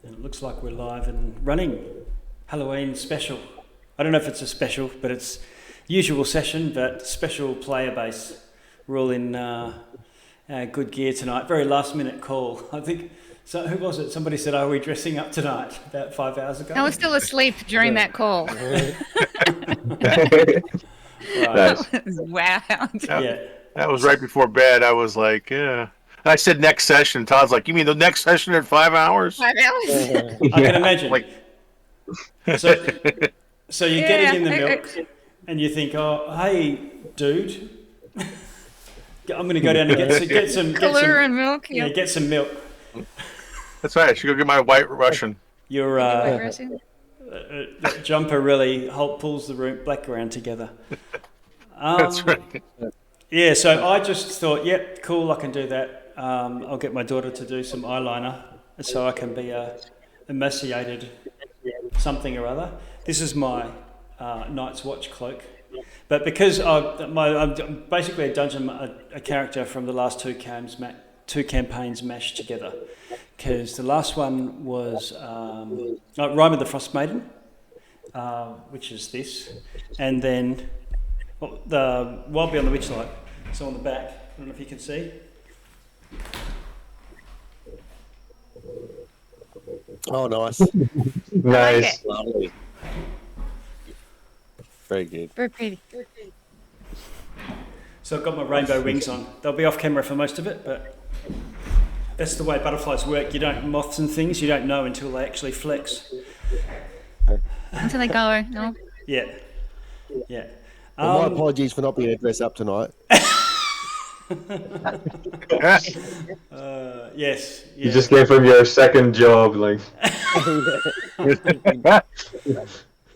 And it looks like we're live and running. Halloween special. I don't know if it's a special, but it's usual session, but special player base. We're all in good gear tonight. Very last minute call. I think, so who was it? Somebody said, are we dressing up tonight? About 5 hours ago. I was still asleep during that call. Right. Wow. Yeah. That was right before bed. I was like, yeah. I said next session. Todd's like, you mean the next session in 5 hours? 5 hours? I can imagine. Like, so you're getting in the milk and you think, oh, hey, dude, I'm going to go down and get some Colour and milk. Yeah, get some milk. that's right. I should go get my White Russian. Your that jumper really pulls the background together. That's right. Yeah, so I just thought, yep, cool, I can do that. I'll get my daughter to do some eyeliner so I can be a emaciated something or other. This is my Night's Watch cloak. But because I'm basically a character from the last two campaigns mashed together. Because the last one was Rime of the Frost Maiden, which is this. And then the Wild Beyond the Witchlight. So on the back, I don't know if you can see. Oh, nice. Nice. Lovely. Very good. Very pretty. So I've got my rainbow wings on. They'll be off camera for most of it, but that's the way butterflies work. Moths and things, you don't know until they actually flex. Until they go, no? Yeah. Well, my apologies for not being able to dress up tonight. Yes. You just came from your second job, like.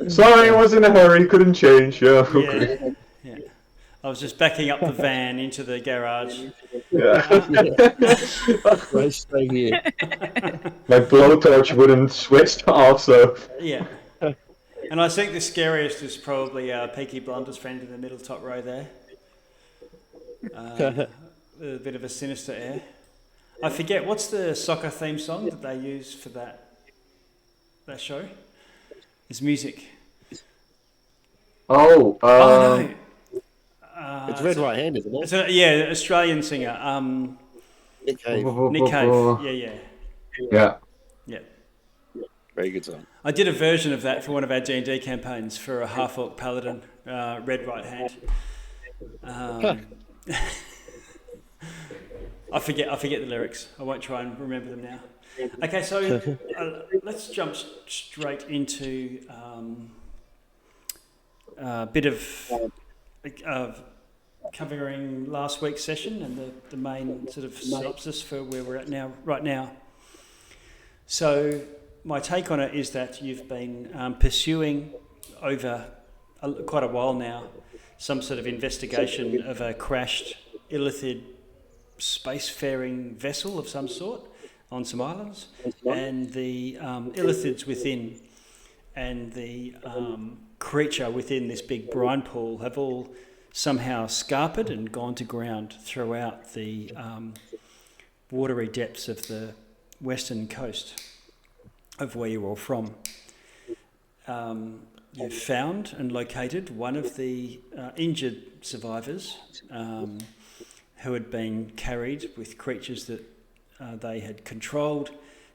Sorry, I was in a hurry, couldn't change. Yeah. Okay. Yeah. I was just backing up the van into the garage. Yeah. Right, stay here. My blowtorch wouldn't switch off, so. Yeah. And I think the scariest is probably Peaky Blinders friend in the middle top row there. A bit of a sinister air. I forget, what's the soccer theme song that they use for that show? It's music. Oh, no. It's Red Right Hand, isn't it? It's Australian singer. Nick Cave. Nick Cave. Yeah. Very good song. I did a version of that for one of our D&D campaigns for a half-orc paladin, Red Right Hand. I forget the lyrics. I won't try and remember them now. Okay, so let's jump straight into a bit of covering last week's session and the main sort of synopsis for where we're at right now. So my take on it is that you've been pursuing over quite a while now some sort of investigation of a crashed illithid spacefaring vessel of some sort on some islands, and the illithids within and the creature within this big brine pool have all somehow scarpered and gone to ground throughout the watery depths of the western coast of where you're all from. You've found and located one of the injured survivors who had been carried with creatures that they had controlled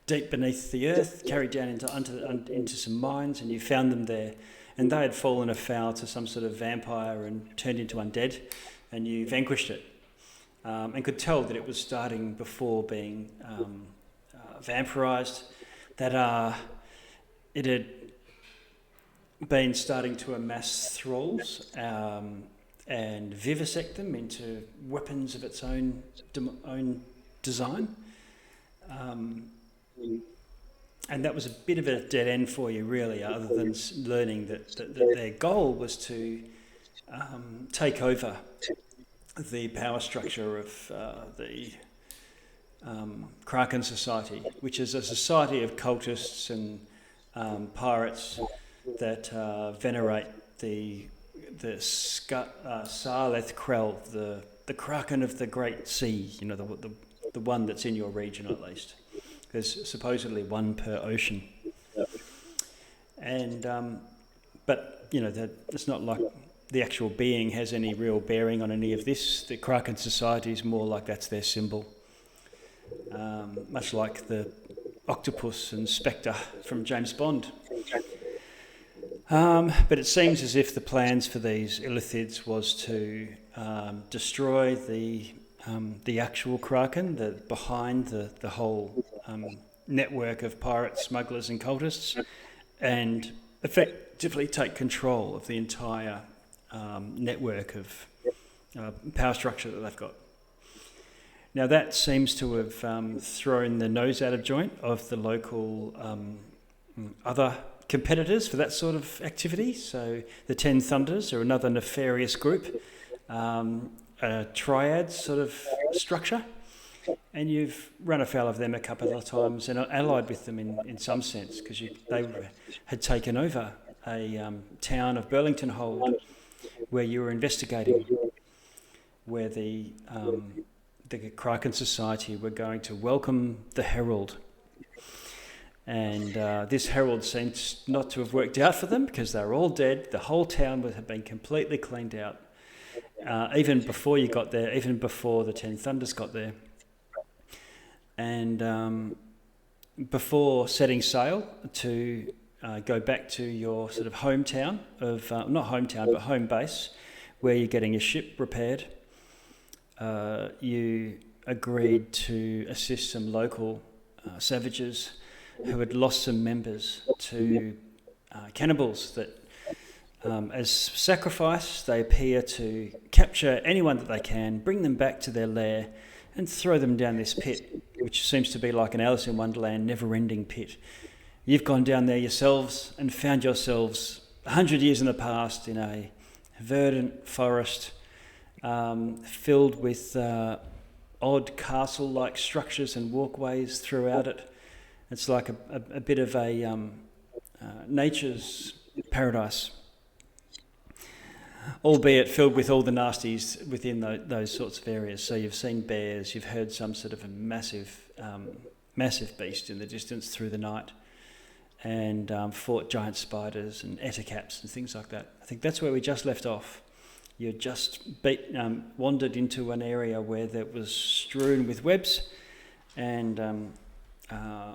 deep beneath the earth, carried down into some mines, and you found them there. And they had fallen afoul to some sort of vampire and turned into undead, and you vanquished it. And could tell that it was starting before being vampirised, that it had been starting to amass thralls and vivisect them into weapons of its own design. And that was a bit of a dead end for you, really, other than learning that their goal was to take over the power structure of the Kraken Society, which is a society of cultists and pirates that venerate the Sarleth Krell, the Kraken of the Great Sea, the one that's in your region at least. There's supposedly one per ocean. And but it's not like the actual being has any real bearing on any of this. The Kraken Society is more like that's their symbol, much like the octopus and spectre from James Bond. But it seems as if the plans for these illithids was to destroy the actual Kraken, behind the whole network of pirates, smugglers and cultists, and effectively take control of the entire network of power structure that they've got. Now that seems to have thrown the nose out of joint of the local other competitors for that sort of activity. So the Ten Thunders are another nefarious group, a triad sort of structure, and you've run afoul of them a couple of times and allied with them in some sense, because they had taken over a town of Burlington Hold where you were investigating, where the Kraken Society were going to welcome the Herald. And this Herald seems not to have worked out for them, because they were all dead. The whole town had been completely cleaned out, even before you got there, even before the Ten Thunders got there. And before setting sail to go back to your sort of hometown of, not hometown, but home base, where you're getting your ship repaired, you agreed to assist some local savages who had lost some members to cannibals that, as sacrifice, they appear to capture anyone that they can, bring them back to their lair, and throw them down this pit, which seems to be like an Alice in Wonderland never-ending pit. You've gone down there yourselves and found yourselves 100 years in the past in a verdant forest filled with odd castle-like structures and walkways throughout it. It's like a bit of a nature's paradise, albeit filled with all the nasties within those sorts of areas. So you've seen bears, you've heard some sort of a massive beast in the distance through the night, and fought giant spiders and ettercaps and things like that. I think that's where we just left off. You just wandered into an area where that was strewn with webs, and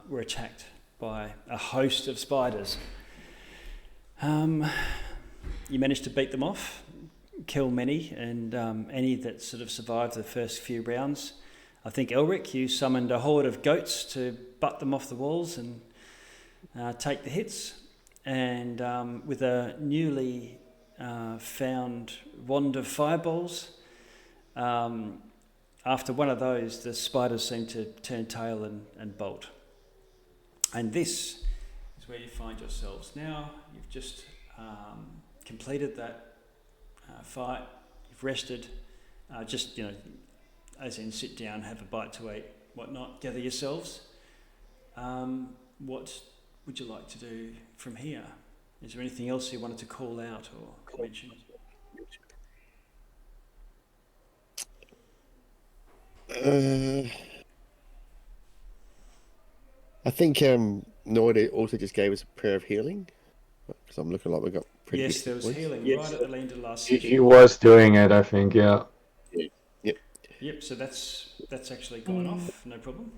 were attacked by a host of spiders. You managed to beat them off, kill many, and any that sort of survived the first few rounds. I think Elric, you summoned a horde of goats to butt them off the walls and take the hits. And with a newly found wand of fireballs, after one of those, the spiders seem to turn tail and bolt. And this is where you find yourselves now. You've just completed that fight. You've rested. As in sit down, have a bite to eat, whatnot, gather yourselves. What would you like to do from here? Is there anything else you wanted to call out or mention? I think Noida also just gave us a prayer of healing, because I'm looking like we got pretty Yes, good there was points. healing right at the end of last He session. was doing it, I think, yeah. Yep, so that's actually gone off, no problem.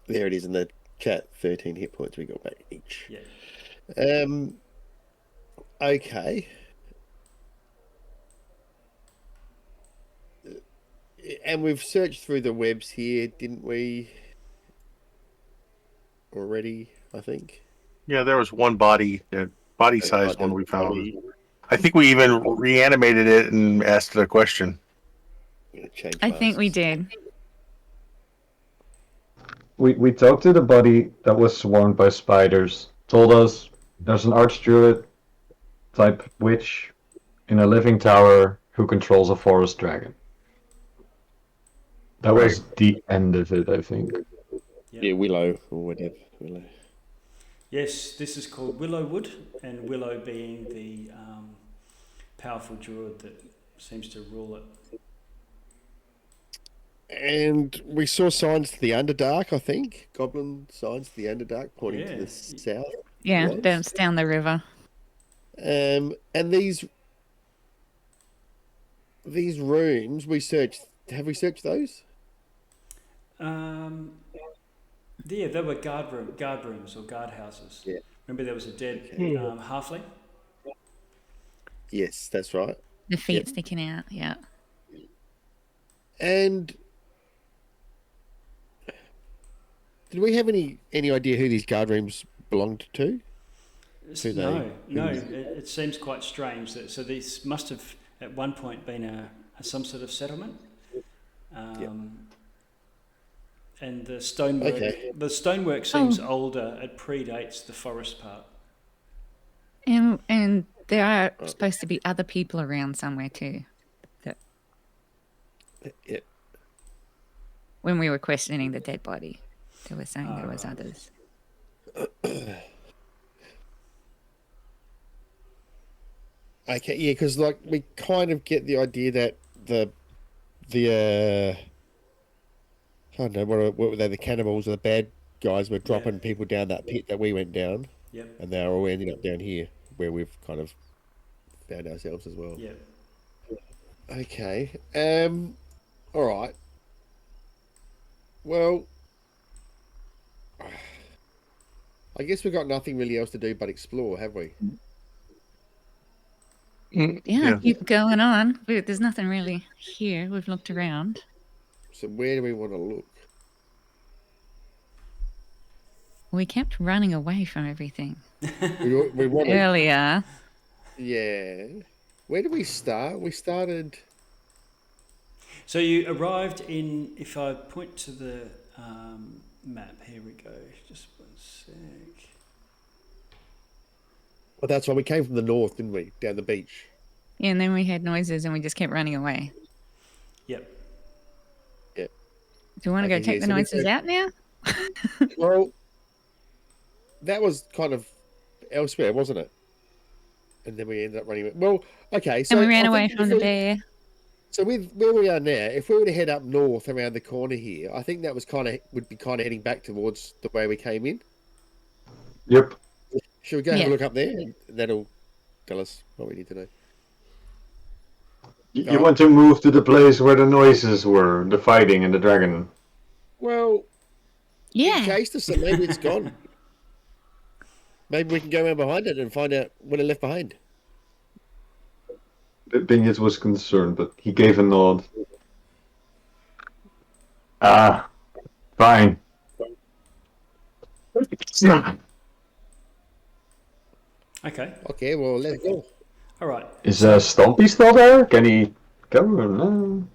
There it is in the chat. 13 hit points we got back each. Yeah. Okay. And we've searched through the webs here, didn't we? Already, I think. Yeah, there was one body-sized one we found. I think we even reanimated it and asked it a question. I think we did. We talked to the body that was swarmed by spiders. Told us there's an archdruid type witch in a living tower who controls a forest dragon. That was the end of it, I think. Yep. Yeah, Willow or whatever. Willow. Yes, this is called Wyllowwood, and Willow being the powerful druid that seems to rule it. And we saw signs to the Underdark, I think. Goblin signs to the Underdark pointing to the south. Yeah, that's down the river. And these rooms we searched. Have we searched those? Yeah, they were guard rooms or guard houses. Yeah. Remember, there was a dead halfling. Yes, that's right. The feet sticking out. Yeah. And did we have any idea who these guard rooms belonged to? No. It seems quite strange. So these must have at one point been some sort of settlement. And the stonework seems older. It predates the forest part. And there are supposed to be other people around somewhere too. Yeah. When we were questioning the dead body, they were saying there was others. Okay, yeah, because like we kind of get the idea that the I don't know what were they, the cannibals or the bad guys were dropping people down that pit that we went down. Yep. And they're all ending up down here where we've kind of found ourselves as well. Yeah. Okay. All right. Well, I guess we've got nothing really else to do but explore, have we? Yeah, keep going on. There's nothing really here. We've looked around. So where do we want to look? We kept running away from everything. We want earlier. Yeah. Where did we start? We started. So you arrived in. If I point to the map, here we go. Just one sec. Well, that's why we came from the north, didn't we? Down the beach. Yeah, and then we heard noises and we just kept running away. Yep. Yep. Do you want to go check the noises out now? Well, that was kind of elsewhere, wasn't it? And then we ended up running. Well, okay. So and we ran away from the bear. So with where we are now, if we were to head up north around the corner here, I think that was would be kind of heading back towards the way we came in. Yep. Should we go have a look up there? And that'll tell us what we need to know. You want to move to the place where the noises were, the fighting and the dragon. Well, yeah. We chased us, so maybe it's gone. Maybe we can go around behind it and find out what it left behind. Dingus was concerned, but he gave a nod. Fine. Okay. Okay, well, let's go. All right. Is Stumpy still there? Can he go or no?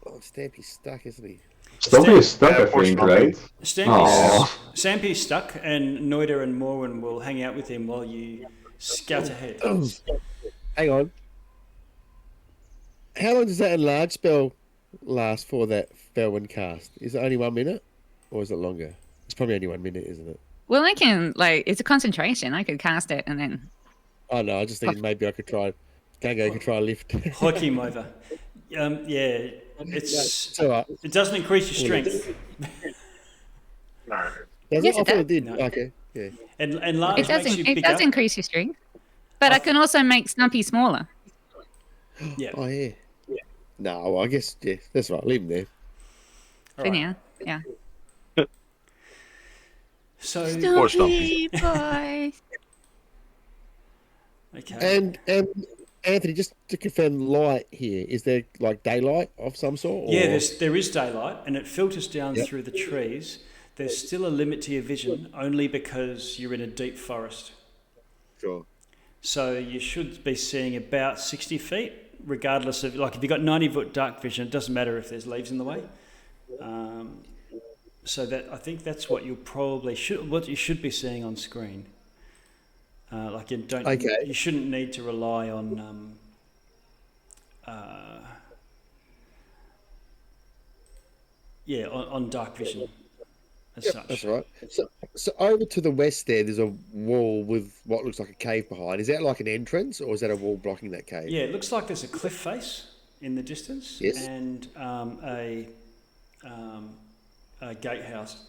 Oh, Stampy's stuck, isn't he? Stumpy is stuck, I think, right? Stampy's stuck, and Noida and Morwen will hang out with him while you scout ahead. Hang on. How long does that enlarge spell last for, that Felwyn cast? Is it only 1 minute? Or is it longer? It's probably only 1 minute, isn't it? Well, I can, it's a concentration. I could cast it and then... Oh, no, I just thinking maybe I could try... Gango could try a lift. Hook him over. Yeah, it's all right. It doesn't increase your strength. No. Yes, it does. It did. No. Okay, yeah. And large it does, makes you it bigger. does increase your strength. But I can also make Stumpy smaller. Yeah. Oh, yeah. No, well, I guess, yeah, that's right. Leave him there. For now, yeah. So, Stumpy boy. Okay. And Anthony, just to confirm, light here, is there like daylight of some sort? Or... Yeah, there is daylight, and it filters down through the trees. There's still a limit to your vision, only because you're in a deep forest. Sure. So you should be seeing about 60 feet, regardless of, if you've got 90-foot dark vision, it doesn't matter if there's leaves in the way. So I think that's what you should be seeing on screen. You shouldn't need to rely on on dark vision as such. That's right. So over to the west there's a wall with what looks like a cave behind. Is that like an entrance, or is that a wall blocking that cave? Yeah, it looks like there's a cliff face in the distance, Yes. and a gatehouse,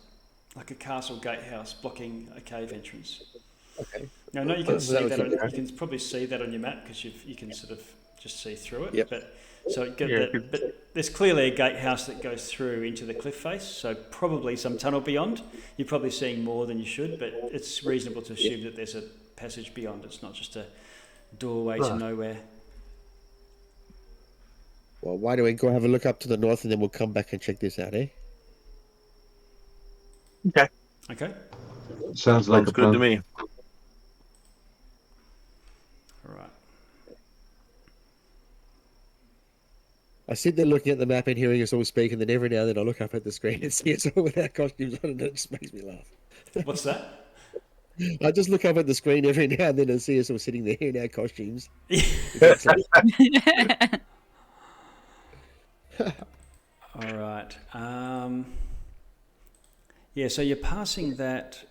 like a castle gatehouse blocking a cave entrance. Okay. Now, I know you can So that see was that. okay. You can probably see that on your map because you can sort of just see through it. Yep. But so it get Yeah, that, but there's clearly a gatehouse that goes through into the cliff face. So probably some tunnel beyond. You're probably seeing more than you should, but it's reasonable to assume that there's a passage beyond. It's not just a doorway to nowhere. Well, why don't we go have a look up to the north and then we'll come back and check this out, eh? Okay. Okay. Sounds like Sounds a good plan. to me. All right. I sit there looking at the map and hearing us all speak, and then every now and then I look up at the screen and see us all with our costumes on, and it just makes me laugh. What's that? I just look up at the screen every now and then and see us all sitting there in our costumes. All right. Yeah, so you're passing that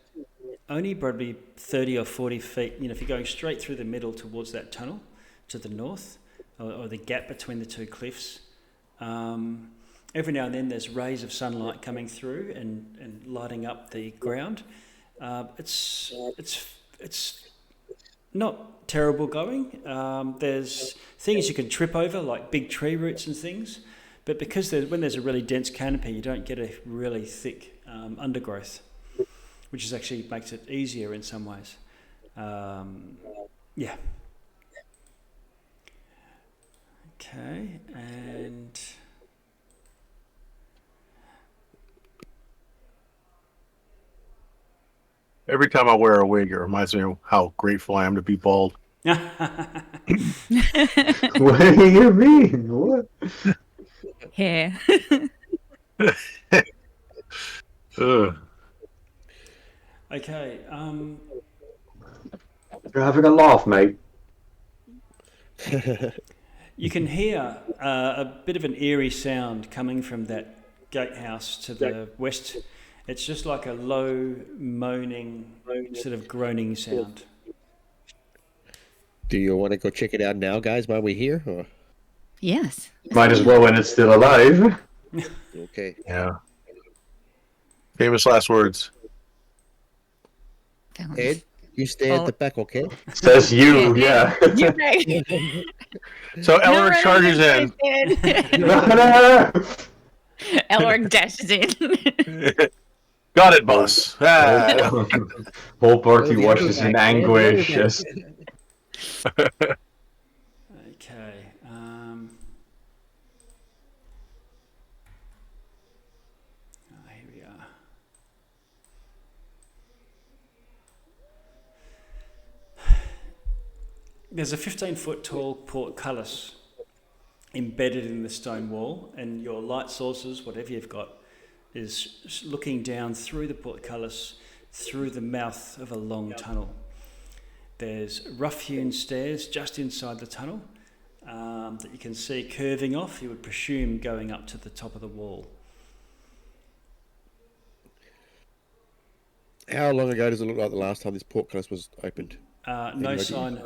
only probably 30 or 40 feet. You know, if you're going straight through the middle towards that tunnel to the north, or the gap between the two cliffs, every now and then there's rays of sunlight coming through and lighting up the ground. It's not terrible going. There's things you can trip over, like big tree roots and things. But because when there's a really dense canopy, you don't get a really thick undergrowth, which is actually makes it easier in some ways. Yeah. Okay, and Every time I wear a wig, it reminds me of how grateful I am to be bald. What do you mean? What? Hair. Ugh. okay. You're having a laugh, mate. You can hear a bit of an eerie sound coming from that gatehouse to the west. It's just like a low moaning, sort of groaning sound. Do you want to go check it out now, guys, while we're here? Or? Yes. Might as well when it's still alive. Okay. Yeah. Famous last words. Found- Ed, you stay at the back, okay? Says you, yeah. You're right. So Elric charges in. Elric dashes in. Got it, boss. Ah. Whole party watches in anguish. Yes. Okay. Here we are. There's a 15-foot tall portcullis embedded in the stone wall, and your light sources, whatever you've got, is looking down through the portcullis through the mouth of a long tunnel. There's rough-hewn stairs just inside the tunnel that you can see curving off, you would presume going up to the top of the wall. How long ago does it look like the last time this portcullis was opened? No sign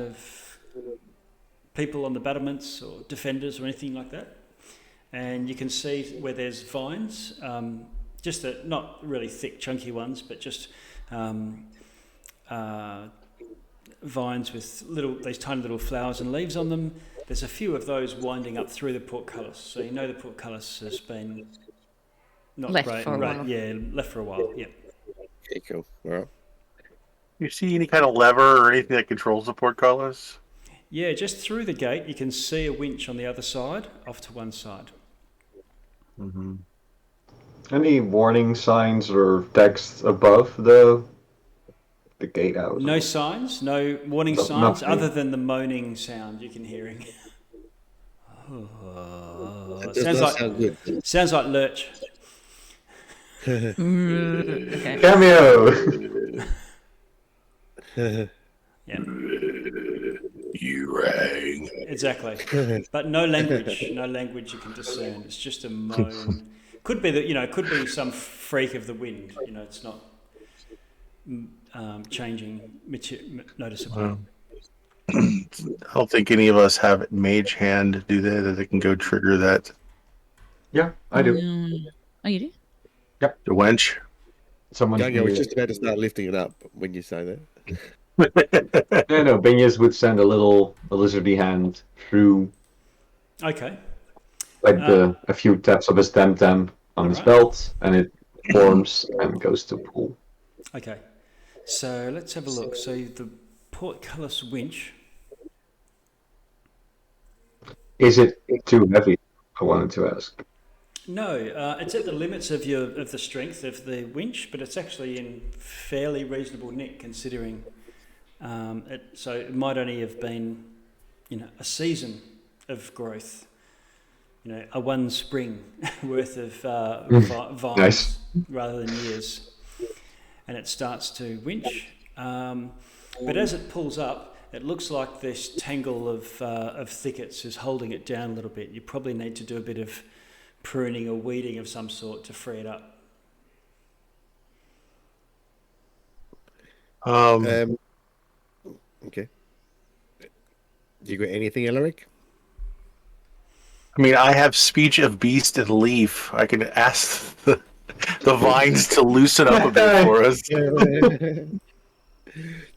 of people on the battlements or defenders or anything like that. And you can see where there's vines, just not really thick, chunky ones, but just vines with these tiny little flowers and leaves on them. There's a few of those winding up through the portcullis, so you know the portcullis has been not Left great. for a while. Yeah, left for a while. Yeah. Okay, cool. All right. You see any kind of lever or anything that controls the portcullis? Yeah, just through the gate, you can see a winch on the other side, off to one side. Mm-hmm. Any warning signs or text above the gatehouse? No signs, no warning No, signs, nothing. other than the moaning sound you can hearing. That does not sound good. Sounds like Lurch. Okay. Cameo! Yeah, You rang. exactly. But no language you can discern. It's just a moan. Could be that, could be some freak of the wind. It's not. changing noticeably. Wow. I don't think any of us have mage hand, do they? That they can go trigger that Yeah, I do. Oh, you do? the wench. Someone. Gungo was just about to start lifting it up when you say that. No, Benius would send a lizardy hand through Okay. like a few taps of his tam on his Alright. belt, and it forms and goes to pull. Okay. So let's have a look. So the portcullis winch. Is it too heavy? I wanted to ask. No, it's at the limits of the strength of the winch, but it's actually in fairly reasonable nick considering it. So it might only have been, a season of growth. A one spring worth of vines Nice. rather than years, and it starts to winch. But as it pulls up, it looks like this tangle of thickets is holding it down a little bit. You probably need to do a bit of pruning or weeding of some sort to free it up. Okay. Do you got anything, Elric? I mean, I have speech of beast and leaf. I can ask the vines to loosen up a bit for us.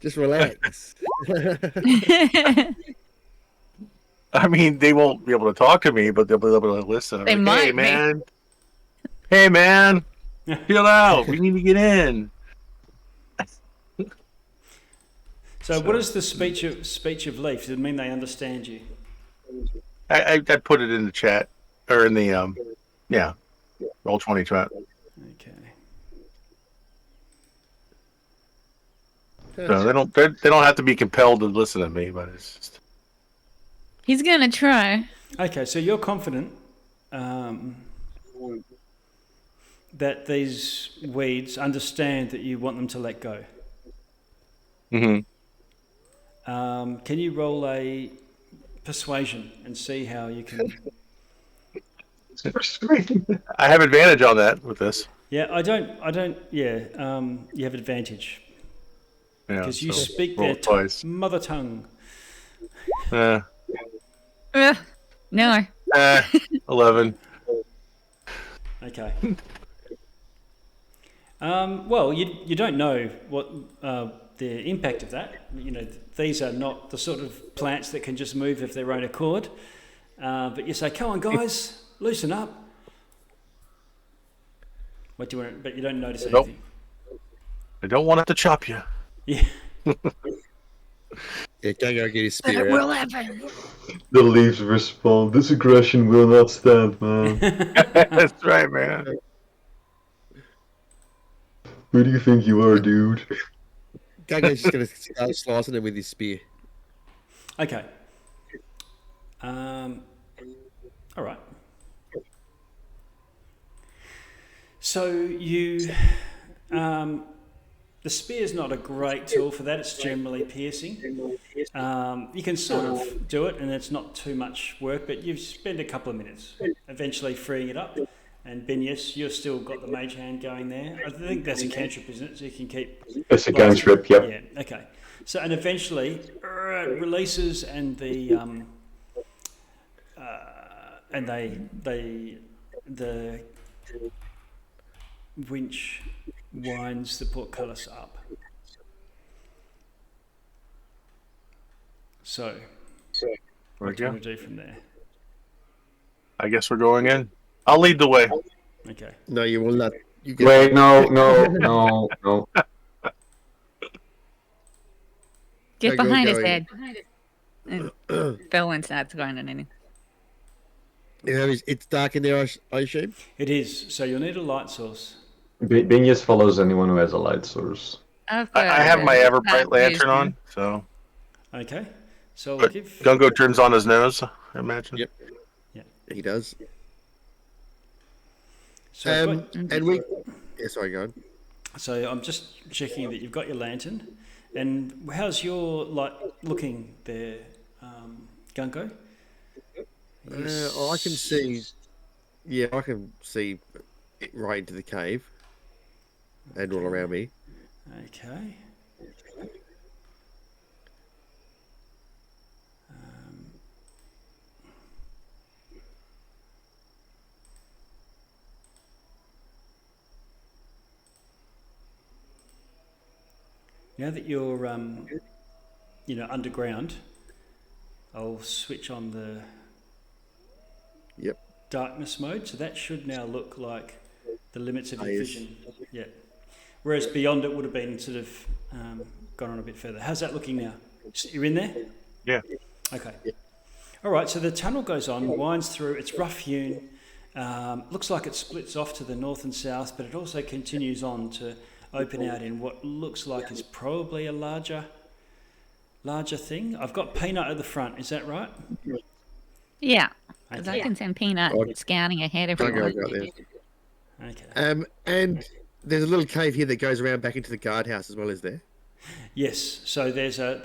Just relax. I mean, they won't be able to talk to me, but they'll be able to listen. They Hey, might be. man. Hey, man. Chill out. We need to get in. So what is the speech of leaf? Does it mean they understand you? I put it in the chat or in the Roll20 chat. Okay. So they don't have to be compelled to listen to me, but it's just He's gonna try. Okay, so you're confident that these weeds understand that you want them to let go. Can you roll a persuasion and see how you can? I have advantage on that with this. Yeah, I don't. Yeah, you have advantage Yeah, because you so speak roll their twice. mother tongue. No. 11. Okay. Well, you don't know what the impact of that. These are not the sort of plants that can just move of their own accord. But you say, "Come on, guys, loosen up." What do you want? But you don't notice Nope. anything. I don't want it to chop you. Yeah. Yeah, Gungo get his But spear it out. will happen. The leaves respond. This aggression will not stand, man. That's right, man. Who do you think you are, dude? Gungo's just going to start slicing him with his spear. Okay. All right. So you, the spear's not a great tool for that. It's generally piercing. You can sort of do it, and it's not too much work. But you spend a couple of minutes, eventually freeing it up. And Ben, yes, you've still got the mage hand going there. I think that's a cantrip, isn't it? So you can keep. It's a cantrip, yep. Yeah. Okay. So and eventually it releases, and the the winch winds the portcullis up. So, what do you want to do from there? I guess we're going in. I'll lead the way. Okay. No, you will not. You get Wait, no. Get Go, behind go, his go. head. And Felwyn starts grinding in him. Yeah, it's dark in there, I assume. It is. So you'll need a light source. Binius follows anyone who has a light source. I've I got have my a Everbright lantern on, so. Okay. So I'll But give. Gungo turns on his nose, I imagine. Yep. He does. So, I've got- And we. Yeah, sorry, go on. so I'm just checking that you've got your lantern, and how's your light looking there, Gunko? I can see. Yeah, I can see it right into the cave and all around me. Okay. Now that you're, underground, I'll switch on the Yep. darkness mode. So that should now look like the limits of your Yes. vision. Yeah. Whereas beyond it would have been sort of gone on a bit further. How's that looking now? You're in there? Yeah. Okay. All right. So the tunnel goes on, winds through. It's rough hewn. Looks like it splits off to the north and south, but it also continues on to open out in what looks like is probably a larger thing. I've got Peanut at the front. Is that right? Yeah, because Okay. I can send Peanut Oh. scouting ahead if we Okay, I want. got there. Okay. And there's a little cave here that goes around back into the guardhouse as well, is there? Yes. So there's a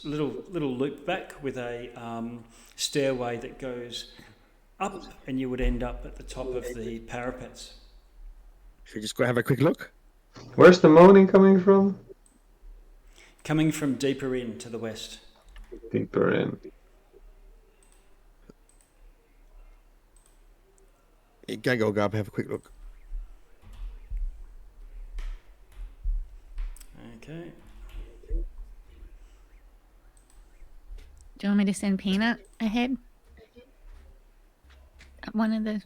little loop back with a stairway that goes up, and you would end up at the top of the parapets. Should we just go have a quick look? Where's the moaning coming from? Coming from deeper in to the west. Deeper in. Yeah, go up and have a quick look. Okay. Do you want me to send Peanut ahead? At one of the.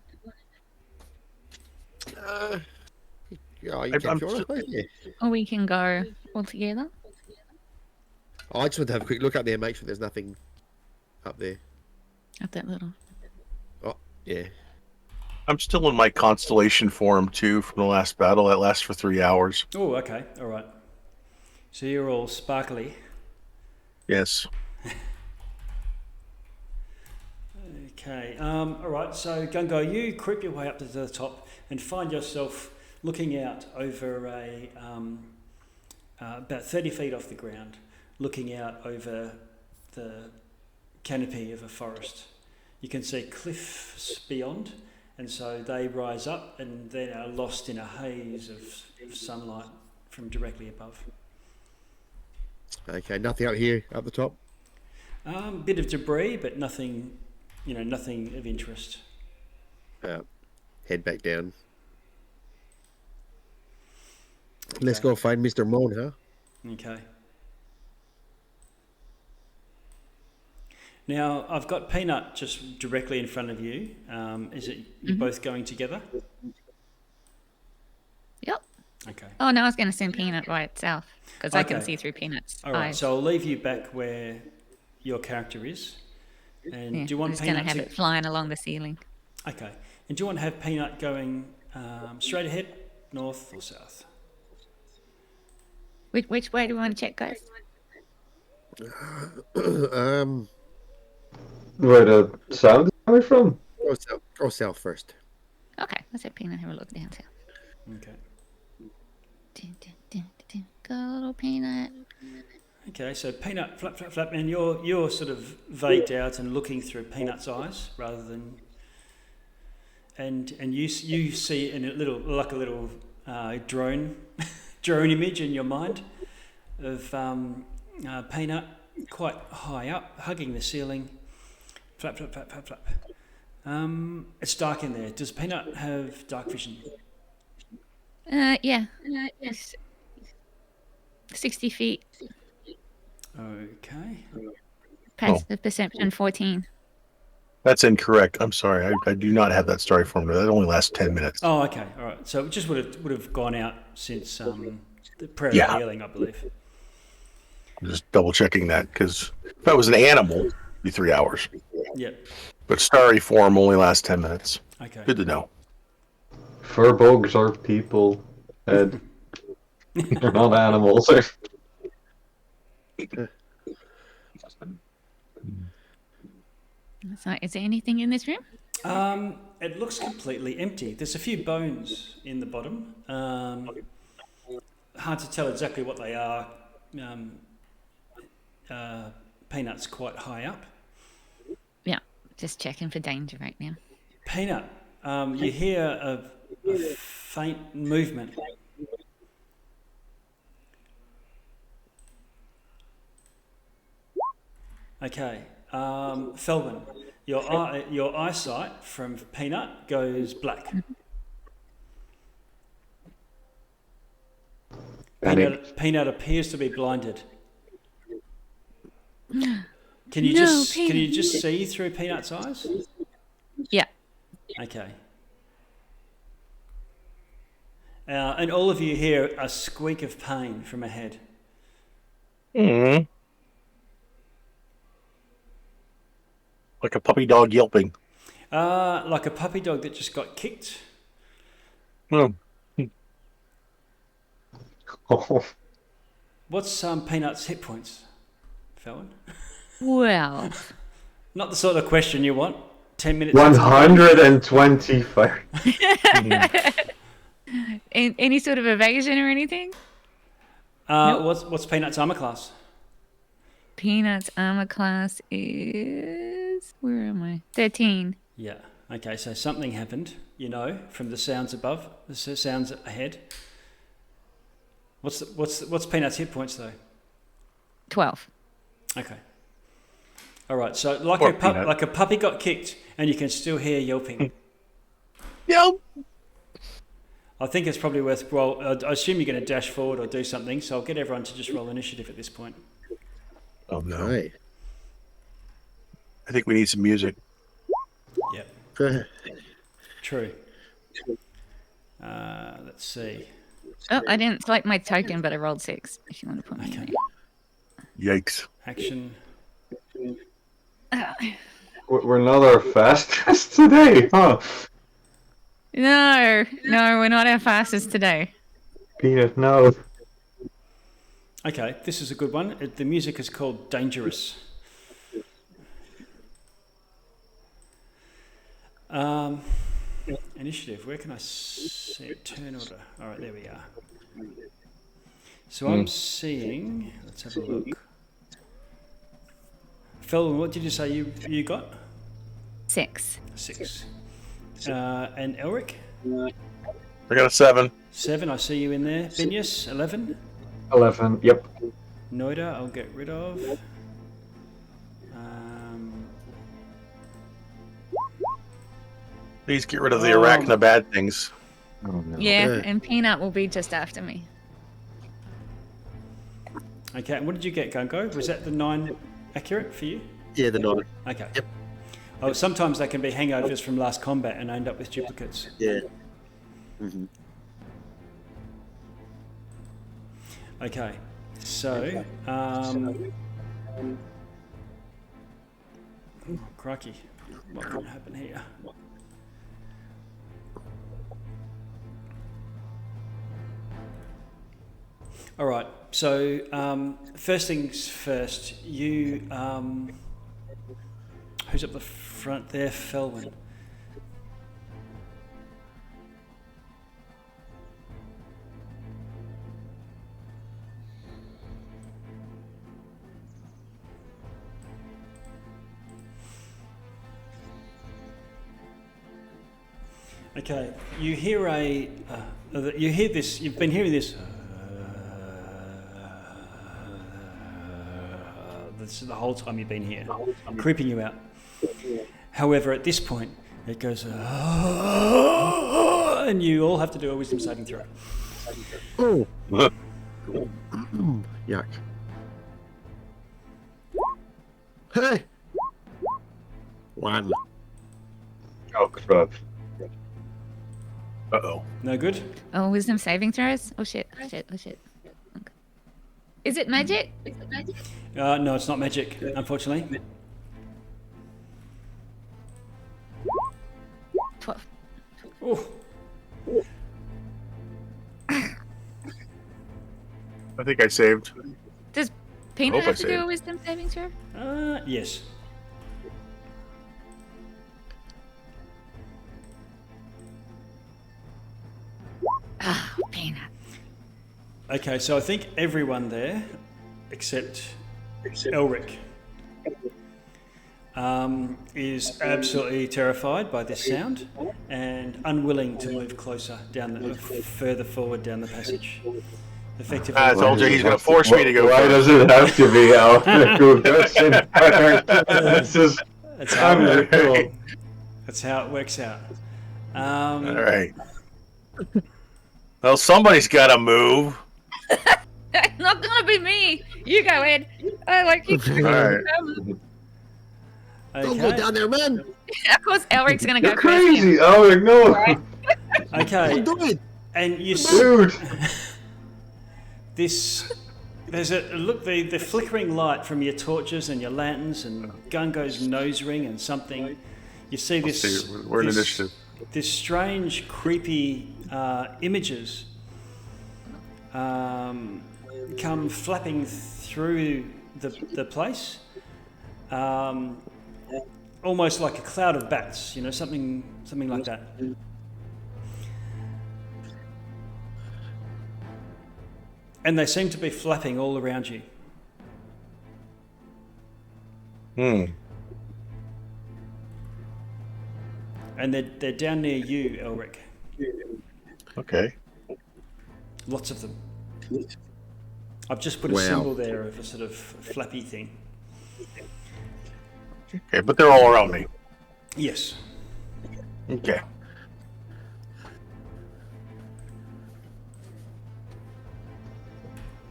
Yeah, you I'm can if you want to. Yeah. Or we can go all together. I just want to have a quick look up there, make sure there's nothing up there. At that little. Oh, yeah. I'm still in my constellation form too from the last battle. That lasts for 3 hours. Oh, okay. All right. So you're all sparkly. Yes. Okay. All right. So Gungo, you creep your way up to the top and find yourself looking out over about 30 feet off the ground, looking out over the canopy of a forest. You can see cliffs beyond, and so they rise up and then are lost in a haze of sunlight from directly above. Okay, nothing out here up the top. Bit of debris, but nothing, nothing of interest. Head back down. Let's go find Mr. Moan, huh? Okay. Now, I've got Peanut just directly in front of you. Is it you're both going together? Yep. Okay. Oh, no, I was going to send Peanut by itself because I can Okay. see through Peanut's All right. eyes. So I'll leave you back where your character is. And Yeah, do you I'm want just going to Peanut have it flying along the ceiling. Okay. And do you want to have Peanut going straight ahead, north or south? Which way do we want to check, guys? Where the sound is coming from? Go south first. Okay, let's have Peanut have a look down south. Okay. Dun, dun, dun, dun, dun. Go, little Peanut. Okay, so Peanut, flap, flap, flap, and you're sort of vagued out and looking through Peanut's eyes rather than, and you see in a little drone image in your mind of Peanut quite high up, hugging the ceiling. Flap, flap, flap, flap, flap. It's dark in there. Does Peanut have dark vision? Yeah. It's 60 feet. Okay. Passive perception 14. That's incorrect. I'm sorry. I do not have that story form. That only lasts 10 minutes. Oh, okay. All right. So it just would have gone out since the prayer Yeah. of healing, I believe. I'm just double checking that because if I was an animal, it'd be 3 hours. Yep. But starry form only lasts 10 minutes. Okay. Good to know. Furbolgs are people, Ed. They're not animals. So, is there anything in this room? It looks completely empty. There's a few bones in the bottom. Hard to tell exactly what they are. Peanut's quite high up. Yeah, just checking for danger right now. Peanut, you hear a faint movement. Okay. Felwyn, your eyesight from Peanut goes black. Peanut appears to be blinded. Can you just see through Peanut's eyes? Yeah. Okay. And all of you hear a squeak of pain from ahead. Like a puppy dog yelping. Like a puppy dog that just got kicked. Oh. What's Peanut's hit points, Felwyn? Well, Not the sort of question you want. 10 minutes. 125. any sort of evasion or anything? What's Peanut's armor class? Peanut's armor class is, where am I? 13. Yeah. Okay. So something happened. From the sounds above, the sounds ahead. What's Peanut's hit points though? 12. Okay. All right. So like a puppy got kicked, and you can still hear yelping. Yelp. I think it's probably worth. Well, I assume you're going to dash forward or do something. So I'll get everyone to just roll initiative at this point. Oh no! Hey. I think we need some music. Yep. Go ahead. True. Let's see. Oh, I didn't select my token, but I rolled 6. If you want to put me in Okay. there. Yikes! Action. We're not our fastest today, huh? No, we're not our fastest today. Peanut, no. Okay, this is a good one. The music is called Dangerous. Initiative, where can I see it? Turn order. All right, there we are. So I'm seeing, let's have a look. Phil, what did you say you got? 6. 6. And Elric? I got a 7. 7, I see you in there. Binius, 11. 11, yep. Noida, I'll get rid of. Please get rid of the arachna bad things. Oh, no. Yeah, Okay. and Peanut will be just after me. Okay, and what did you get, Gungo? Was that the 9 accurate for you? Yeah, the 9. Okay. Yep. Oh, sometimes they can be hangovers from last combat and end up with duplicates. Yeah. Mm-hmm. Okay, so, oh, crikey, what can happen here? All right, so first things first, you, who's up the front there? Felwyn. Okay, you hear this, you've been hearing this. This is the whole time you've been here, creeping you out. However, at this point, it goes, and you all have to do a wisdom saving throw. Oh. Yuck. Hey. 1. Oh, crap. Uh-oh. No good? Oh, wisdom saving throws? Oh shit. Okay. Is it magic? No, it's not magic, unfortunately. 12. Oh, I think I saved. Does Peanut hope I have to do saved. a wisdom saving throw? yes. Oh, Peanut. Okay, so I think everyone there, except Elric, is absolutely terrified by this sound and unwilling to move closer further forward down the passage. effectively. I told you he's going to force me to go Why first. does it have to be out? Good question. It's just That's how, unreal. that's how it works out. All right. Well, somebody's got to move. It's not gonna be me. You go, Ed. I like you. All right. Don't go Okay. down there, man. Of course, Elric's gonna You're go first. crazy. Oh no, Okay. Don't do it. And you dude. there's a look, the flickering light from your torches and your lanterns and Gungo's nose ring and something. You see this. We're in this, initiative. this strange, creepy images come flapping through the place, almost like a cloud of bats. You know, something like that. And they seem to be flapping all around you. And they're down near you, Elric. Okay. Lots of them. I've just put a Wow. symbol there of a sort of flappy thing. Okay, but they're all around me. Yes. Okay.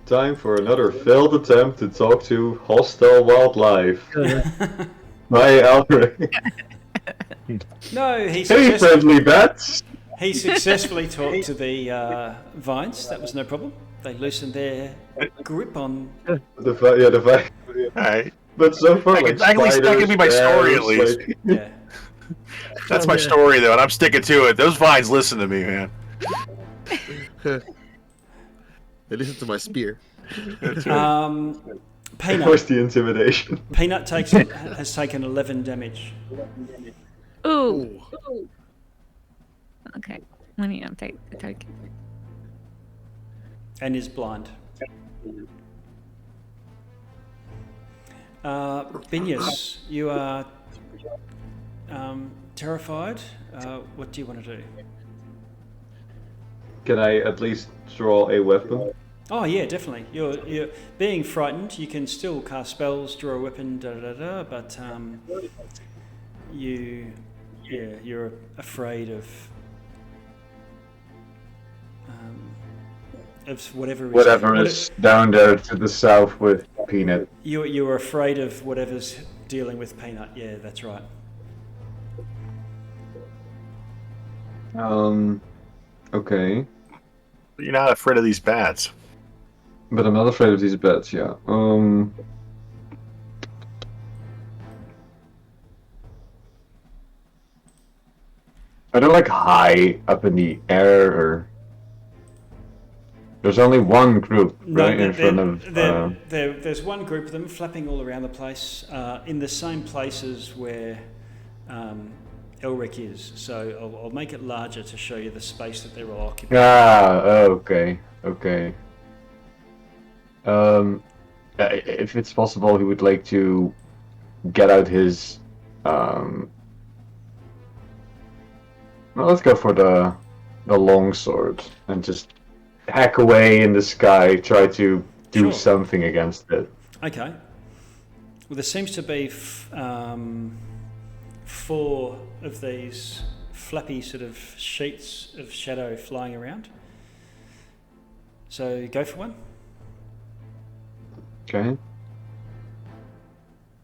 Time for another failed attempt to talk to hostile wildlife. By Alfred. No, Hey, friendly bats. he successfully talked to the vines. That was no problem. They loosened their grip on. The fact. All right. But so far, That like could- at least that could be my story, at spiders, least. like- Yeah. That's my story, though, and I'm sticking to it. Those vines listen to me, man. They listen to my spear. Peanut. Where's the intimidation? Peanut has taken 11 damage. Ooh. Okay. Let me take the token. And is blind. Binius, you are terrified. What do you want to do? Can I at least draw a weapon? Oh yeah, definitely. You're being frightened. You can still cast spells, draw a weapon, but you're afraid of whatever Whatever is down there to the south with Peanut. You're afraid of whatever's dealing with Peanut. Yeah, that's right. Okay. You're not afraid of these bats. But I'm not afraid of these bats, yeah. Are they like high up in the air, or there's only one group right in front of? There's one group of them flapping all around the place, in the same places where Elric is. So I'll make it larger to show you the space that they're all occupying. Okay. If it's possible, he would like to get out his. Well, let's go for the long sword and just hack away in the sky. Try to do Sure. something against it. Okay. Well, there seems to be 4 of these flappy sort of sheets of shadow flying around. So go for one. Okay.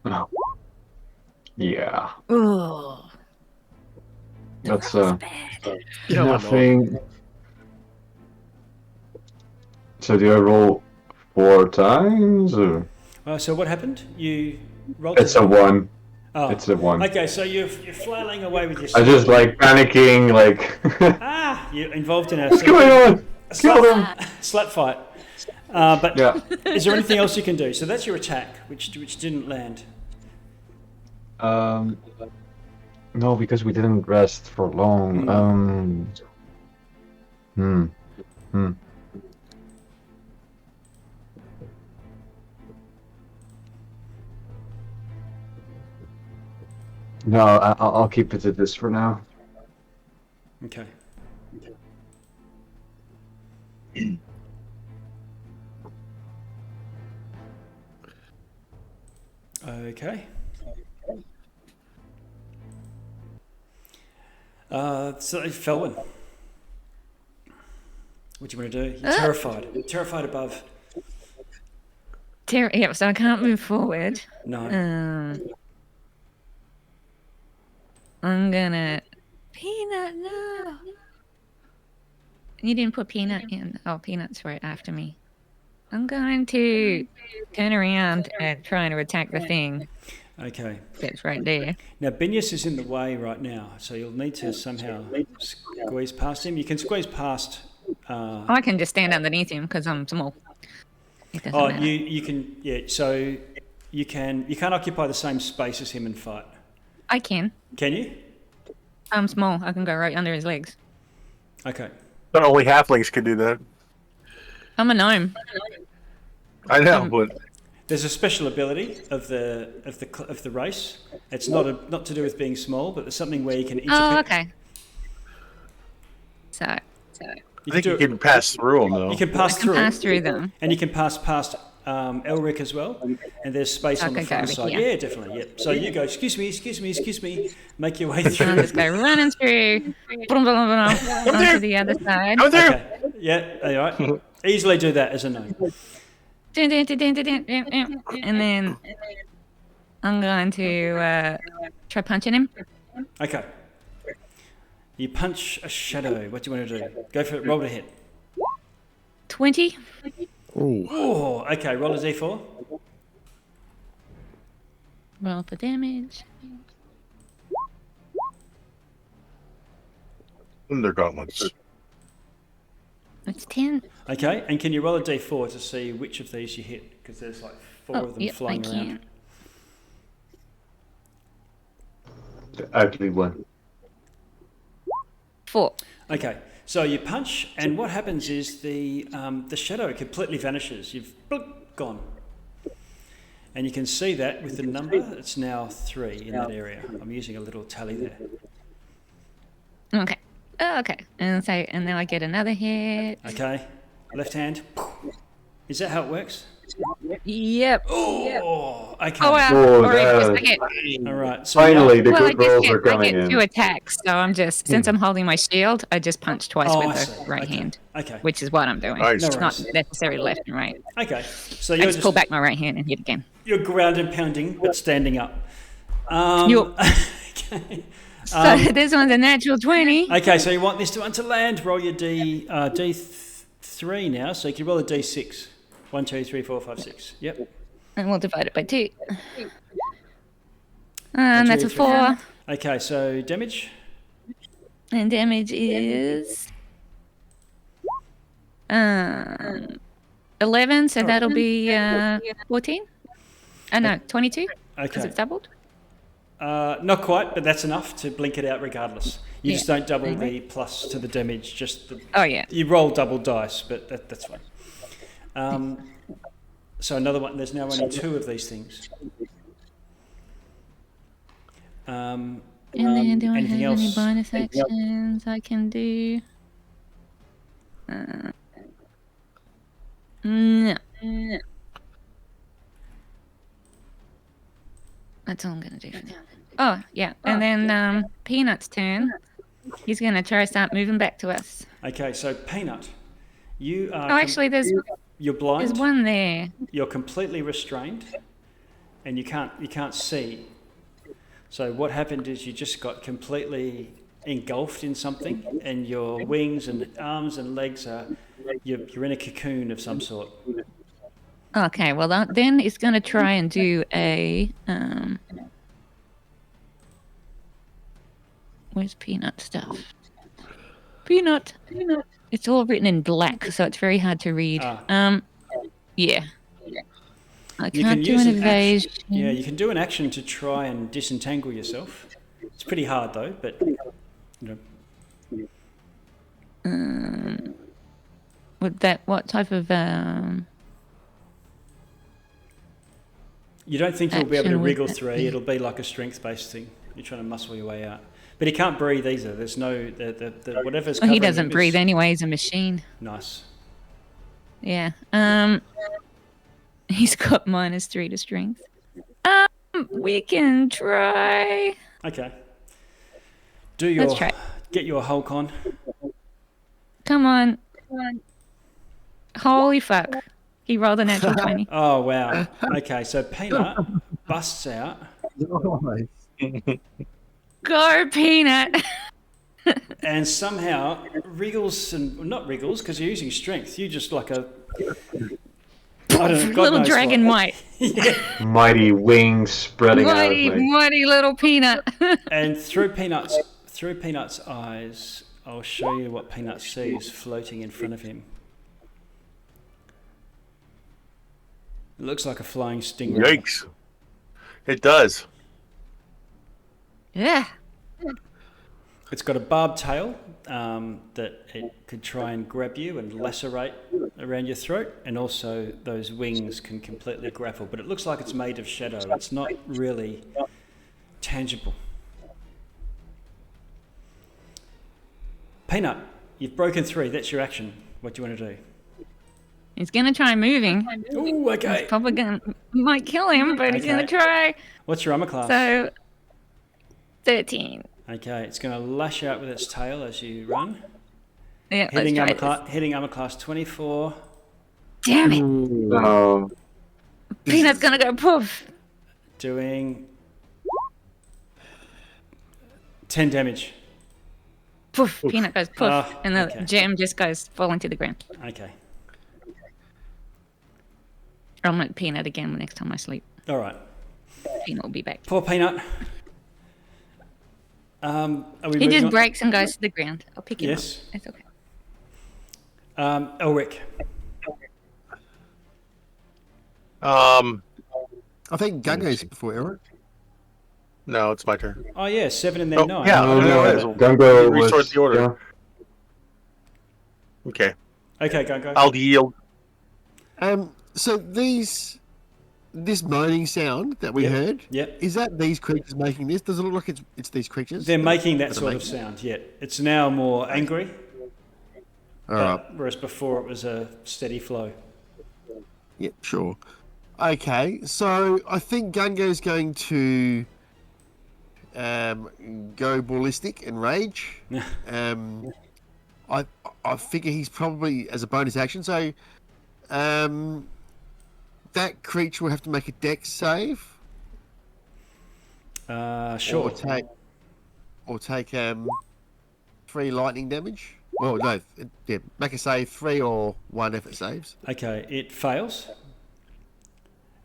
Oh. Yeah. Ooh. That's Bad. nothing. So do I roll 4 times, or So what happened? You rolled. it's a 1? Oh. It's a 1. Okay, so you're flailing away with your. I'm just like panicking, like. You're involved in a What's going on? Kill them! slap fight. But Yeah. is there anything else you can do? So that's your attack, which didn't land. No, because we didn't rest for long. No, I'll keep it at this for now. Okay. Okay. So, Felwyn, what do you want to do? You're terrified. You're terrified above. Yep, so I can't move forward. No. I'm gonna... Peanut, no! You didn't put Peanut in. Oh, Peanut's right after me. I'm going to turn around and try to attack the thing Okay. that's right there. Now, Binius is in the way right now, so you'll need to somehow squeeze past him. You can squeeze past... I can just stand underneath him because I'm small. It doesn't matter. you can... Yeah, so you can't occupy the same space as him and fight. I can. Can you? I'm small. I can go right under his legs. Okay. Not only halflings can do that. I'm a gnome. I know, but There's a special ability of the race. It's not to do with being small, but there's something where you can... Oh, okay. So I think you can pass through them, though. You can pass I can pass through them. and you can pass past Elric as well, and there's space on the Okay, far go side. here. Yeah, definitely. Yeah. So you go, excuse me, make your way through. I'll just go running through. Onto the other side. Come through. Okay. Yeah, all right. Easily do that as a gnome. And then I'm going to try punching him. Okay. You punch a shadow. What do you want to do? Go for it. Roll to hit. 20. Oh, okay. Roll a d4. Roll for damage. Thunder gauntlets. It's 10. Okay, and can you roll a d4 to see which of these you hit? Because there's like four of them yep, flying I around. can. The ugly one. 4. Okay, so you punch, and what happens is the shadow completely vanishes. You've gone, and you can see that with the number. It's now 3 in that area. I'm using a little tally there. Okay. Oh, okay. And then I get another hit. Okay, left hand. Is that how it works? Yep. Oh, okay. Oh wow. Oh, Or I that- get, All right. So Finally, the well, I good rolls are just get, I coming get 2 in. attacks, so I'm just, since I'm holding my shield, I just punch twice Oh, I with see. the right Okay. hand, Okay. which is what I'm doing. Nice. It's No not worries. necessarily left and right. Okay. So I you're just pull back my right hand and hit again. You're ground and pounding, but standing up. Yup. Okay. So this one's a natural 20. Okay, so you want this one to land. Roll your D3 now, so you can roll a D6. 1, 2, 3, 4, 5, 6. Yep. And we'll divide it by 2. And that's a 2, 3, 4. Okay, so damage. And damage is 11, so that'll be 14. No, 22, because Okay. it's doubled. Not quite, but that's enough to blink it out regardless. You just Yeah. don't double the plus to the damage, just the, Oh, yeah. you roll double dice, but that's fine. So another one, there's now only 2 of these things. And then do I have anything any else? bonus actions I can do? No. That's all I'm going to do for now. Oh, yeah. And then Peanut's turn. He's going to try to start moving back to us. Okay, so Peanut, you are... Oh, actually, there's you're blind. one there. You're completely restrained, and you can't see. So what happened is you just got completely engulfed in something, and your wings and arms and legs you're in a cocoon of some sort. Okay, well, then he's going to try and do a... where's Peanut stuff? Peanut. It's all written in black, so it's very hard to read. Yeah. I You can't can do use an an action. evasion. Yeah, you can do an action to try and disentangle yourself. It's pretty hard though, but you know. With that, what type of You don't think you'll be able to action would wriggle that through. be? It'll be like a strength-based thing. You're trying to muscle your way out. But he can't breathe either. There's no the whatever's. Well, he covering doesn't him breathe is- anyway. He's a machine. Nice. Yeah. He's got -3 to strength. We can try. Okay. Let's try. Get your Hulk on. Come on. Holy fuck. He rolled a natural 20. Oh wow. Okay, so Peanut busts out Go, Peanut. and somehow wriggles and not wriggles because you're using strength. You just like a I don't know, God Little knows dragon what. white. Mighty wings spreading Mighty, out. Like, mighty little Peanut. And through Peanut's eyes, I'll show you what Peanut sees floating in front of him. It looks like a flying stingray. Yikes! It does. Yeah. It's got a barbed tail that it could try and grab you and lacerate around your throat, and also those wings can completely grapple. But it looks like it's made of shadow. It's not really tangible. Peanut, you've broken 3. That's your action. What do you want to do? He's going to try moving. Ooh, okay. Probably might kill him, but he's going to try. What's your armor class? So, 13. Okay, it's going to lash out with its tail as you run. Yeah, Hitting let's armor, try this. hitting armor class 24. Damn it. no. Peanut's going to go poof. Doing 10 damage. Poof. Peanut goes poof. Oh, and the okay. gem just goes falling to the ground. Okay. I'll make Peanut again next time I sleep. All right. Peanut will be back. Poor Peanut. Are we He moving just on? breaks and goes to the ground. I'll pick him Yes. up. It's okay. Elric. I think Gungo's before Eric. No, it's my turn. Oh, yeah, 7 and then Oh, 9. yeah. No, no, no, Gungo was... Restore the order. Yeah. Okay, Okay, go. I'll yield. So this moaning sound that we Yep. heard, Yep. is that these creatures making this? Does it look like it's these creatures? They're making that They're sort of making- sound, yeah. It's now more angry, All right. whereas before it was a steady flow. Yeah, sure. Okay, so I think Gungo's going to go ballistic and rage. I figure he's probably as a bonus action. So that creature will have to make a dex save. Sure. Or take 3 lightning damage. Well, no, yeah, make a save 3 or 1 if it saves. Okay, it fails.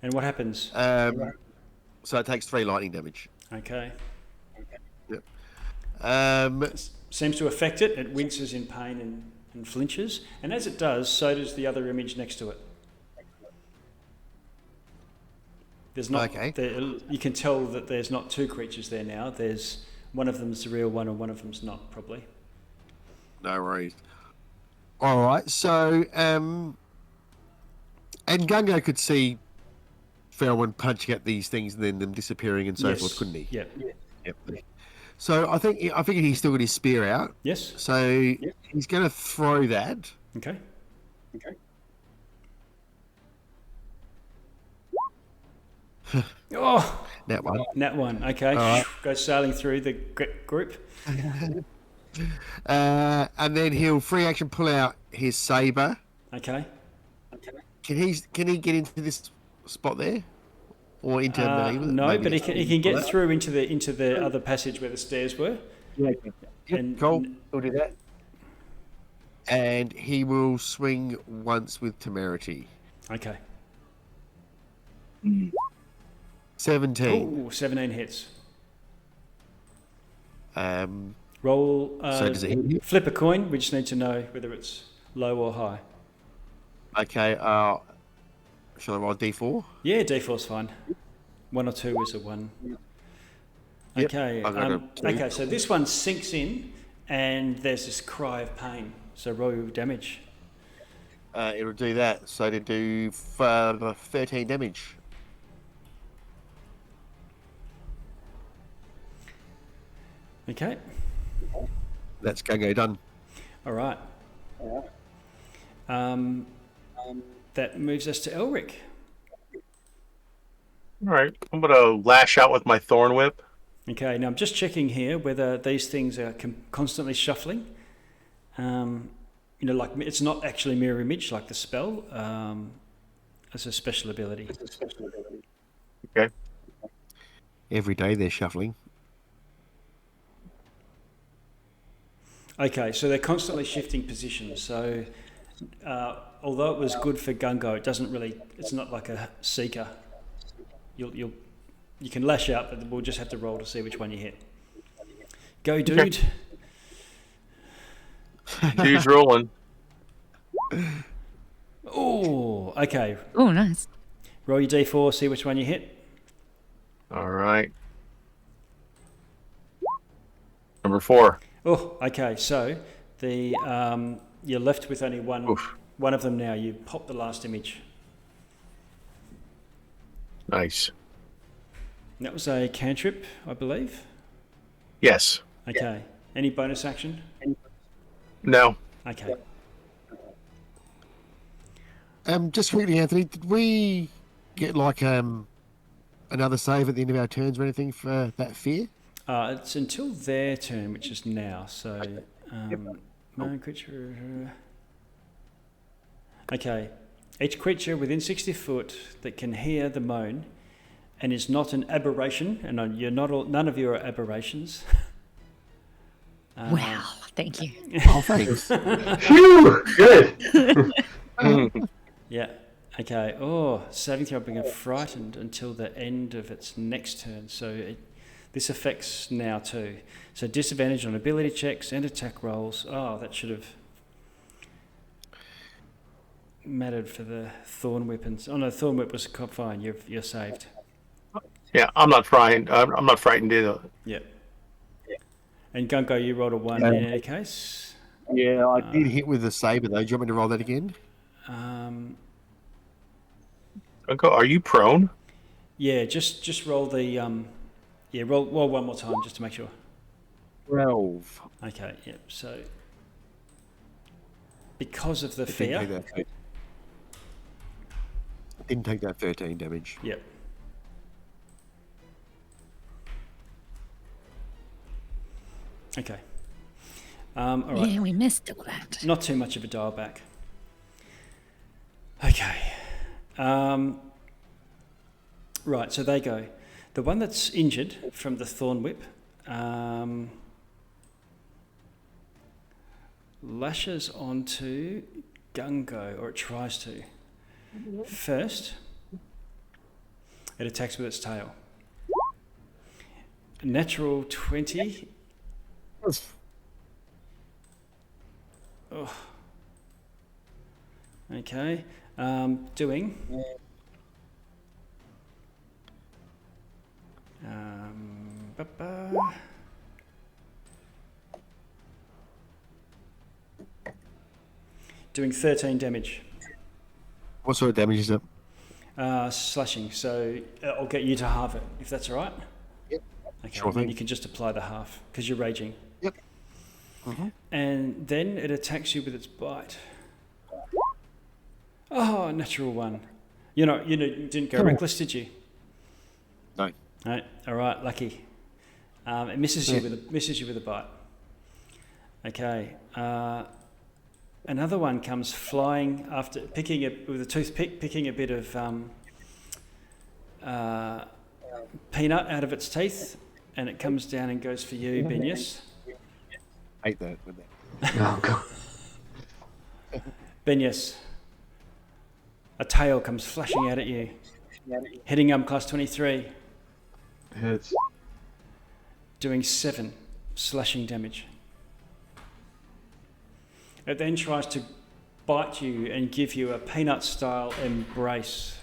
And what happens? So it takes 3 lightning damage. Okay. Yep. Seems to affect it. It winces in pain and flinches. And as it does, so does the other image next to it. There's not. Okay. You can tell that there's not 2 creatures there now. There's one of them's the real one, and one of them's not, probably. No worries. All right. So, and Gungo could see Felwyn punching at these things and then them disappearing and so Yes. forth, couldn't he? Yep. Yep. So I figured he's still got his spear out. Yes. So he's going to throw that. Okay. Oh, That one. nat 1. Okay. All right. Goes sailing through the group. And then he'll free action pull out his saber. Okay. Can he get into this spot there, or into me? No, Maybe but he it's- can get through into the other passage where the stairs were. And- Cool. We'll do that. And he will swing once with temerity. Okay. 17. Ooh, 17 hits. So Roll. does it hit you? Flip a coin. We just need to know whether it's low or high. Okay. Shall I roll D4? Yeah, D4's fine. 1 or 2 is a 1. Yep, Okay. I got a 2. Okay, so this one sinks in, and there's this cry of pain. So roll your damage. It'll do that. So to do 13 damage. Okay. That's Gungo done. All right. That moves us to Elric. All right. I'm gonna lash out with my thorn whip. Okay, now I'm just checking here whether these things are constantly shuffling. Like it's not actually mirror image like the spell. As a special ability. Okay. Every day they're shuffling. Okay, so they're constantly shifting positions. So although it was good for Gungo, it doesn't really. It's not like a seeker. You can lash out, but we'll just have to roll to see which one you hit. Go, dude. Okay. Dude's rolling. Oh, okay. Oh, nice. Roll your d4, see which one you hit. All right. Number 4. Oh, okay. So the you're left with only one. Oof. One of them now. You pop the last image. Nice. That was a cantrip, I believe. Yes. Okay. Any bonus action? No. Okay. Just quickly, Anthony, did we get like another save at the end of our turns or anything for that fear? It's until their turn, which is now. So, moan creature. Okay. Each creature within 60 foot that can hear the moan and is not an aberration, and you're not all, none of you are aberrations. Wow, thank you. Oh, thanks. Phew! Good. Yeah. Okay. Oh, saving throw being frightened until the end of its next turn. So this affects now too. So disadvantage on ability checks and attack rolls. Oh, that should have mattered for the thorn weapons. Oh no, thorn whip was fine. You're saved. Yeah, I'm not frightened. I'm not frightened either. Yep. And Gungo, you rolled a 1 in any case. Yeah, I did hit with the saber though. Do you want me to roll that again? Uncle, are you prone? Yeah, just roll the roll one more time just to make sure. 12. Okay, yep. So because of the I didn't fear. take that 13. I didn't take that 13 damage. Yep. Okay. All right. Yeah, we missed all that. Not too much of a dial back. Okay. Right, so they go. The one that's injured from the thorn whip lashes onto Gungo, or it tries to. First, it attacks with its tail. Natural 20. Oh. Okay. Doing. Doing 13 damage. What sort of damage is it? Slashing. So I'll get you to halve it, if that's all right. Yep. Okay. Sure And then thing. you can just apply the half because you're raging. Yep. Mm-hmm. And then it attacks you with its bite. Oh, natural 1. You didn't go reckless, did you? No. No. All right, lucky. It misses you with a bite. Okay. Another one comes flying after picking it with a toothpick, picking a bit of peanut out of its teeth, and it comes down and goes for you, Benius. Hate that. With that. Oh, God. Benius. A tail comes flashing out at you, hitting class 23, Hits. doing 7 slashing damage. It then tries to bite you and give you a peanut-style embrace.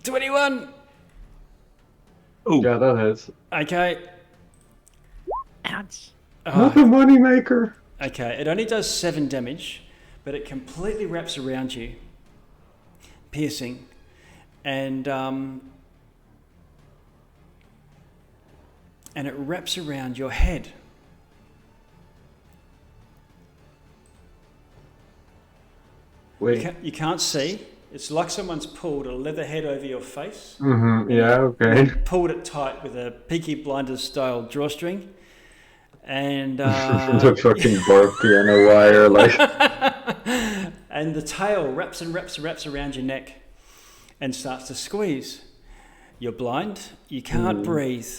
21! Ooh. Yeah, that hits. Okay. Ouch. Not the moneymaker. Okay, it only does 7 damage, but it completely wraps around you, piercing, and it wraps around your head. Wait. You can't see, It's like someone's pulled a leather head over your face. Mm-hmm. Yeah. And Okay. then pulled it tight with a Peaky Blinders style drawstring. And The fucking bar piano wire, like. and the tail wraps and wraps and wraps around your neck and starts to squeeze. You're blind. You can't breathe.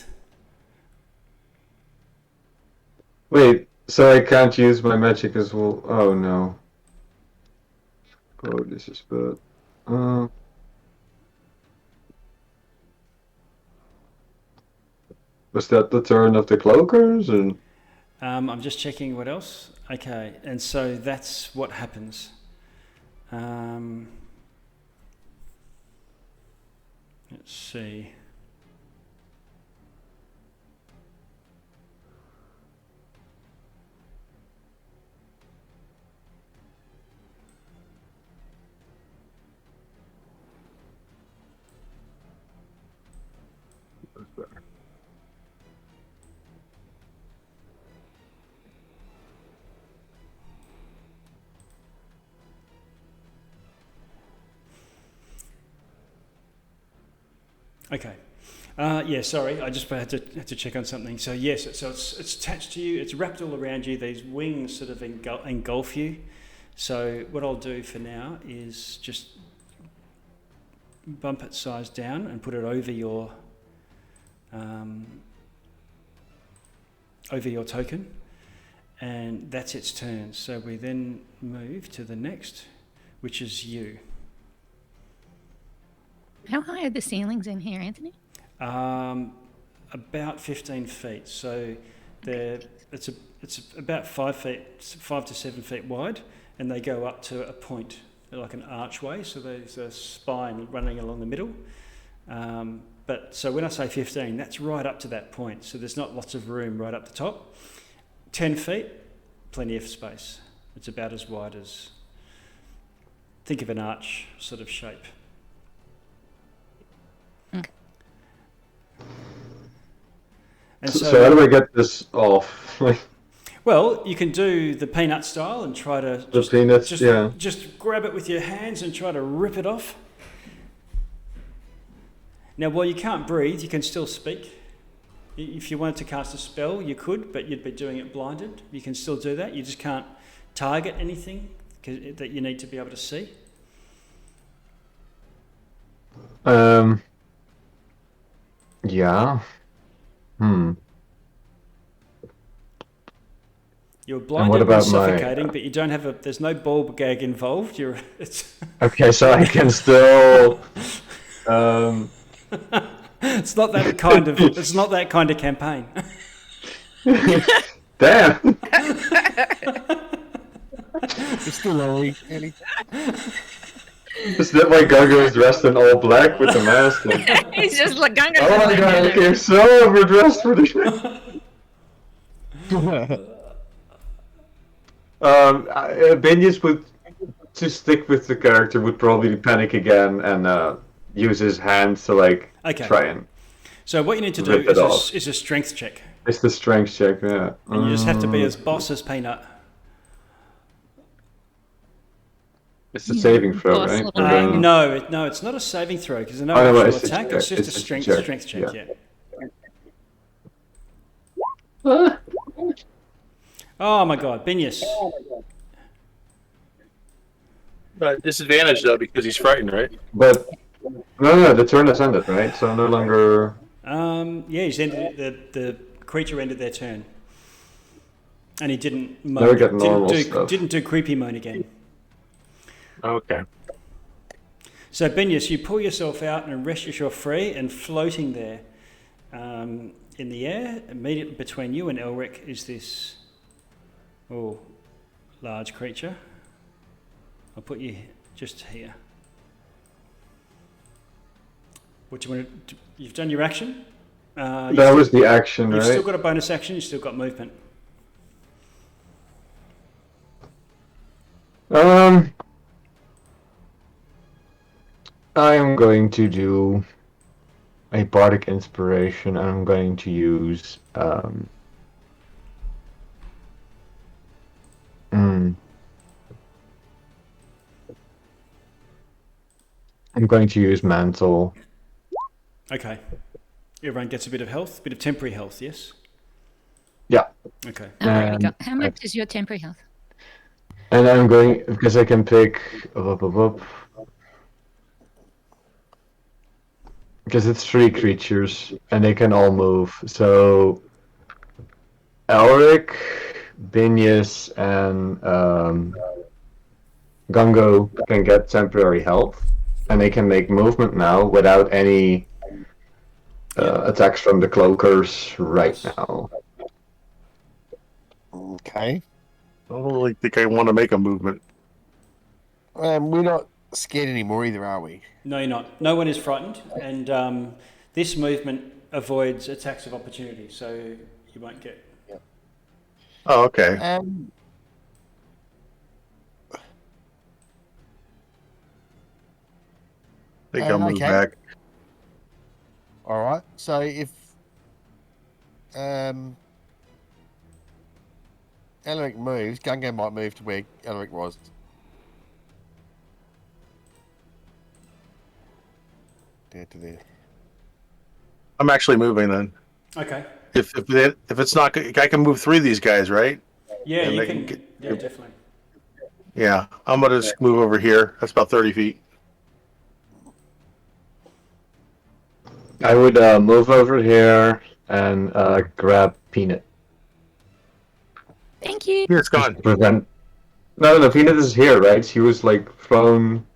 Wait, so I can't use my magic as well? Oh no. Oh, this is bad. Was that the turn of the cloakers? And I'm just checking what else. Okay, and so that's what happens. Let's see. Okay. Yeah, sorry, I just had to check on something. So yes, so it's attached to you. It's wrapped all around you. These wings sort of engulf you. So what I'll do for now is just bump its size down and put it over your token, and that's its turn. So we then move to the next, which is you. How high are the ceilings in here, Anthony? About 15 feet. So it's about 5 to 7 feet wide, and they go up to a point, like an archway. So there's a spine running along the middle. But so when I say 15, that's right up to that point. So there's not lots of room right up the top. 10 feet, plenty of space. It's about as wide as, think of an arch sort of shape. And so how do I get this off? Well, you can do the peanut style and try to just grab it with your hands and try to rip it off. Now, while you can't breathe, you can still speak. If you wanted to cast a spell, you could, but you'd be doing it blinded. You can still do that. You just can't target anything that you need to be able to see. Yeah. You're blinded and suffocating, but you don't have there's no bulb gag involved. Okay, so I can still. It's not that kind of. It's not that kind of campaign. Damn. It's still early, Annie. Is that why Gunga is dressed in all black with the mask? He's just like Gunga. Oh my god, I came so overdressed for this. Binius would, to stick with the character, would probably panic again and use his hands to try and. So what you need to do is a strength check. It's the strength check, yeah. And you just have to be as boss as Peanut. It's a saving throw, right? No, it's not a saving throw because there's no actual attack. It's just a strength check. Yeah. Oh my god, Binius. Disadvantage though because he's frightened, right? But no, the turn has ended, right? So no longer. Yeah, he's ended. The creature ended their turn, and he didn't moan. Never get normal stuff. Didn't do creepy moan again. Okay. So Binius, you pull yourself out and rest yourself free, and floating there, in the air, immediately between you and Elric is this, large creature. I'll put you just here. What do you want to? You've done your action. That was the action, right? You've still got a bonus action. You've still got movement. I'm going to do a bardic inspiration. I'm going to use I'm going to use mantle. Okay. Everyone gets a bit of health, a bit of temporary health, yes? Yeah. Okay. Alrighty, And go. How much is your temporary health? And I'm going because I can pick because it's 3 creatures and they can all move. So Elric, Binius, and Gungo can get temporary health, and they can make movement now without any attacks from the cloakers right Nice. now. Okay. I don't really think I want to make a movement. We're not scared anymore either, are we? No, you're not. No one is frightened, and this movement avoids attacks of opportunity, so you won't get. Oh, okay. I think I'll move okay. back. All right. So if Elric moves, Gungo might move to where Elric was. There to there. I'm actually moving then. Okay. If it's not, I can move 3 of these guys, right? Yeah, And you they can. can get- Yeah, definitely. Yeah, I'm gonna just move over here. That's about 30 feet. I would move over here and grab Peanut. Thank you. Here, it's gone. Prevent. No, Peanut is here, right? She was like thrown,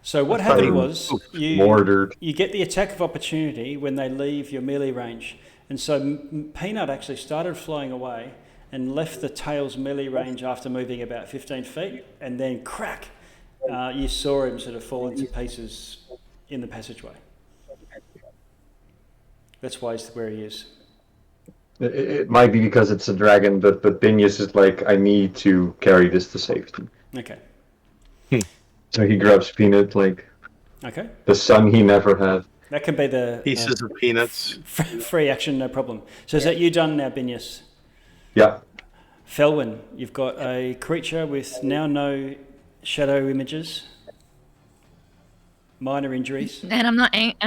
So what I thought happened you- was you mortared. get the attack of opportunity when they leave your melee range, and so Peanut actually started flying away and left the tail's melee range after moving about 15 feet, and then crack, you saw him sort of fall into pieces in the passageway. That's why he's where he is. It might be because it's a dragon, but Binius is like, I need to carry this to safety. Okay. So he grabs Peanut like Okay. the son he never had. That can be the Pieces of peanuts. free action, no problem. So is that you done now, Binius? Yeah. Felwyn, you've got a creature with now no shadow images, minor injuries, And I'm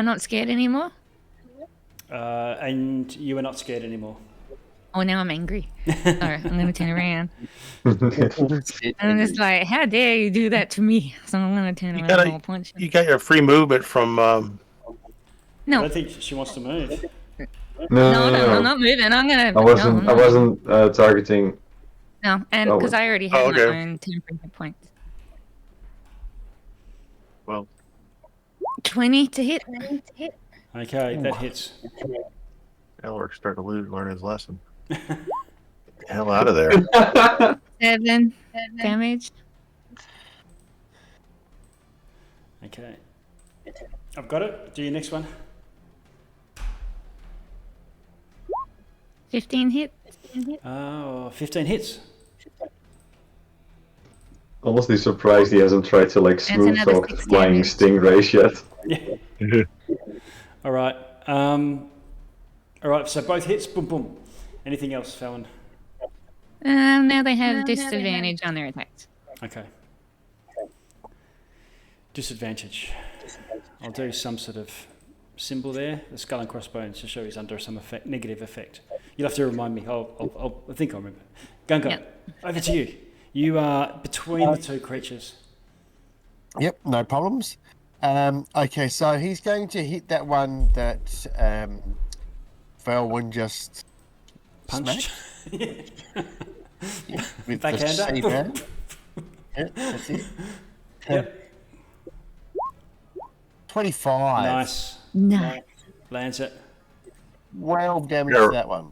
not scared anymore. and you are not scared anymore. Oh, now I'm angry. Alright, I'm gonna turn around. I'm just like, how dare you do that to me? So I'm gonna turn You around gotta- and I'll punch him. You got your free movement from. I No, don't think she wants to move. no, I'm not moving. I'm gonna. I wasn't. No, I wasn't targeting. No, and Oh, because I already have okay. my own temporary hit points. Well, 20 to hit. Okay, that hits. Elric started to learn his lesson. Get the hell out of there. 7 damage. Okay. I've got it. Do your next one. 15 hit. Oh, 15 hits. Honestly surprised he hasn't tried to like smooth another talk 6 flying damage. stingrays yet. Yeah. All right. All right. So both hits. Boom, boom. Anything else, Fallon? Now they have disadvantage on their attacks. Okay. Disadvantage. I'll do some sort of symbol there, the skull and crossbones, to show he's under some effect, negative effect. You'll have to remind me. I think I'll remember. Gungo, Yep. over to you. You are between the 2 creatures. Yep, no problems. Okay, so he's going to hit that one that Felwyn just Punched. smacked with Backhander. the C hand. Yep, that's it. Yep. 25. Nice. No. Lands it. 12 damage Yeah. to that one.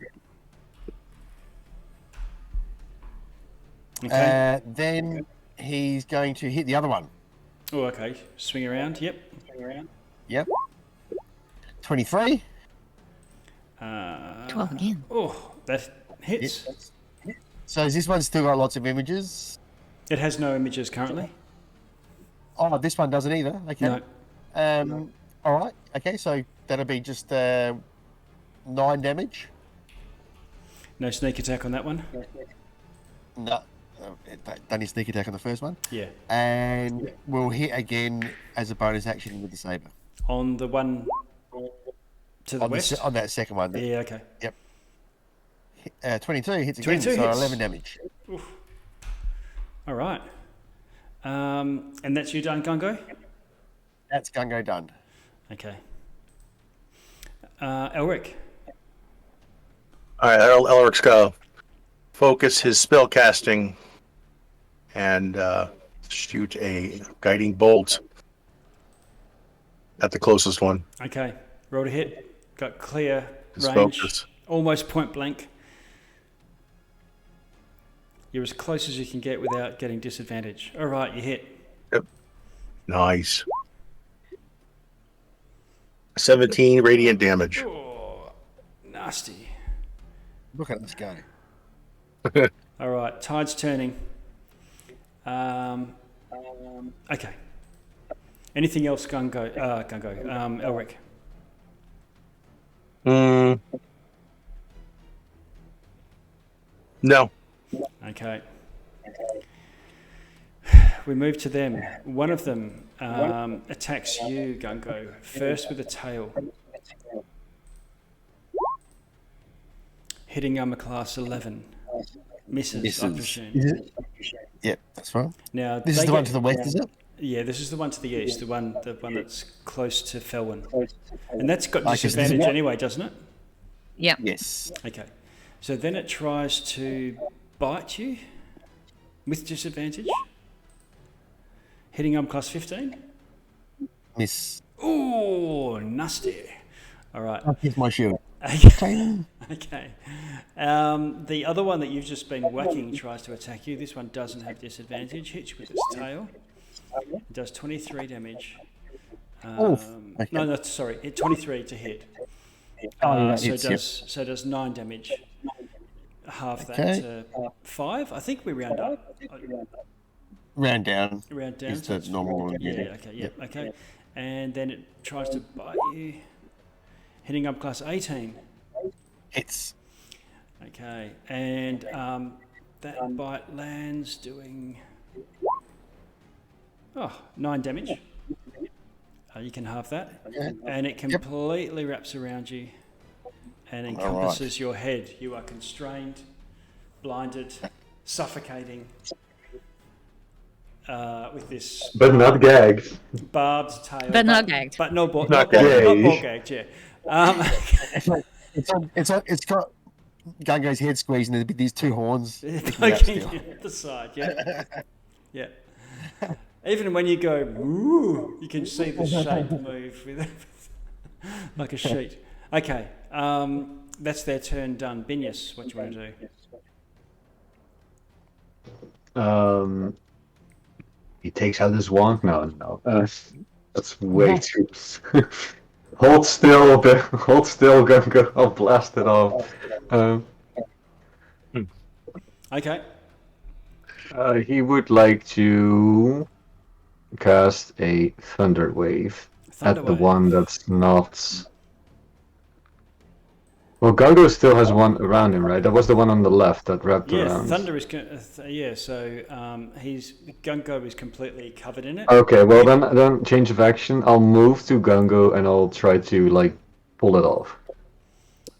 Okay. Then he's going to hit the other one. Oh, okay. Swing around. Yep. Yep. 23. 12 again. Oh, that hits. So has this one still got lots of images? It has no images currently. Oh, this one doesn't either. Okay. No. All right. Okay, so that'll be just 9 damage. No sneak attack on that one. No. done his sneak attack on the first one. Yeah. And we'll hit again as a bonus action with the saber. On the one to the west? On that second one. Yeah, okay. Yep. 22 hits again, 22 so hits. 11 damage. Oof. All right. And that's you done, Gungo? That's Gungo done. Okay. Elric. All right, Elric's got to focus his spell casting and shoot a guiding bolt at the closest one. Okay. Roll to hit. Got clear His range. focus. Almost point blank. You're as close as you can get without getting disadvantage. All right, you hit. Yep. Nice. 17 radiant damage. Oh, nasty. Look at this go. All right, tide's turning. Okay. Anything else, Elric? No. Okay. We move to them. One of them attacks you, Gungo, first with a tail. Hitting armor class 11. Misses, I presume. Yep, that's right. Now, This is the one to the west, is it? Yeah, this is the one to the east, the one that's close to Felwyn. And that's got Okay, so this is disadvantage what- anyway, doesn't it? Yep. Yes. Okay. So then it tries to bite you with disadvantage. Hitting class 15. Miss. Ooh, nasty. All right. Here's my shield. Okay. The other one that you've just been whacking tries to attack you. This one doesn't have disadvantage. Hits you with its tail. It does 23 damage. Okay. No, sorry. 23 to hit. Oh, So hits, it does 9 damage. Half that Okay. to 5. I think we round up. Round down. Round down. Is so the it's normal one, Yeah, yeah. okay, yeah, okay. And then it tries to bite you. Hitting up class 18. Hits. Okay, and that bite lands doing 9 damage. You can halve that. Okay. And it completely wraps around you and encompasses your head. You are constrained, blinded, suffocating with this But not gagged. barbed tail. But not gagged. But not Not gagged, yeah. It's got Gungo's head squeezed, and there'd be these two horns. sticking out Poking still. at the side, yeah. Yeah. Even when you go, woo, you can see the shape move with like a sheet. Okay, that's their turn done. Binyas, what do you want to do? He takes out his wand. No. That's way too. Hold still, Gungo. I'll blast it off. Okay. He would like to cast a thunder wave Thunder at the wave. one that's not. Well, Gungo still has one around him, right? That was the one on the left that wrapped Yeah, around. Thunder is, so Gungo is completely covered in it. Okay, well then change of action. I'll move to Gungo and I'll try to pull it off.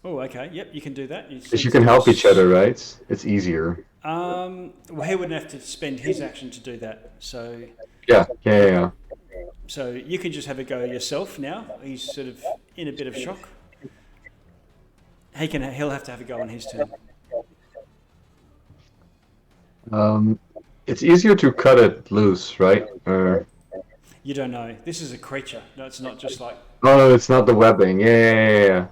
Oh, okay, yep, you can do that. Because you can help each other, right? It's easier. Well, he wouldn't have to spend his action to do that, so... Yeah. So you can just have a go yourself now. He's sort of in a bit of shock. He'll have to have a go on his turn. It's easier to cut it loose, right? You don't know. This is a creature. No, it's not just like... No, it's not the webbing. Yeah.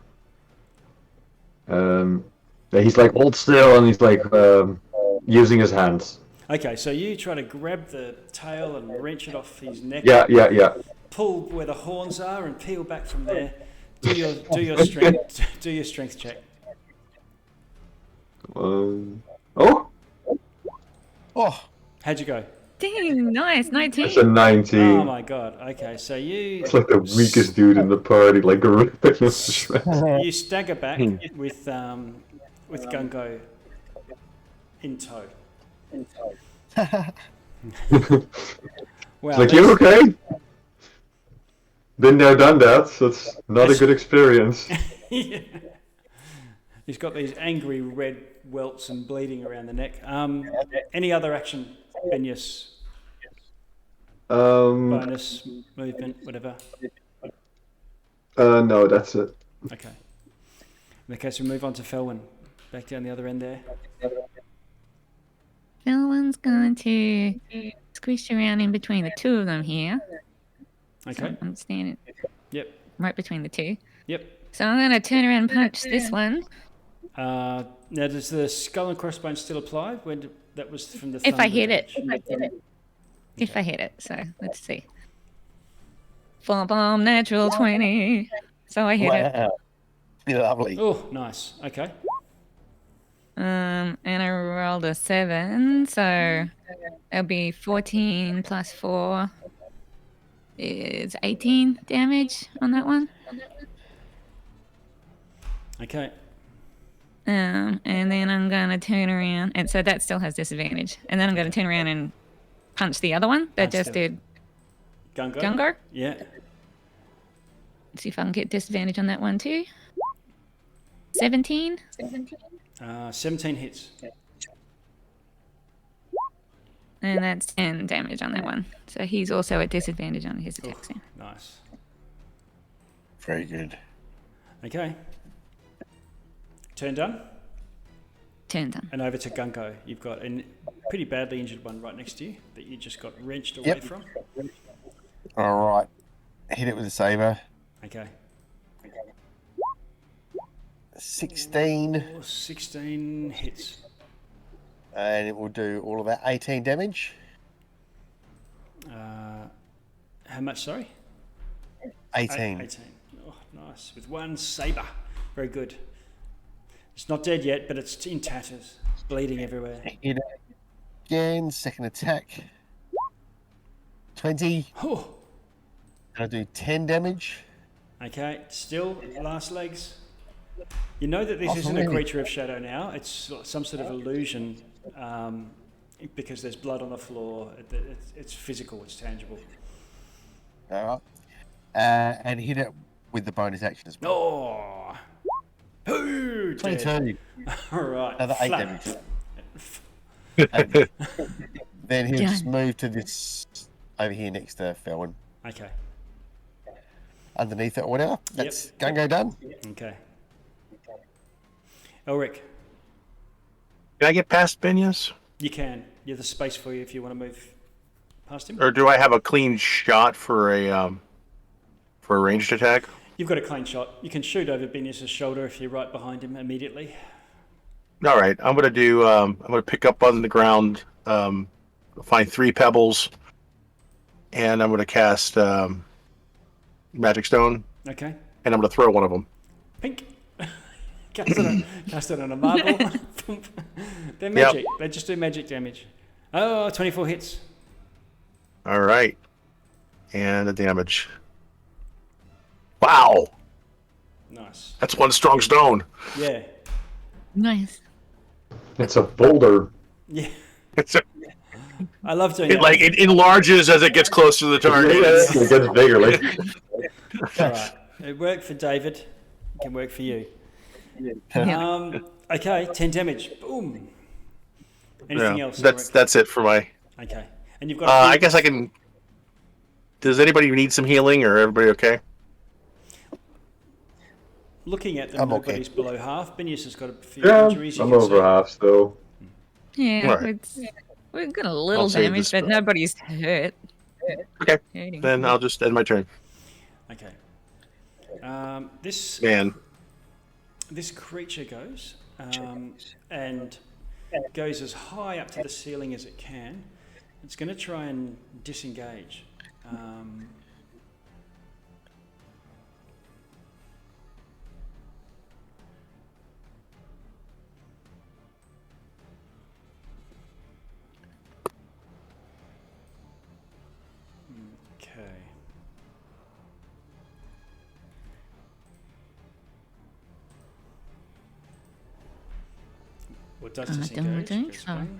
He's hold still, and he's using his hands. Okay, so you try to grab the tail and wrench it off his neck. Yeah. Pull where the horns are and peel back from there. Do your strength check. Oh, How'd you go? Dang, nice. 19. It's a 19. Oh my god. Okay, so you It's like the weakest dude in the party, ripping his shreds. you stagger back with Gungo in tow. Wow, Like, you okay? Been there, done that. So it's not a good experience. Yeah. He's got these angry red welts and bleeding around the neck. Any other action, Benius? Bonus, movement, whatever. No, that's it. Okay. In that case, we move on to Felwyn. Back down the other end there. Felwyn's going to squish around in between the two of them here. Okay. So I'm standing Yep. right between the two. Yep. So I'm going to turn around and punch this one. Now, does the skull and crossbones still apply? That was from the If I thunder hit it. damage? If I hit it. So let's see. Full bomb, natural 20. So I hit it. Wow. Lovely. Oh, nice. Okay. And I rolled a 7, so it'll be 14 plus 4 is 18 damage on that one. Okay. And then I'm gonna turn around, and so that still has disadvantage. And then I'm gonna turn around and punch the other one that just did Gungo? Gungo. Yeah. See if I can get disadvantage on that one too. 17. 17 hits. And that's 10 damage on that one. So he's also at disadvantage on his attacks. Oh, nice. Very good. Okay. Turn done. Turn done. And over to Gungo. You've got a pretty badly injured one right next to you that you just got wrenched away from. All right. Hit it with a saber. Okay. 16. 16 hits. And it will do all of that 18 damage. How much, sorry? 18. 18. Oh, nice. With one saber. Very good. It's not dead yet, but it's in tatters. Bleeding everywhere. Hit it again. Second attack. 20. Oh. I'll do 10 damage. Okay. Still, last legs. You know that this Oh, isn't a really? creature of shadow now. It's some sort of illusion because there's blood on the floor. It's physical. It's tangible. All right. And hit it with the bonus action as well. Oh. Ooh, dead. 22. All right. Another 8 Flat. damage. Then he'll Done. just move to this over here next to Felwyn. Okay. Underneath it or whatever. That's Gungo done. Okay. Elric, Can I get past Benius? you can. You have the space for you if you want to move past him. Or do I have a clean shot for a ranged attack? You've got a clean shot. You can shoot over Benius' shoulder if you're right behind him immediately. All right, I'm gonna pick up on the ground, find 3 pebbles, and I'm gonna cast Magic Stone, Okay. and I'm gonna throw one of them. Pink. Cast it on a marble. They're magic. They just do magic damage. Oh, 24 hits. All right, and the damage. Wow, Nice. that's one strong stone. Yeah. Nice. It's a boulder. Yeah. It's a, I love doing it that. it enlarges as it gets close to the target. It gets bigger. Like, All right. It worked for David. It can work for you. Yeah. Okay, 10 damage. Boom. Anything else? That's it for my. Okay. And you've got. I guess I can. Does anybody need some healing, or everybody okay? Looking at them, I'm okay. nobody's below half. Benius has got a few yeah, injuries. you I'm can over see. half still. Yeah, Alright. we've got a little I'll save damage, this but spell. nobody's hurt. Okay, Hurting. then I'll just end my turn. Okay. This Man, creature goes and goes as high up to the ceiling as it can. It's going to try and disengage. Okay. What does I don't disengage? think Goes so. one.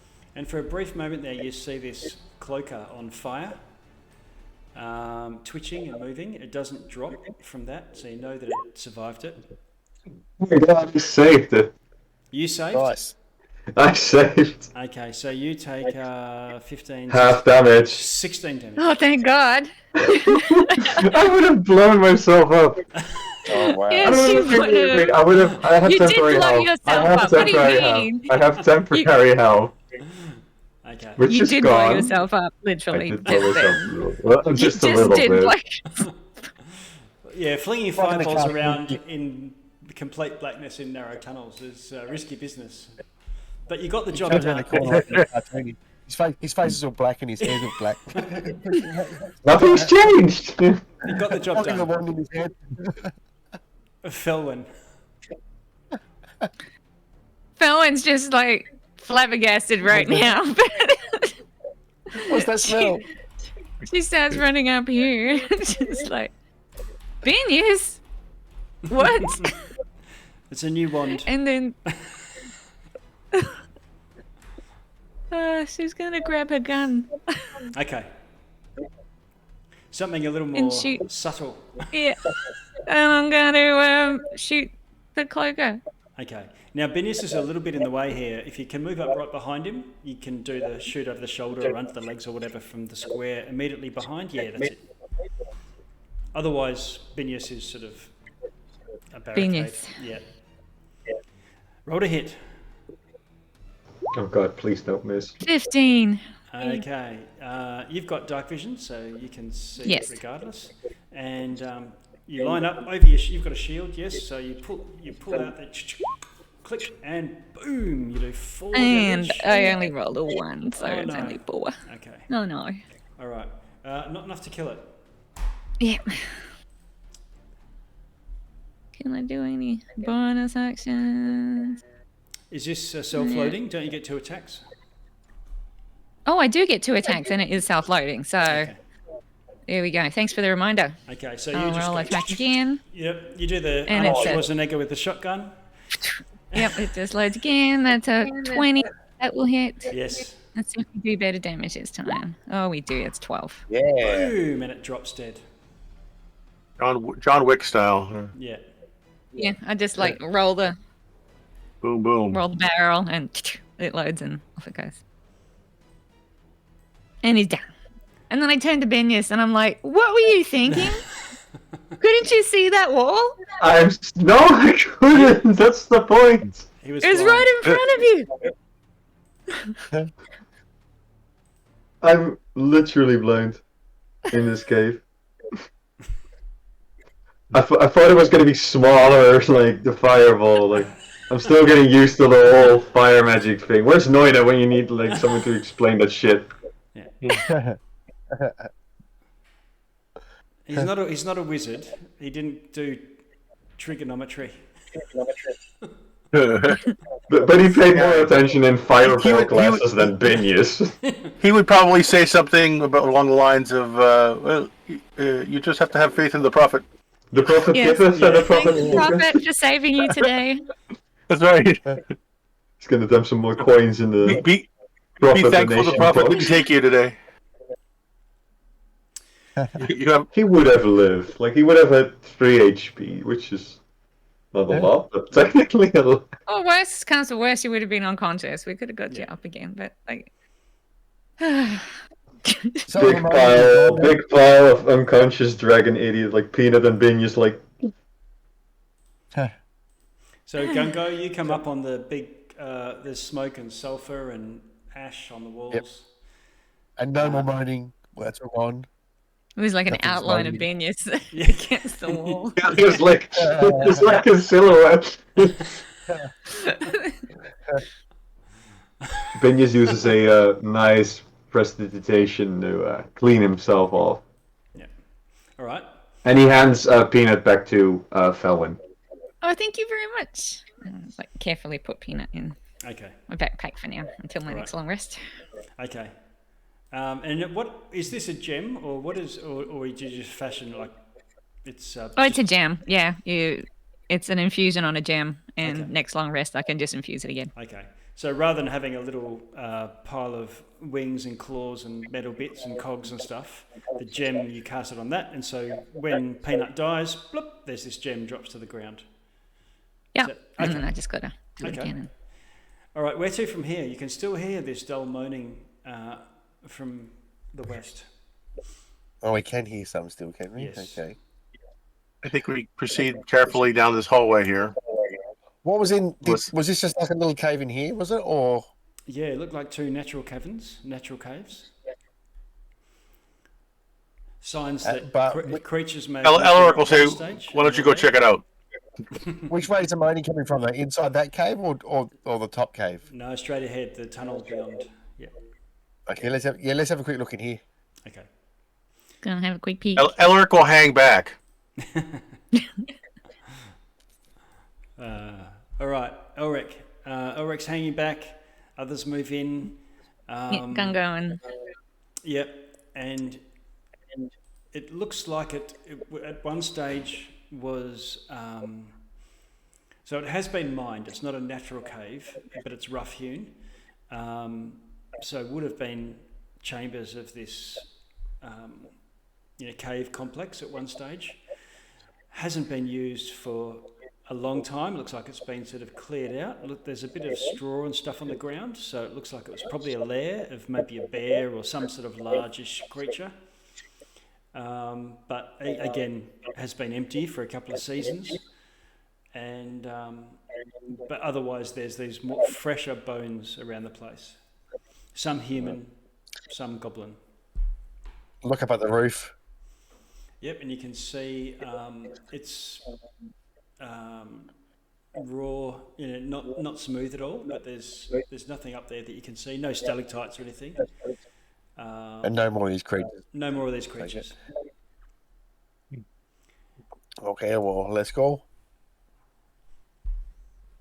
And for a brief moment there, you see this cloaker on fire, twitching and moving. It doesn't drop from that, so you know that it survived it. Oh my god, I saved it. You saved? Nice. I saved. Okay, so you take 15... Half damage. 16 damage. Oh, thank God. I would have blown myself up. Oh wow. Yes, I you would have. I have You did temporary blow health. yourself I have up. What do you temporary health. mean? I have temporary health, Okay. which You is did gone. blow yourself up, I literally. did blow just myself then. a little. Well, You just a just little did bit. blow Yeah, flinging Right in the fireballs cartoon. around in complete blackness in narrow tunnels is risky business. But you got the job Turns around the done. corner like a cartoon. His face is all black and his hair's all black. Nothing's changed. You got the job Fucking the done. wand in his head. Felwyn. Felwyn's just like flabbergasted right now. What's that smell? She starts running up here. Just like, Benius? What? It's a new wand. And then she's gonna grab her gun. Okay. Something a little And more shoot. subtle. Yeah. And I'm gonna shoot the cloaker. Okay. Now, Benius is a little bit in the way here. If you can move up right behind him, you can do the shoot over the shoulder or under the legs or whatever from the square immediately behind. Yeah, that's it. Otherwise, Benius is sort of a barricade. Benius. Yeah. Roll to hit. Oh god, please don't miss. 15. Okay. You've got dark vision, so you can see Yes. it regardless. And you line up over your. You've got a shield, yes. So you pull out the click, and boom, you do 4 And damage. I only rolled a 1, so Oh, it's no. only 4. Okay. Oh no. All right. Not enough to kill it. Yeah. Can I do any bonus actions? Is this self-loading? Don't you get 2 attacks? Oh, I do get 2 attacks, and it is self-loading. So Okay. there we go. Thanks for the reminder. Okay. So you I'll just roll go, attack again. Yep. You do the And Arnold it's a- Schwarzenegger with the shotgun. Yep, it just loads again. That's a 20. That will hit. Yes. Let's see if we do better damage this time. Oh, we do. It's 12. Yeah. Boom, and it drops dead. John Wick style. Yeah. Yeah, I just like roll the Boom, boom. barrel and it loads and off it goes. And he's down. And then I turn to Benius and I'm like, what were you thinking? Couldn't you see that wall? No, I couldn't. That's the point. He was. It was blind. right in front of you. I'm literally blind in this cave. I thought it was going to be smaller, like the fireball. Like I'm still getting used to the whole fire magic thing. Where's Noida when you need like someone to explain that shit? He's not a wizard. He didn't do trigonometry. But he paid more attention in fireball classes than Benius. He would probably say something about along the lines of, "Well, you just have to have faith in the prophet." The prophet Yes. giveth and the prophet Thanks, Prophet, for saving you today. That's right. He's going to dump some more coins in the Be prophet thankful the donation prophet box. didn't take you today. You have He would have lived. Like he would have had 3 HP, which is not a lot, but technically a lot. Oh, worst comes to worst, you would have been unconscious. We could have got you up again, but like. Big pile of unconscious dragon idiot like Peanut and Benius like So Gungo, you come up on the big. There's smoke and sulfur and ash on the walls. Yep. And no more moaning. Words are on. It was like an Nothing's outline of loading. Benius Yeah. against the wall. it's like a silhouette. Benius uses a nice prestidigitation to clean himself off. All right. And he hands Peanut back to Felwyn. Oh, thank you very much. And I was like carefully put Peanut in Okay. my backpack for now until my Right. next long rest. Okay. And what is this a gem or what is or did you just fashion like it's? Oh, it's a gem. Yeah, it it's an infusion on a gem, and Okay. next long rest I can just infuse it again. Okay. So rather than having a little pile of wings and claws and metal bits and cogs and stuff, the gem, you cast it on that, and so when Peanut dies, bloop, there's this gem drops to the ground. Yeah, So- and okay. then I just gotta do it Okay. again. All right, where to from here? You can still hear this dull moaning from the west. Oh, we can hear some still, can we? Yes. Okay. I think we proceed carefully down this hallway here. What was in? Was- Was this just like a little cave in here? Was it, or Yeah, it looked like two natural caves. Signs that but creatures may. Elric will say, at one stage "Why don't you go check it out?" which way is the moaning coming from? Though, inside that cave or the top cave? No, straight ahead, the tunnel beyond. Yeah. Okay, let's have a quick look in here. Okay. Gonna have a quick peek. Elric will hang back. All right, Elric. Elric's hanging back. Others move in. Yeah, gun going. Yep, and it looks like it at one stage was. So it has been mined. It's not a natural cave, but it's rough hewn. So it would have been chambers of this, cave complex at one stage. Hasn't been used for a long time. Looks like it's been sort of cleared out. Look, there's a bit of straw and stuff on the ground, so it looks like it was probably a lair of maybe a bear or some sort of largish creature. But again, has been empty for a couple of seasons, and but otherwise there's these more fresher bones around the place. Some human, some goblin. Look up at the roof. Yep, and you can see it's raw, not smooth at all. But there's nothing up there that you can see. No stalactites or anything. And no more of these creatures. No more of these creatures. Okay, well, let's go.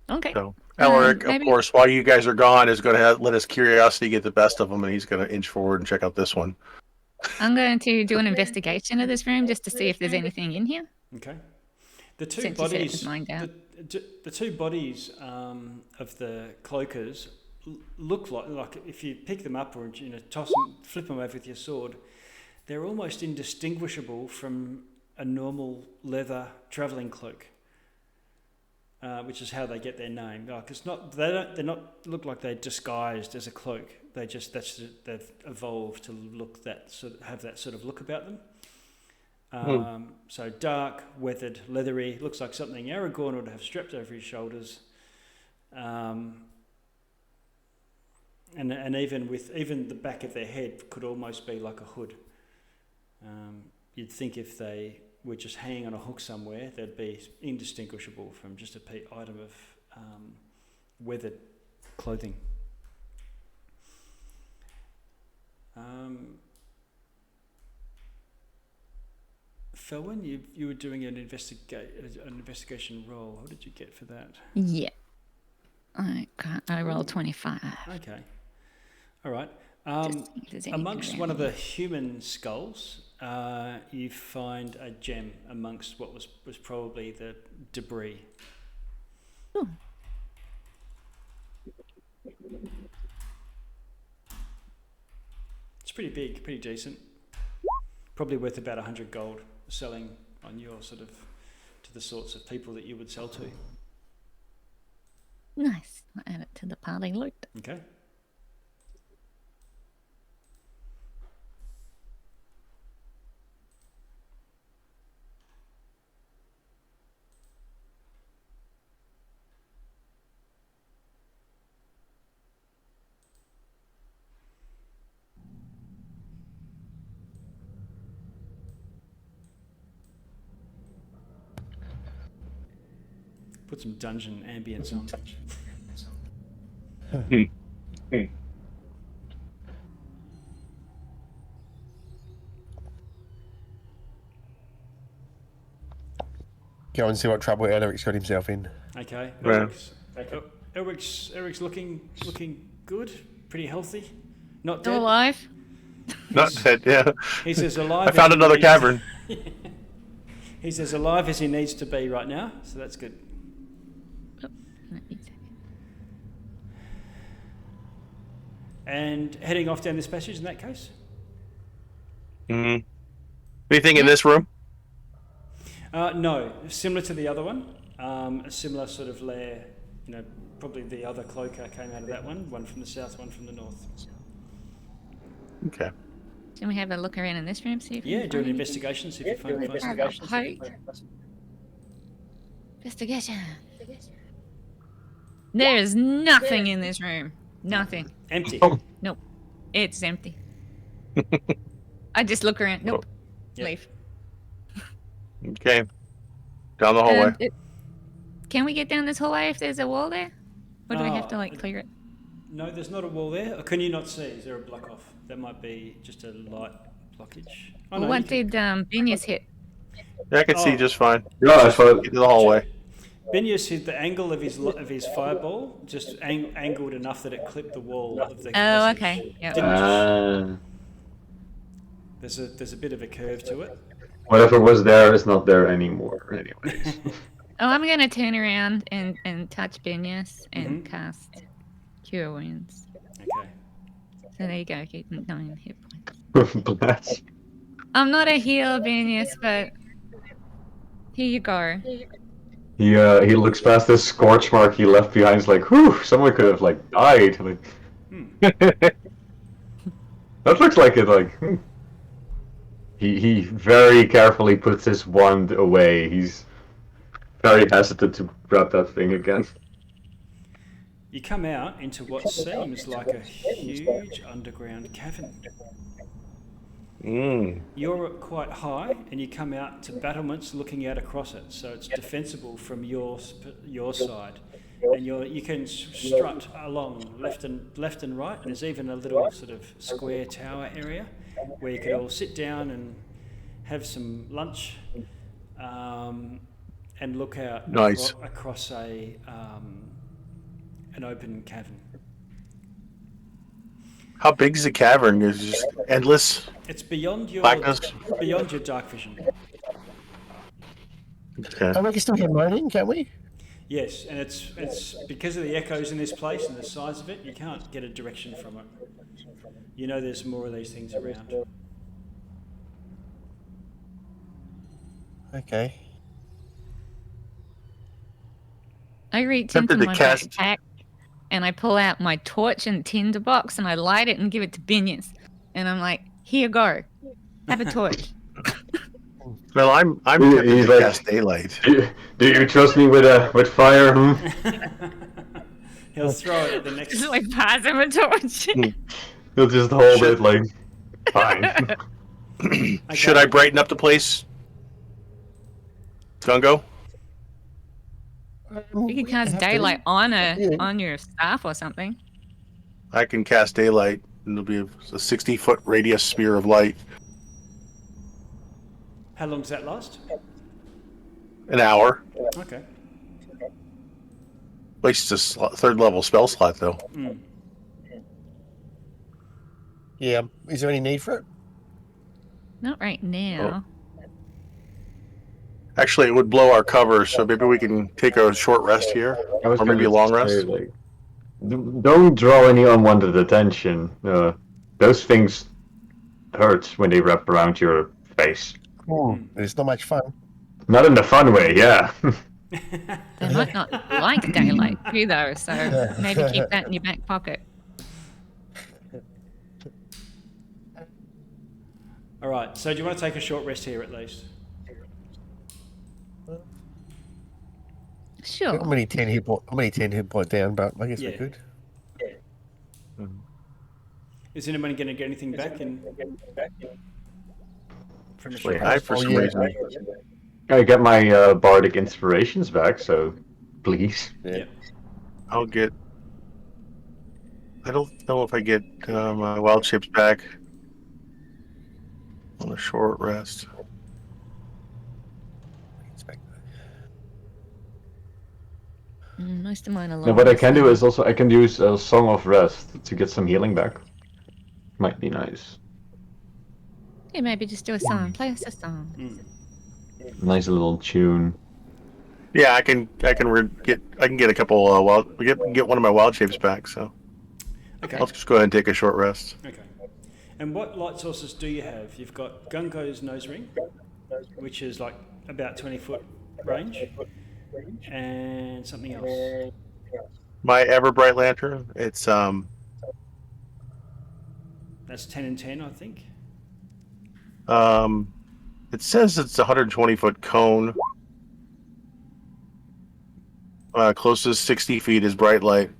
Okay. So Elric, of maybe- course, while you guys are gone, is going to let his curiosity get the best of him, and he's going to inch forward and check out this one. I'm going to do an investigation of this room just to see if there's anything in here. Okay. The two Since you said it bodies, was mined out. the two bodies of the cloakers look like if you pick them up or toss them, flip them over with your sword, they're almost indistinguishable from a normal leather travelling cloak, which is how they get their name. Like they're not look like they're disguised as a cloak. They've evolved to have that sort of look about them. So dark, weathered, leathery, looks like something Aragorn would have strapped over his shoulders. And even the back of their head could almost be like a hood. You'd think if they were just hanging on a hook somewhere, they'd be indistinguishable from just a item of weathered clothing. Felwyn, you were doing an investigation roll. What did you get for that? Yeah. I rolled 25. Okay. All right. Just if there's anything Amongst around one of the here. human skulls, you find a gem amongst what was probably the debris. Oh. It's pretty big, pretty decent. Probably worth about 100 gold, selling on your sort of to the sorts of people that you would sell to. Nice. I'll add it to the party loot. Okay. Put some dungeon ambience on. Go and see what trouble Elric's got himself in. Okay. Yeah. Eric's looking good, pretty healthy, not Still dead. alive? Not dead, yeah. He's as alive. I found as another he is. cavern. He's as alive as he needs to be right now, so that's good. And heading off down this passage in that case? Mm-hmm. Anything in this room? No, similar to the other one. A similar sort of lair, probably the other cloaker came out of that one from the south, one from the north. Okay. Can we have a look around in this room, see if we Yeah, can do an find investigation, see if you find anything? Investigation. There is nothing in this room. Nothing. Empty. Nope. It's empty. I just look around. Nope. Yep. Leave. Okay. Down the hallway. Can we get down this hallway if there's a wall there? Or do we have to clear it? No, there's not a wall there. Or can you not see? Is there a block off? That might be just a light blockage. Oh, no, What did Binius hit? Yeah, I can see just fine. Yeah, I thought. Get to the hallway. Binius hit the angle of his fireball, just angled enough that it clipped the wall of the Oh, passage. okay. Yep. There's a bit of a curve to it. Whatever was there is not there anymore. Anyways. Oh, I'm gonna turn around and touch Binius and cast Cure Wounds. Okay. So there you go, get 9 hit points. Bless. I'm not a healer, Binius, but here you go. He looks past this scorch mark he left behind. He's like, whew, someone could have died. That looks like it. He very carefully puts his wand away. He's very hesitant to grab that thing again. You come out into what seems like a huge underground cavern. You're quite high, and you come out to battlements looking out across it, so it's defensible from your side. And you can strut along left and right. And there's even a little sort of square tower area where you could all sit down and have some lunch, and look out across an open cavern. How big is the cavern? Is it just endless? It's beyond your blackness? beyond your dark vision. Okay. Oh, we can still hear moaning, can't we? Yes, and it's because of the echoes in this place and the size of it, you can't get a direction from it. You know there's more of these things around. Okay. I reach into Tempted to my cast- backpack and I pull out my torch and tinder box and I light it and give it to Binius. And I'm like, here, go. Have a torch. Well, I'm He's tempted to like- cast daylight. Do you trust me with fire? He'll throw it at the next. Just like pass him a torch. He'll just hold it fine. Okay. Should I brighten up the place? Gungo? You can cast daylight on your staff or something. I can cast daylight, and it'll be a 60-foot radius sphere of light. How long does that last? An hour. Okay. Wastes a third level spell slot, though. Yeah. Is there any need for it? Not right now. Actually, it would blow our cover, so maybe we can take a short rest here, or maybe a long rest. Don't draw any unwanted attention. Those things hurt when they wrap around your face. It's not much fun. Not in the fun way, yeah. They might not like daylight too, though, so maybe keep that in your back pocket. All right. So do you want to take a short rest here at least? Sure. I'm only 10 hit point down, but I guess we Yeah. could. Is anyone going to get anything back from a short Wait, I rest? for some reason. I get my bardic inspirations back, so please. Yeah. I'll get. I don't know if I get my wild shapes back on a short rest. Most of mine are No, long. what I can do is also I can use a Song of Rest to get some healing back. Might be nice. Yeah, maybe just do a song. Play us a song. Nice little tune. Yeah, I can get a couple get one of my wild shapes back. So Okay. I'll just go ahead and take a short rest. Okay. And what light sources do you have? You've got Gungo's nose ring, which is like about 20-foot range, and something else. My ever bright lantern. It's That's 10 and 10, I think. it says it's a 120-foot cone. Closest 60 feet is bright light.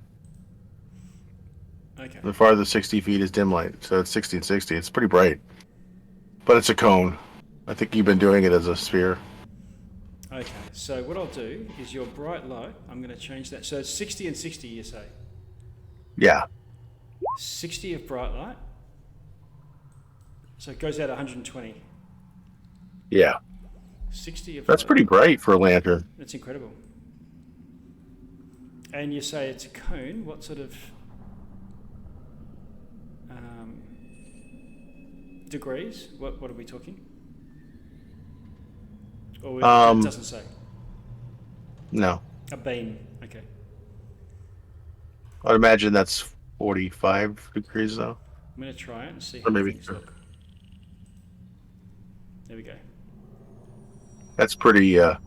Okay. The farthest 60 feet is dim light. So it's 60 and 60. It's pretty bright. But it's a cone. I think you've been doing it as a sphere. Okay. So what I'll do is your bright light. I'm going to change that. So it's 60 and 60, you say? Yeah. 60 of bright light. So it goes out 120. Yeah. 60 of That's light. pretty bright for a lantern. That's incredible. And you say it's a cone. What sort of degrees? What are we talking? Or it doesn't say. No. A beam. Okay. I'd imagine that's 45 degrees though. I'm going to try it and see Or how maybe- things look. There we go. That's pretty So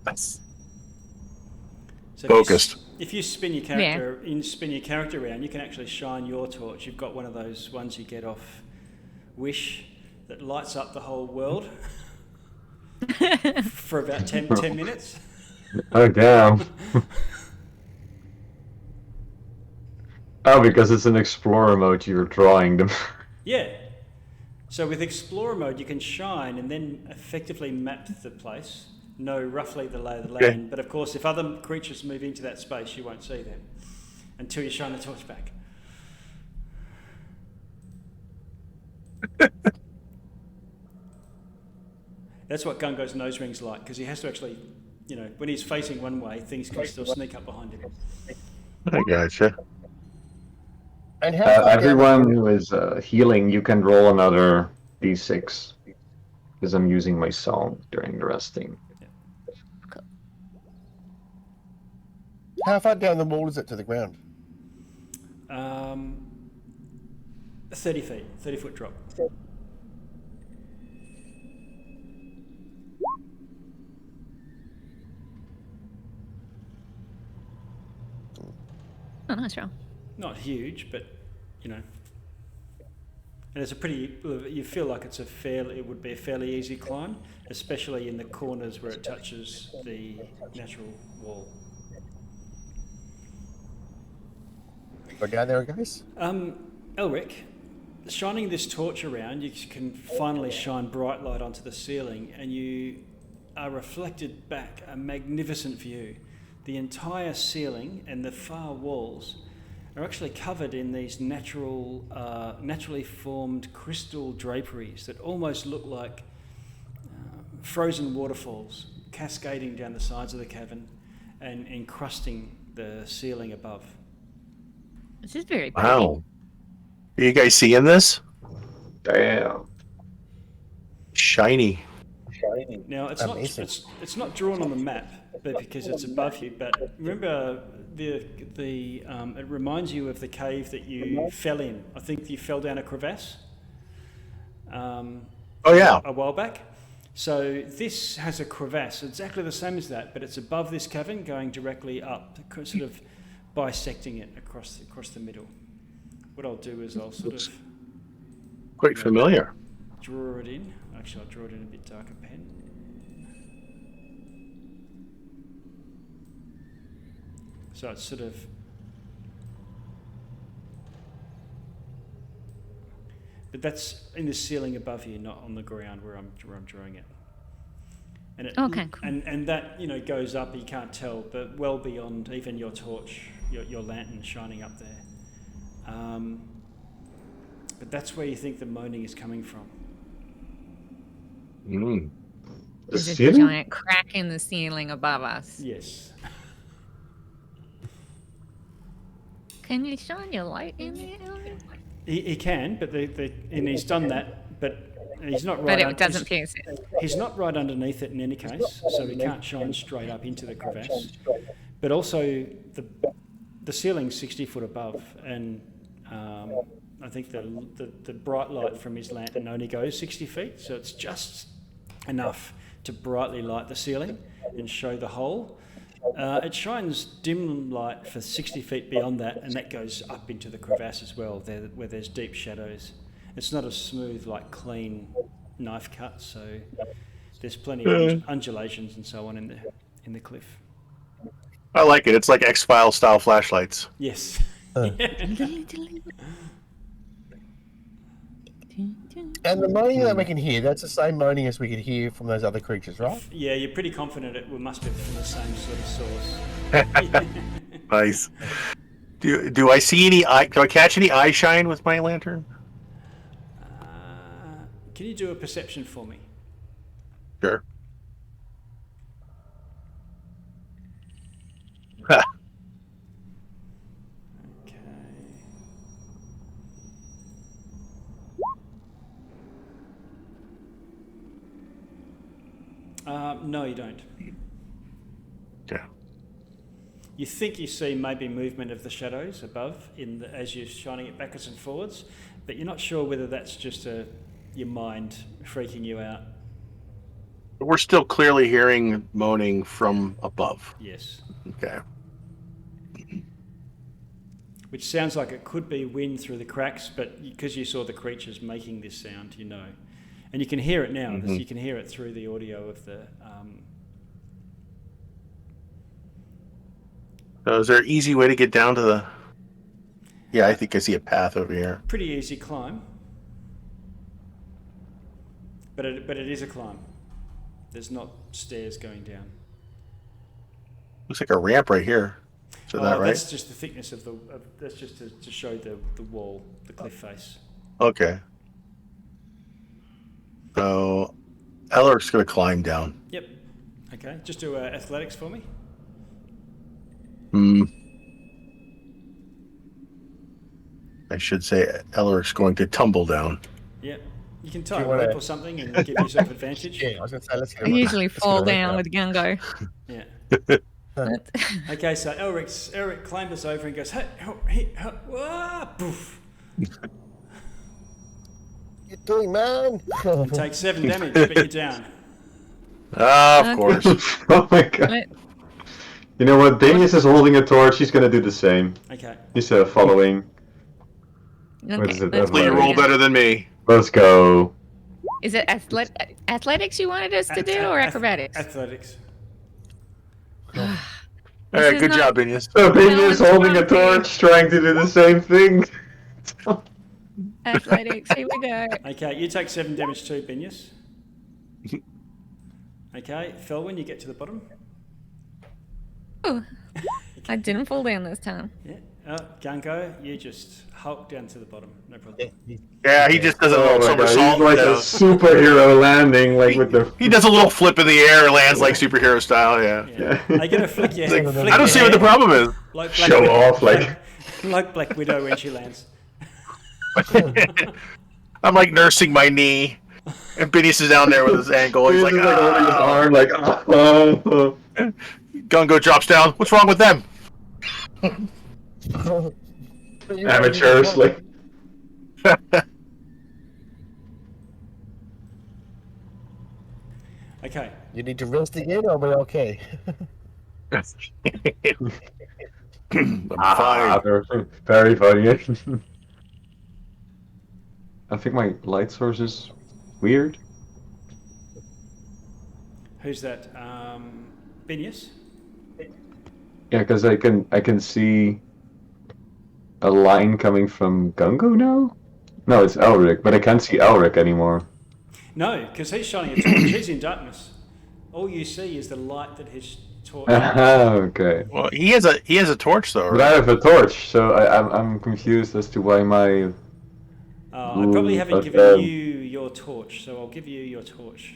focused. If you spin your character around, you can actually shine your torch. You've got one of those ones you get off Wish that lights up the whole world for about 10 minutes. Oh, damn. Oh, because it's an explorer mode, you're drawing them. Yeah. So with Explorer mode, you can shine and then effectively map the place, know roughly the lay of the land. Okay. But of course, if other creatures move into that space, you won't see them until you shine the torch back. That's what Gungo's nose ring's like, because he has to actually, when he's facing one way, things can still sneak up behind him. I gotcha. And how far down the Everyone who is healing, you can roll another d6. Because I'm using my song during the resting. How far down the wall is it to the ground? 30 feet, 30-foot drop. Oh, nice roll. Not huge, but and it's a pretty. You feel like it would be a fairly easy climb, especially in the corners where it touches the natural wall. Go down there, guys. Elric, shining this torch around, you can finally shine bright light onto the ceiling, and you are reflected back a magnificent view. The entire ceiling and the far walls are actually covered in these naturally formed crystal draperies that almost look like frozen waterfalls cascading down the sides of the cavern and encrusting the ceiling above. This is very pretty. Wow. Are you guys seeing this? Damn. Shiny. Now Amazing. it's not drawn on the map, but because it's above you. But remember, it reminds you of the cave that you fell in. I think you fell down a crevasse. Oh yeah. A while back. So this has a crevasse, exactly the same as that, but it's above this cavern, going directly up, sort of bisecting it across the middle. What I'll do is I'll sort of Quite familiar. draw it in. Actually, I'll draw it in a bit darker pen. So it's sort of... But that's in the ceiling above you, not on the ground where I'm drawing it. And it, Okay, cool. And that, goes up, you can't tell, but well beyond even your torch, your lantern shining up there. But that's where you think the moaning is coming from. Mm. There's a ceiling? giant crack in the ceiling above us. Yes. Can you shine your light in there? He can, but and he's done that, but He's not But right. it doesn't pierce it. He's not right underneath it in any case, so he can't shine straight up into the crevasse. But also, the ceiling's 60 foot above, and I think the bright light from his lantern only goes 60 feet, so it's just enough to brightly light the ceiling and show the hole. It shines dim light for 60 feet beyond that, and that goes up into the crevasse as well, where there's deep shadows. It's not a smooth, like clean knife cut, so there's plenty of undulations and so on in the cliff. I like it. It's like X-Files style flashlights. Yes. And the moaning that we can hear, that's the same moaning as we could hear from those other creatures, right? Yeah, you're pretty confident it must be from the same sort of source. Nice. Do I see any eye? Do I catch any eye shine with my lantern? Can you do a perception for me? Sure. Okay. No, you don't. Okay. You think you see maybe movement of the shadows above as you're shining it backwards and forwards, but you're not sure whether that's just your mind freaking you out. But we're still clearly hearing moaning from above. Yes. Okay. Which sounds like it could be wind through the cracks, but because you saw the creatures making this sound, you know. And you can hear it now. Mm-hmm. You can hear it through the audio of the... So is there an easy way to get down to the... Yeah, I think I see a path over here. Pretty easy climb. But it is a climb. There's not stairs going down. Looks like a ramp right here. Is that right? That's just the thickness of the... that's just to show the wall, the cliff face. Okay. So, Elric's going to climb down. Yep. Okay, just do athletics for me. I should say Elric's going to tumble down. Yep. You can tie a wanna- rope or something and give yourself advantage. Yeah, I was going to say, let's get I usually fall down with Gungo. Yeah. But- Okay, so Elric clambers over and goes, hey, hey, wah, poof. You're doing, man. You take 7 damage, but you're down. Ah, of course. Oh my god. What? You know what? Danius is holding a torch. He's gonna do the same. Okay. He's following. What is Okay, it? let's Hopefully you go roll again. better than me. Let's go. Is it athletics you wanted us to do, or acrobatics? Athletics. All This right, is good not- job, Binius. So Danius it's holding a monkey. torch, trying to do the same thing. Athletics, here we go. Okay, you take 7 damage too, Binius. Okay, Felwyn, you get to the bottom. Ooh, I didn't fall down this time. Yeah. Gungo, you just hulk down to the bottom. No problem. Yeah, he just does a Oh little my god, somersault. he's like a superhero landing, like with the. He does a little flip in the air and lands like superhero style, yeah. Yeah. Are you gonna flick your head? I don't see what the problem is. Like Show Widow- off, like. like Black Widow when she lands. I'm like nursing my knee, and Binius is down there with his ankle. He's He's like, like holding his "Ah." arm, like. Oh. Gungo drops down. What's wrong with them? Amateurs, like. Okay. You need to rest again, or we're okay? I'm Ah, fine. very funny. I think my light source is weird. Who's that? Binius? Yeah, because I can see a line coming from Gungo now. No, it's Elric, but I can't see Elric anymore. No, because he's shining a torch. He's in darkness. All you see is the light that his torch. Okay. Well, he has a torch though, But I right? have a torch, so I'm confused as to why my. I probably haven't but, given you your torch, so I'll give you your torch,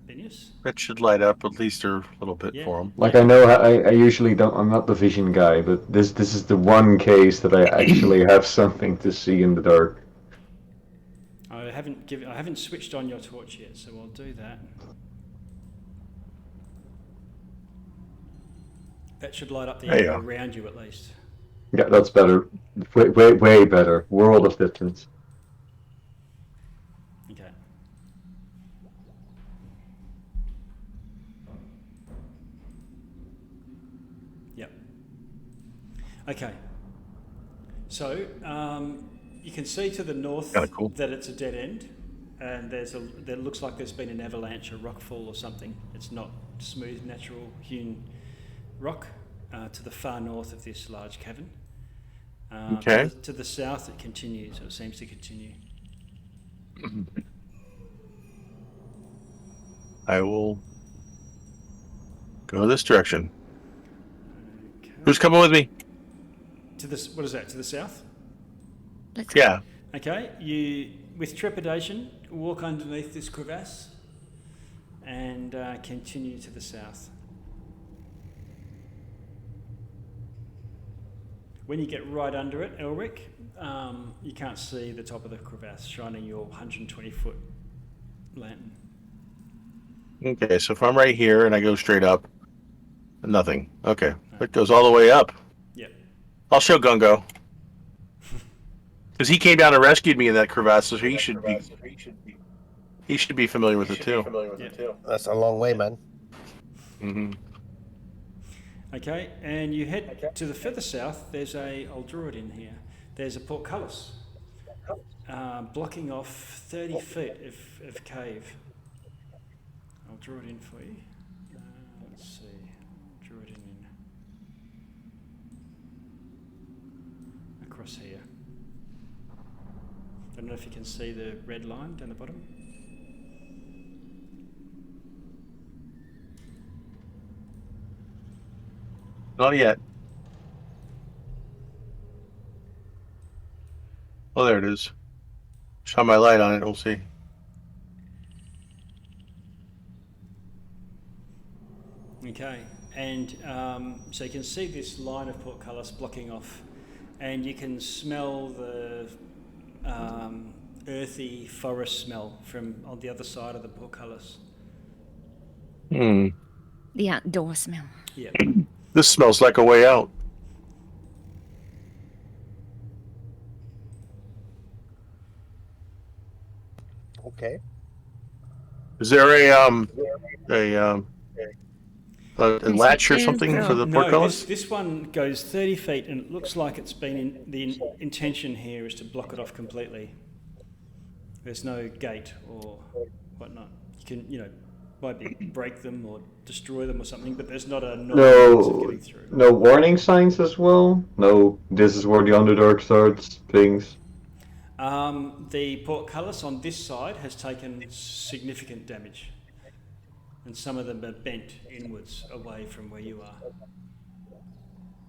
Binius. That should light up at least a little bit Yeah. for him. Like I know I usually don't. I'm not the vision guy, but this is the one case that I actually have something to see in the dark. I haven't switched on your torch yet, so I'll do that. That should light up the There you area go. around you at least. Yeah, that's better. Way better. World of difference. Okay. Yep. Okay. So you can see to the north Kinda cool. that it's a dead end, and there looks like there's been an avalanche, a rockfall or something. It's not smooth, natural hewn rock to the far north of this large cavern. Okay. To the south, it continues, or it seems to continue. I will go this direction. Okay. Who's coming with me? To this, what is that? To the south? Let's go. Yeah. Okay. You, with trepidation, walk underneath this crevasse and continue to the south. When you get right under it, Elric, you can't see the top of the crevasse shining your 120-foot lantern. Okay, so if I'm right here and I go straight up, nothing. Okay, it goes all the way up. Yep. I'll show Gungo. Because he came down and rescued me in that crevasse, so he should be familiar with it too. That's a long way, man. Mm-hmm. Okay, and you head to the further south. There's a, I'll draw it in here. There's a portcullis blocking off 30 feet of cave. I'll draw it in for you. Let's see, draw it in across here. I don't know if you can see the red line down the bottom. Not yet. Oh, there it is. Shine my light on it, we'll see. Okay, and so you can see this line of portcullis blocking off, and you can smell the earthy forest smell from on the other side of the portcullis. Hmm. The outdoor smell. Yeah. This smells like a way out. Okay. Is there a latch or something for the No, portcullis? this one goes 30 feet, and it looks like it's been the intention here is to block it off completely. There's no gate or whatnot. You can, might be break them or destroy them or something, but there's not a normal means of getting through. No warning signs as well? No, this is where the Underdark starts, things. The portcullis on this side has taken significant damage, and some of them are bent inwards away from where you are.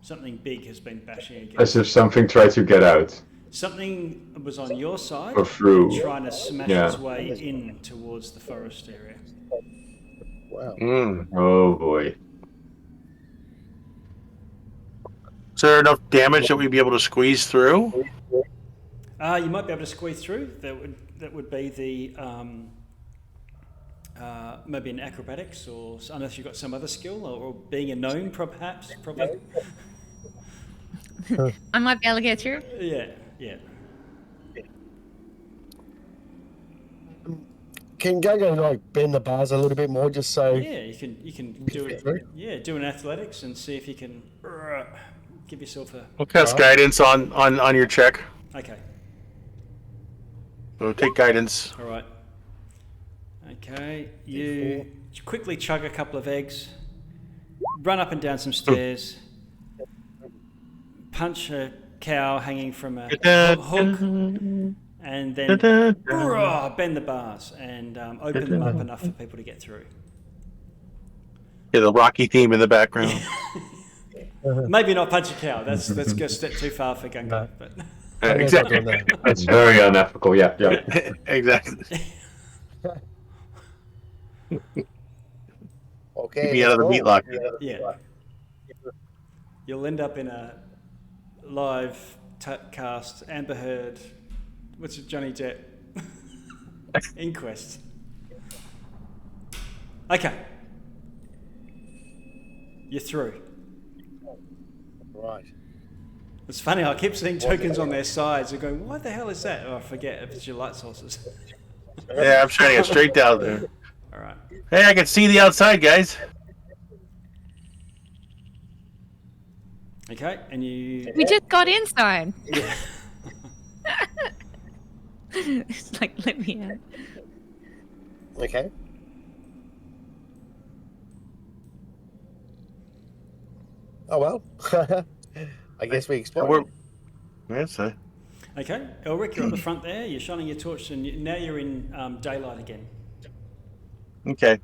Something big has been bashing against As if something tried to get out. Something was on your side Or through. and trying to smash Yeah. its way in towards the forest area. Wow. Mm. Oh boy. Is there enough damage that we'd be able to squeeze through? You might be able to squeeze through. That would be the maybe an acrobatics, or unless you've got some other skill, or being a gnome, perhaps. Probably. I might be able to get through. Yeah. Can Gungo like bend the bars a little bit more, just so? Yeah, you can do it. Yeah, do an athletics and see if you can give yourself a. We'll cast guidance on your check. Okay. So take guidance. All right. Okay, you quickly chug a couple of eggs, run up and down some stairs, punch a cow hanging from a hook, and then bend the bars and open them up enough for people to get through. Yeah, the Rocky theme in the background. Maybe not punch a cow. That's go a step too far for Gungo. But Exactly. It's very unethical, yeah. Exactly. Okay. Keep me out of the meat locker. yeah, you'll end up in a live cast. Amber Heard. What's it, Johnny Depp? Inquest. Okay. You're through. Right. It's funny, I keep seeing tokens on their sides and going, what the hell is that? Oh, I forget if it's your light sources. Yeah, I'm shining it straight down there. All right. Hey, I can see the outside, guys. Okay, and you... We just got inside. Yeah. It's like, let me out. Okay. Oh well. I guess we explored. Yes, Okay, Elric, you're at the front there. You're shining your torch, and now you're in daylight again. Okay.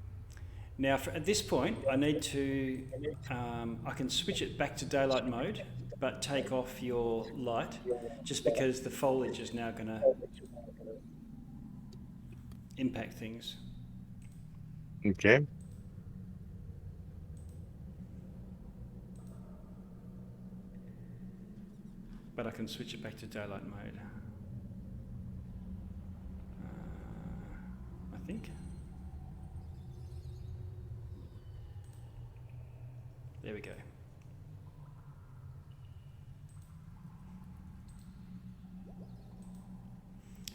Now, at this point, I need to... I can switch it back to daylight mode, but take off your light, just because the foliage is now going to impact things. Okay. But I can switch it back to daylight mode. I think. There we go.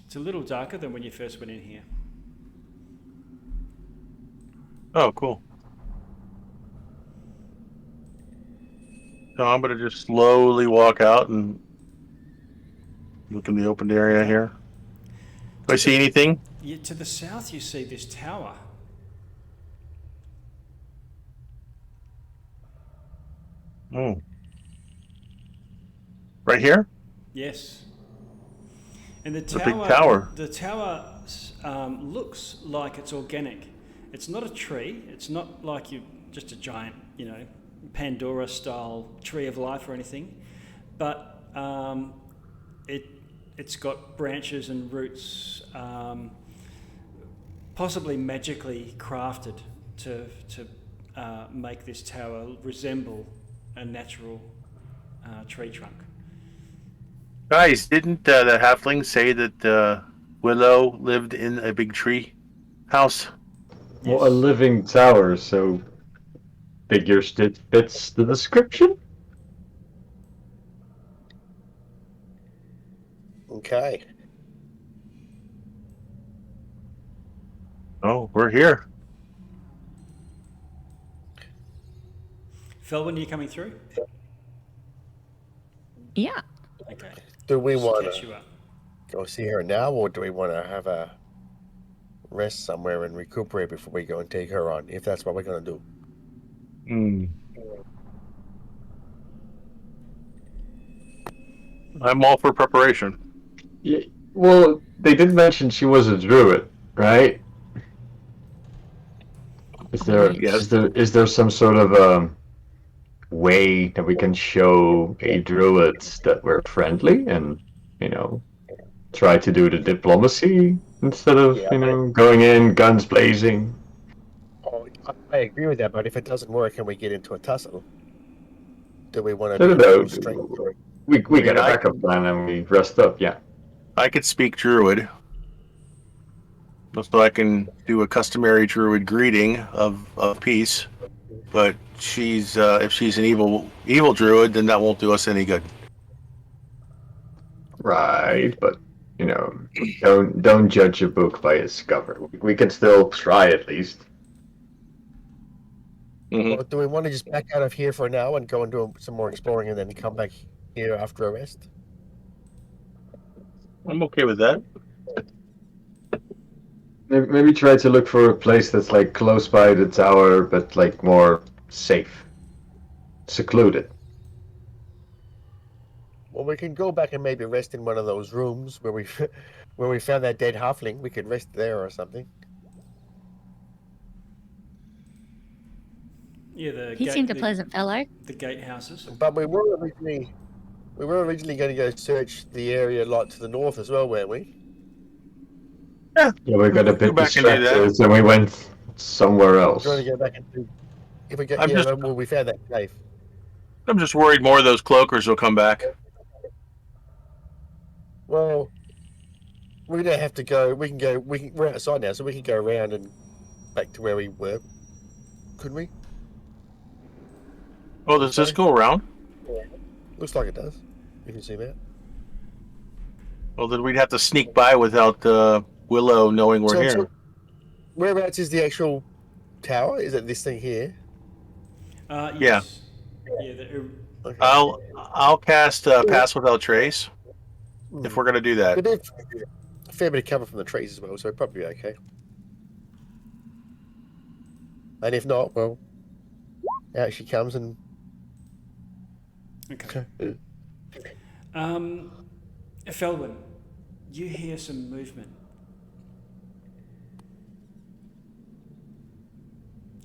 It's a little darker than when you first went in here. Oh, cool. So I'm going to just slowly walk out and look in the open area here. Do I see anything? To the south, you see this tower. Oh. Right here? Yes. And the It's a big tower. The tower looks like it's organic. It's not a tree. It's not like just a giant, Pandora-style tree of life or anything. But it's got branches and roots, possibly magically crafted to make this tower resemble a natural tree trunk. Guys, didn't the halfling say that Willow lived in a big tree house? Well, a living tower, so figures it fits the description. Okay. Oh, we're here. Felwyn, are you coming through? Yeah. Okay. Do we Just want catch to you up. go see her now, or do we want to have a rest somewhere and recuperate before we go and take her on, if that's what we're going to do? Hmm. I'm all for preparation. Yeah, well, they did mention she was a druid, right? Is there some sort of way that we can show a druid that we're friendly and try to do the diplomacy instead of going in guns blazing? Oh, I agree with that, but if it doesn't work and we get into a tussle, do we want No, to no, do no. full strength? We get a backup plan and we rest up. Yeah. I could speak druid. So I can do a customary druid greeting of peace. But she's if she's an evil druid, then that won't do us any good. Right, but don't judge a book by its cover. We can still try at least. Mm-hmm. Well, do we want to just back out of here for now and go and do some more exploring and then come back here after a rest? I'm okay with that. Maybe try to look for a place that's like close by the tower, but like more safe, secluded. Well, we can go back and maybe rest in one of those rooms where we found that dead halfling. We could rest there or something. Yeah, He seemed a pleasant fellow. The gatehouses. But we were originally going to go search the area a lot to the north as well, weren't we? Yeah, we got a bit back and do that. distracted, and we went somewhere else. Do you want to go back and do? If we get, I'm just- well, we found that cave. I'm just worried more of those cloakers will come back. Well, we don't have to go. We can go. We're outside now, so we can go around and back to where we were. Couldn't we? Oh, does this go around? Looks like it does. You can see that. Well, then we'd have to sneak by without Willow knowing we're here. So whereabouts is the actual tower? Is it this thing here? Yes. Yeah. Okay. I'll cast Pass Without Trace if we're gonna do that. But there's a fair bit of cover from the trees as well, so probably okay. And if not, well, out she comes and. Okay. Felwyn, you hear some movement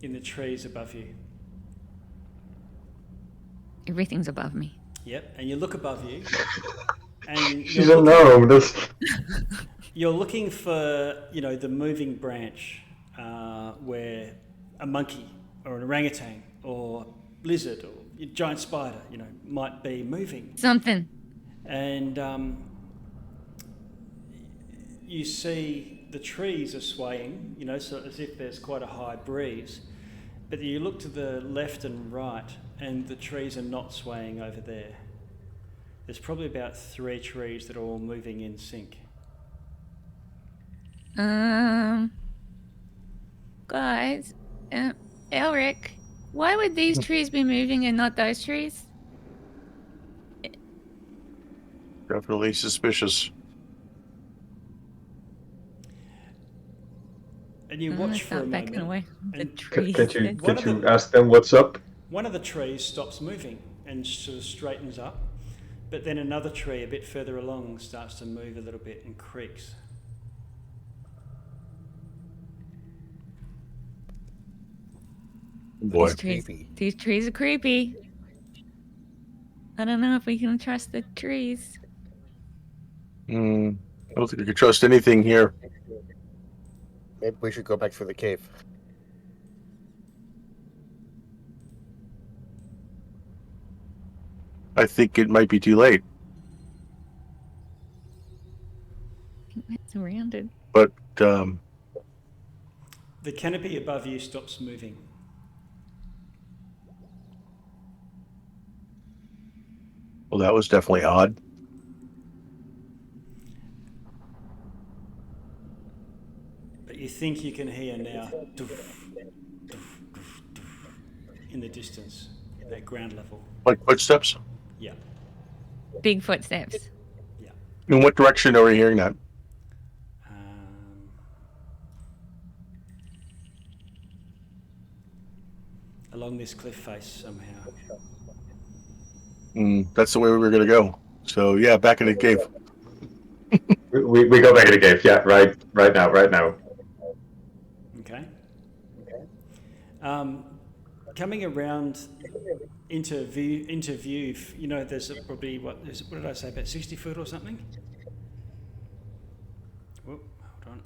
in the trees above you. Everything's above me. Yep, and you look above you, and She's a gnome. you're looking for, the moving branch where a monkey or an orangutan or lizard or a giant spider, might be moving. Something. And you see the trees are swaying, so as if there's quite a high breeze. But you look to the left and right, and the trees are not swaying over there. There's probably about 3 trees that are all moving in sync. Guys, Elric, why would these trees be moving and not those trees? Definitely suspicious. And you watch for a Start backing moment. away from the and trees. Could you ask them what's up? One of the trees stops moving and sort of straightens up, but then another tree a bit further along starts to move a little bit and creaks. Boy. These trees are creepy. I don't know if we can trust the trees. I don't think I can trust anything here. Maybe we should go back through the cave. I think it might be too late. It's surrounded. But The canopy above you stops moving. well, that was definitely odd. But you think you can hear now doof, doof, doof, doof, in the distance, at that ground level. Like footsteps. Yeah, Big footsteps. yeah. In what direction are we hearing that? Along this cliff face somehow. That's the way we were going to go. So yeah, back in the cave. We go back in the cave. Yeah, right now. Okay. Coming around into view, there's probably what did I say, about 60 foot or something? Whoop, hold on.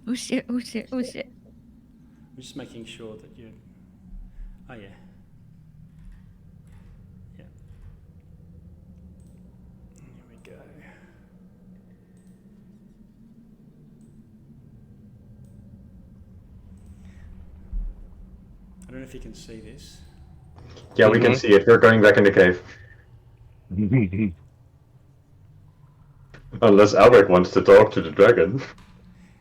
Oh shit, oh shit, oh shit. I'm just making sure that you. Oh yeah. Yeah. Here we go. I don't know if you can see this. Yeah, we can see it. We're going back in the cave. Unless Albert wants to talk to the dragon.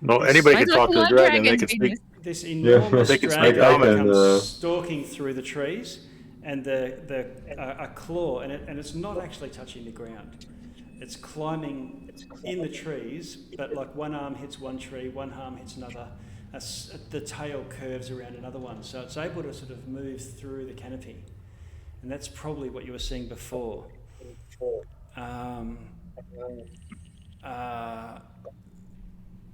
No, anybody can talk to the dragon. They can speak. This enormous They can dragon speak common. comes stalking through the trees, and a claw, and it's not actually touching the ground. It's climbing in the trees, but like one arm hits one tree, one arm hits another. The tail curves around another one, so it's able to sort of move through the canopy, and that's probably what you were seeing before.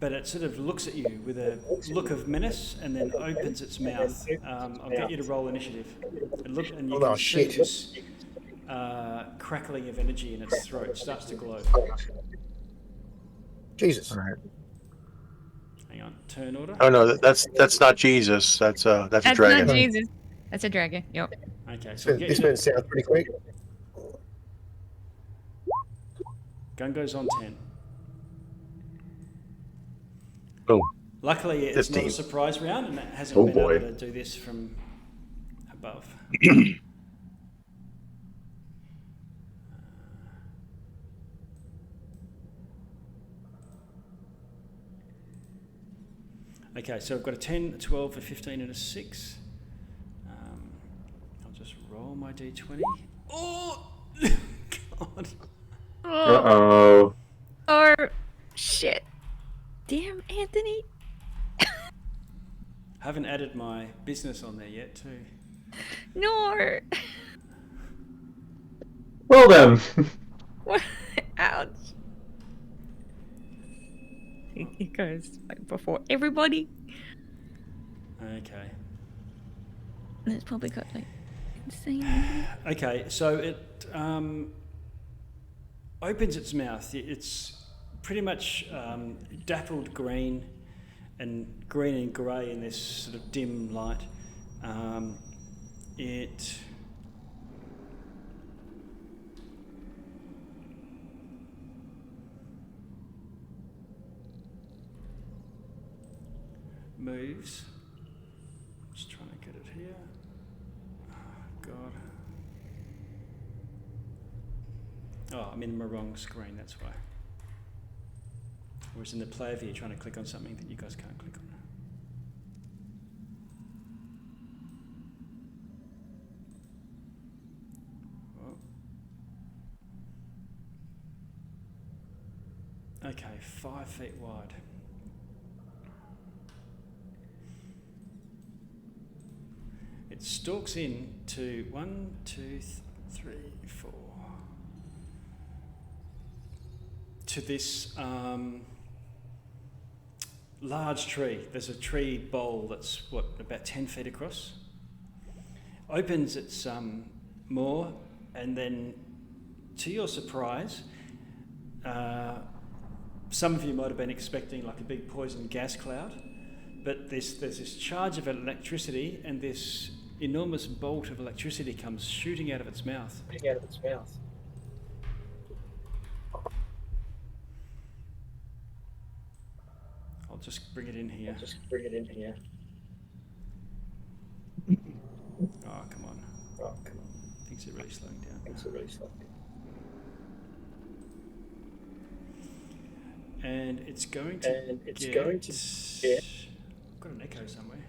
But it sort of looks at you with a look of menace and then opens its mouth. I'll get you to roll initiative. And you can see this crackling of energy in its throat. It starts to glow. Jesus. All right. Hang on, turn order. Oh no, that's not Jesus. That's a That's dragon. not Jesus. That's a dragon. Yep. Okay, so This went south pretty quick. gun goes on 10. Boom. Luckily, it's not 15. a surprise round, and it hasn't Oh, been boy. able to do this from above. Okay, so I've got a 10, a 12, a 15, and a 6. I'll just roll my d20. Oh, God. Uh-oh. Or shit. Damn, Anthony. Haven't added my business on there yet, too. No. Well then. Ouch. He goes like before everybody. Okay. And it's probably got like insane. Okay, so it opens its mouth. It's pretty much dappled green and grey in this sort of dim light. It moves. Just trying to get it here. Oh, God. Oh, I'm in the wrong screen, that's why. Whereas in the player view, you're trying to click on something that you guys can't click on. Whoa. Okay, 5 feet wide. It stalks in to 1, 2, 3, 4. To this large tree. There's a tree bole that's about 10 feet across. Opens its maw, and then, to your surprise, some of you might have been expecting like a big poison gas cloud, but there's this charge of electricity, and this enormous bolt of electricity comes shooting out of its mouth. I'll just bring it in here. Oh, come on. Things are really slowing down. And it's going to get... I've got an echo somewhere.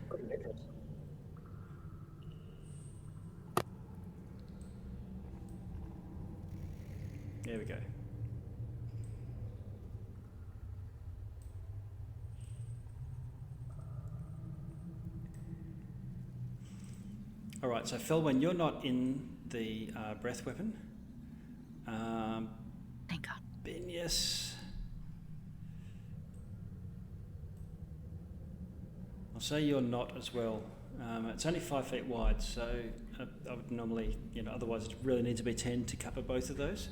There we go. All right, so Felwyn, you're not in the breath weapon. Thank God. Benius. I'll say you're not as well. It's only 5 feet wide, so I would normally, otherwise it really needs to be 10 to cover both of those.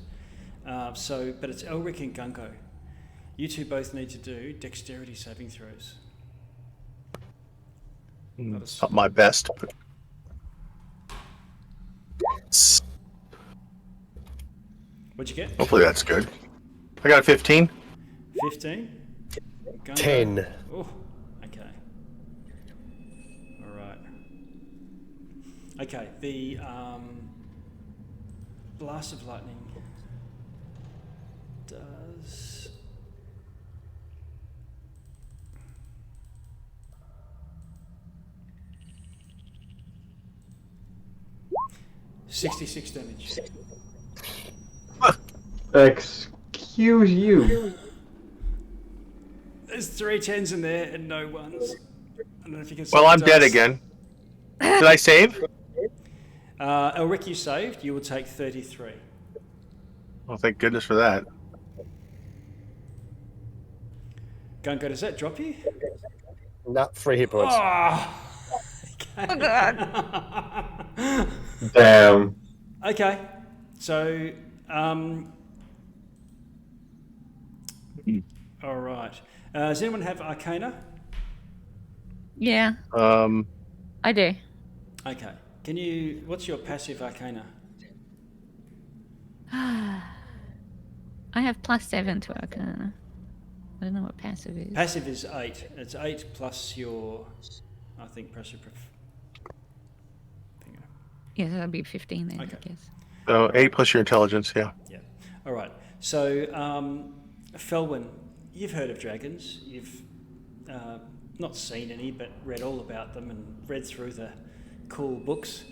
But it's Elric and Gunko. You two both need to do dexterity saving throws. Not my best. But... What'd you get? Hopefully that's good. I got a 15. 15? Gunko? 10. Oh, okay. All right. Okay, the blast of lightning does... $66 damage. Excuse you. There's 3 10s in there and no 1s. I don't know if you can see. Well, the I'm dead dice. again. Did I save? Elric, you saved. You will take 33. Well, thank goodness for that. Gunko, does that drop you? Not 3 hit points. Oh, Oh God. Damn. okay. So, all right. Does anyone have Arcana? Yeah, Um, I do. Okay. Can you? What's your passive arcana? I have +7 to Arcana. I don't know what passive is. Passive is 8. It's 8 plus your, I think, plus your. Yeah, so that'd be 15 then, Okay. I guess. So 8 plus your intelligence, yeah. Yeah. All right. So, Felwyn, you've heard of dragons. You've not seen any, but read all about them and read through the cool books.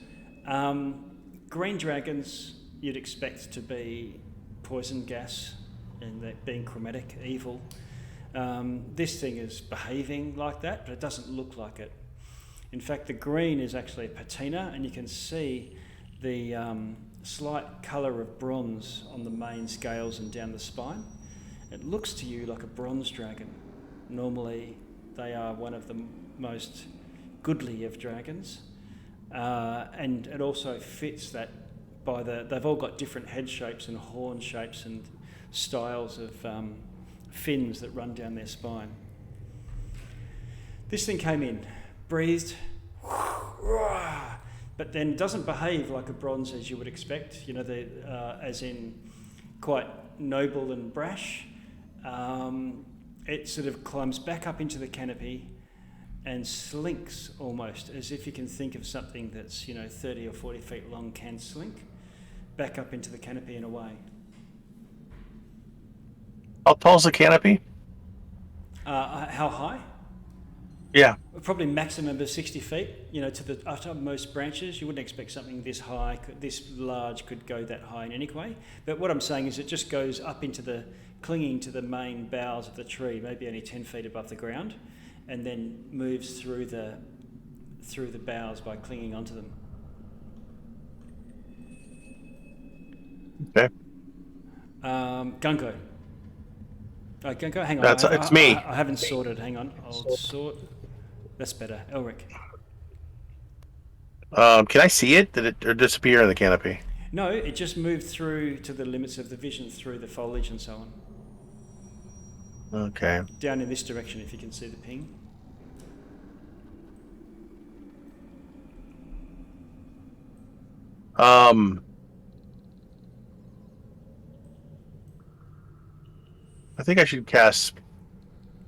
Green dragons, you'd expect to be poison gas and they're being chromatic, evil. This thing is behaving like that, but it doesn't look like it. In fact, the green is actually a patina, and you can see the slight colour of bronze on the main scales and down the spine. It looks to you like a bronze dragon. Normally, they are one of the most goodly of dragons, and it also fits that by they've all got different head shapes and horn shapes and styles of fins that run down their spine. This thing came in, breathed, but then doesn't behave like a bronze as you would expect, you know, as in quite noble and brash. It sort of climbs back up into the canopy and slinks almost, as if you can think of something that's, 30 or 40 feet long can slink, back up into the canopy and away. How tall's the canopy? How high? Yeah. Probably maximum of 60 feet, to the uttermost branches. You wouldn't expect something this high, this large could go that high in any way. But what I'm saying is it just goes up into clinging to the main boughs of the tree, maybe only 10 feet above the ground, and then moves through the boughs by clinging onto them. Okay. Gunko. Gunko, hang on. It's me. I haven't sorted. Hang on. I'll sort. That's better. Elric. Can I see it? Did it disappear in the canopy? No, it just moved through to the limits of the vision through the foliage and so on. Okay. Down in this direction, if you can see the ping. I think I should cast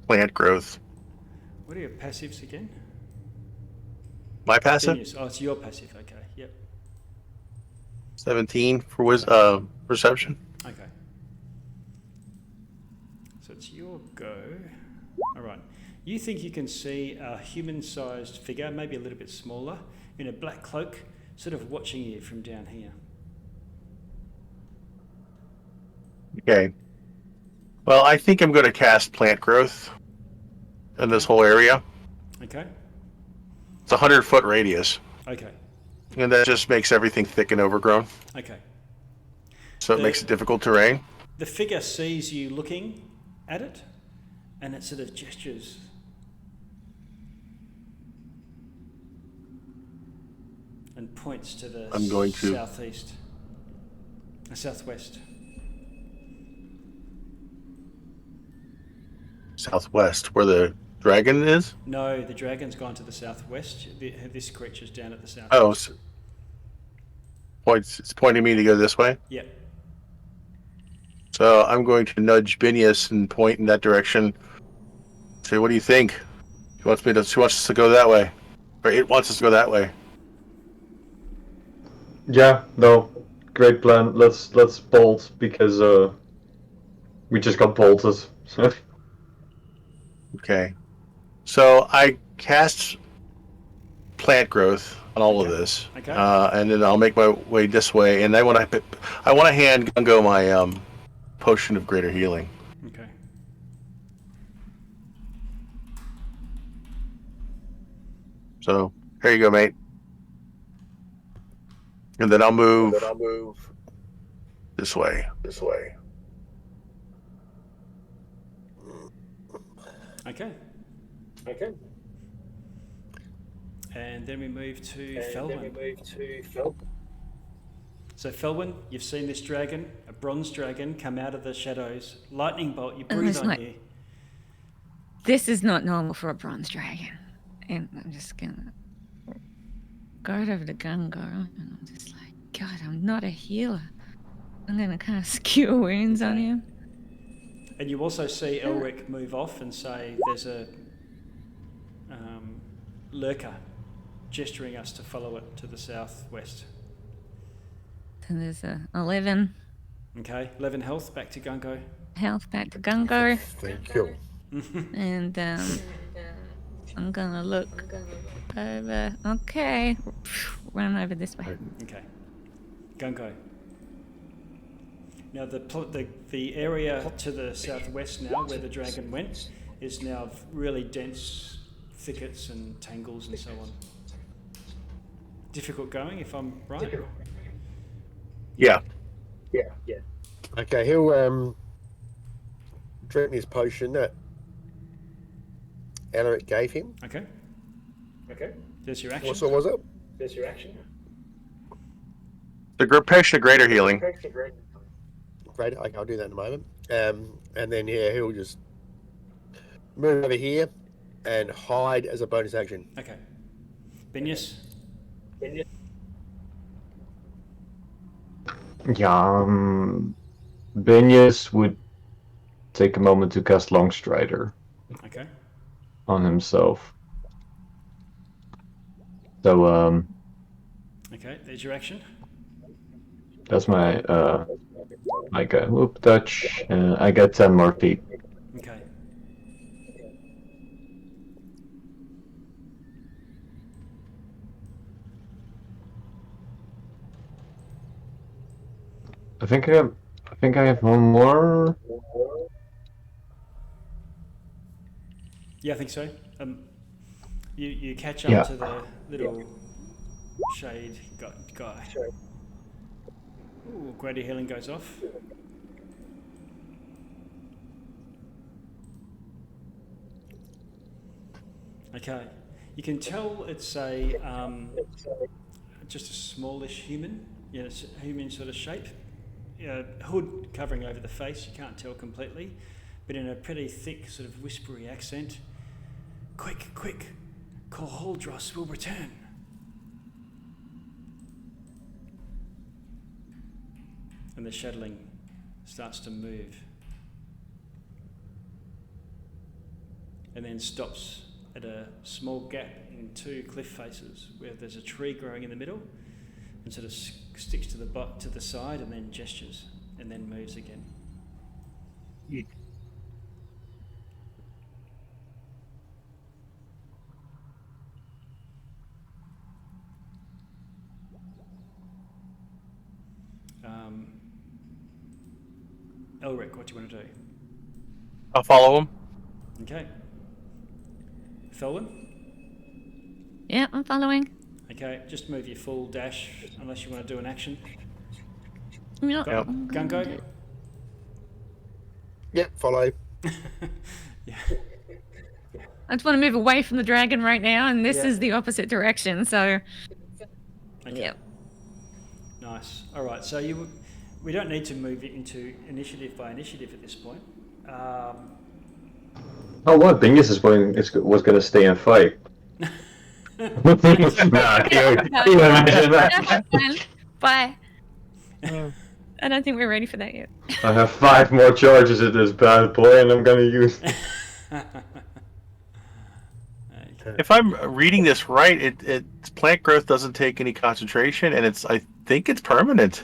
plant growth. What are your passives again? My passive? Genius. Oh, it's your passive. Okay. Yep. 17 for perception. Okay. So it's your go. All right. You think you can see a human-sized figure, maybe a little bit smaller, in a black cloak, sort of watching you from down here. Okay. Well, I think I'm going to cast plant growth in this whole area. Okay. It's a 100-foot radius, Okay. and that just makes everything thick and overgrown. Okay. So it makes it difficult terrain. The figure sees you looking at it, and it sort of gestures. And points to the I'm going to- southwest. Southwest, where the dragon is? No, the dragon's gone to the southwest. This creature's down at the south. Oh, it's pointing me to go this way. Yep. So I'm going to nudge Binius and point in that direction. Say, what do you think? She wants us to go that way. Or it wants us to go that way. Yeah, no, great plan. Let's bolt because we just got bolted. So. Okay. So I cast plant growth on all of this. Okay. And then I'll make my way this way, and I want to hand Gungo my potion of greater healing. Okay. So here you go, mate. And then I'll move this way. Okay. And then we move to Felwyn. So Felwyn, you've seen this dragon, a bronze dragon, come out of the shadows. Lightning bolt, you breathe it's on like- you. This is not normal for a bronze dragon. And I'm just gonna guard over to Gungar, and I'm just like, God, I'm not a healer. I'm gonna cast Cure Wounds on him. And you also see Elric move off and say there's a lurker gesturing us to follow it to the southwest. So there's a 11 Okay, 11 health, back to Gungo. health back to Gungar. Thank you. And I'm gonna look over. Okay, run over this way. Okay, Gungo. Now the area to the southwest now, where the dragon went, is now really dense thickets and tangles and so on. Difficult going, if I'm right. Yeah. Okay, he'll drink his potion that Elric gave him. Okay. There's your action. What sort was it? The potion of greater healing. Great. Okay, I'll do that in a moment. And then he'll just move over here and hide as a bonus action. Okay. Binius. Yeah, Benius would take a moment to cast Longstrider Okay. on himself. So, Okay, there's your action. that's my, like a whoop touch. I get 10 more feet. Okay. I think I have one more. Yeah, I think so. You catch up Yeah. to the little shade guy. Ooh, greater healing goes off. Okay, you can tell it's a just a smallish human. Yeah, it's a human sort of shape. Hood covering over the face. You can't tell completely, but in a pretty thick, sort of whispery accent. Quick, Koholdros will return. And the shadowling starts to move. And then stops at a small gap in two cliff faces where there's a tree growing in the middle and sort of sticks to the side and then gestures and then moves again. Elric, what do you want to do? I'll follow him. Okay. Felwyn? Yeah, I'm following. Okay, just move your full dash unless you want to do an action. No, Yep. I'm gonna Gungo? do- Yep, follow. Yeah. I just want to move away from the dragon right now, and this Yeah. is the opposite direction. So, Okay. yep. Nice. All right. So we don't need to move it into initiative by initiative at this point. Oh, what? Benius was going to stay and fight. Nah, can you imagine that? Bye. I don't think we're ready for that yet. I have 5 more charges at this bad boy, and I'm going to use. If I'm reading this right, its plant growth doesn't take any concentration, and I think it's permanent.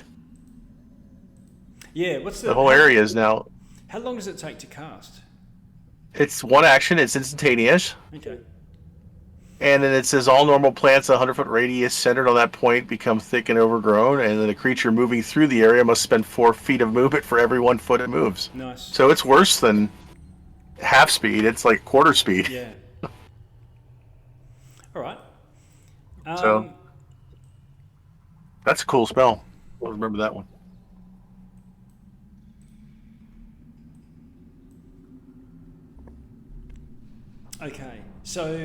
Yeah. What's The whole area is now. How long does it take to cast? It's one action. It's instantaneous. Okay. And then it says all normal plants 100-foot radius centered on that point become thick and overgrown, and then the creature moving through the area must spend 4 feet of movement for every 1 foot it moves. Nice. So it's worse than half speed. It's like quarter speed. Yeah. All right. So that's a cool spell. I'll remember that one. Okay. So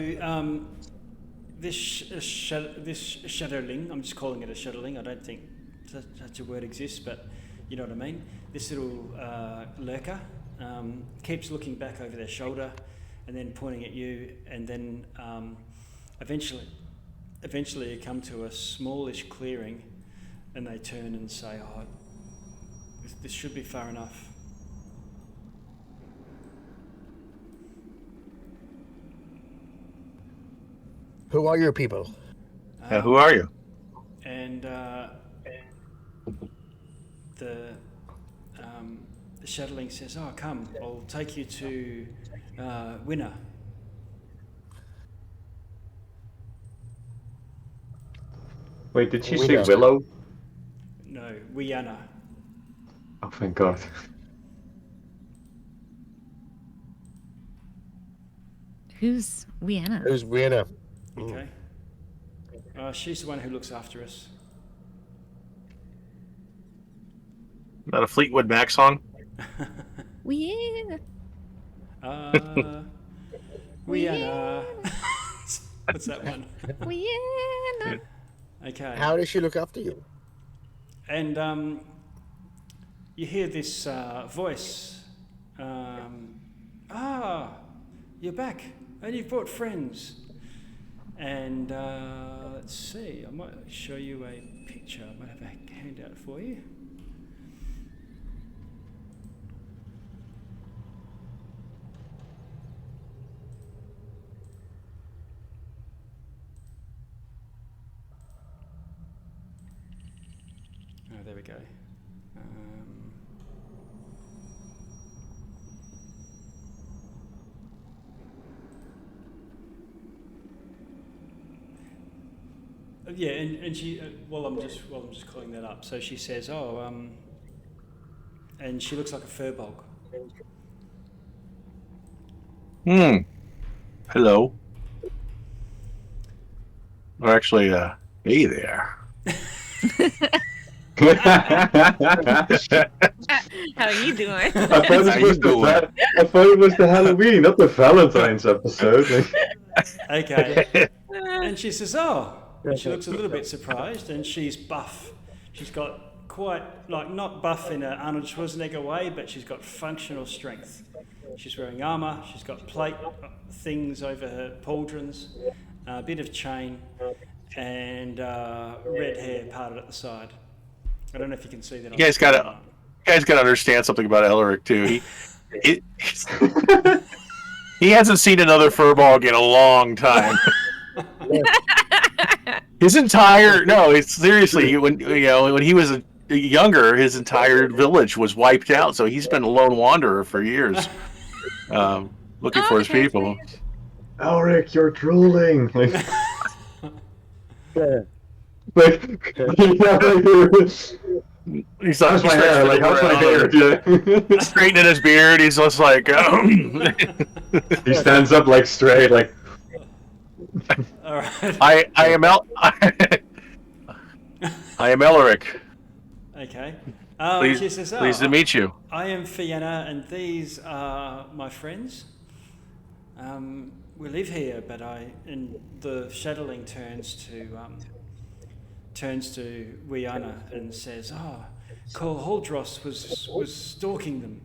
this shadowling, I'm just calling it a shadowling. I don't think such a word exists, but you know what I mean. This little lurker keeps looking back over their shoulder and then pointing at you, and then eventually eventually you come to a smallish clearing, and they turn and say, "Oh, this should be far enough." Who are your people? Who are you? And the shuttling says, "Oh, come, I'll take you to Winner." Wait, did she We say know. Willow? No, Wiana. Oh, thank God. Who's Vienna? Who's Vienna? Okay. She's the one who looks after us. Not a Fleetwood Mac song? Vienna. Wiana. What's that one? Vienna. Okay. How does she look after you? And you hear this voice. You're back, and you've brought friends. And let's see, I might show you a picture. I might have a handout for you. Oh, there we go. Yeah, and she while I'm just calling that up. So she says, and she looks like a furbog. Hello. Or actually, hey there. How are you doing? I thought it was the Halloween, not the Valentine's episode. Okay. And she says, "Oh." And she looks a little bit surprised, and she's buff. She's got quite, not buff in an Arnold Schwarzenegger way, but she's got functional strength. She's wearing armour, she's got plate things over her pauldrons, a bit of chain, and red hair parted at the side. I don't know if you can see that. You guys gotta understand something about Elric too. He hasn't seen another furbog in a long time. It's seriously, when he was younger, his entire village was wiped out, so he's been a lone wanderer for years, looking for his people. Elric, you're drooling. He's how's my hair? How's my hair? Yeah. Straightening his beard, he's just like, He stands up straight, All right. I am Elric. Okay. Pleased She says, to meet you. I am Fiona, and these are my friends. We live here, but and the shadowling turns to Wiana and says, Cole Holdross was stalking them.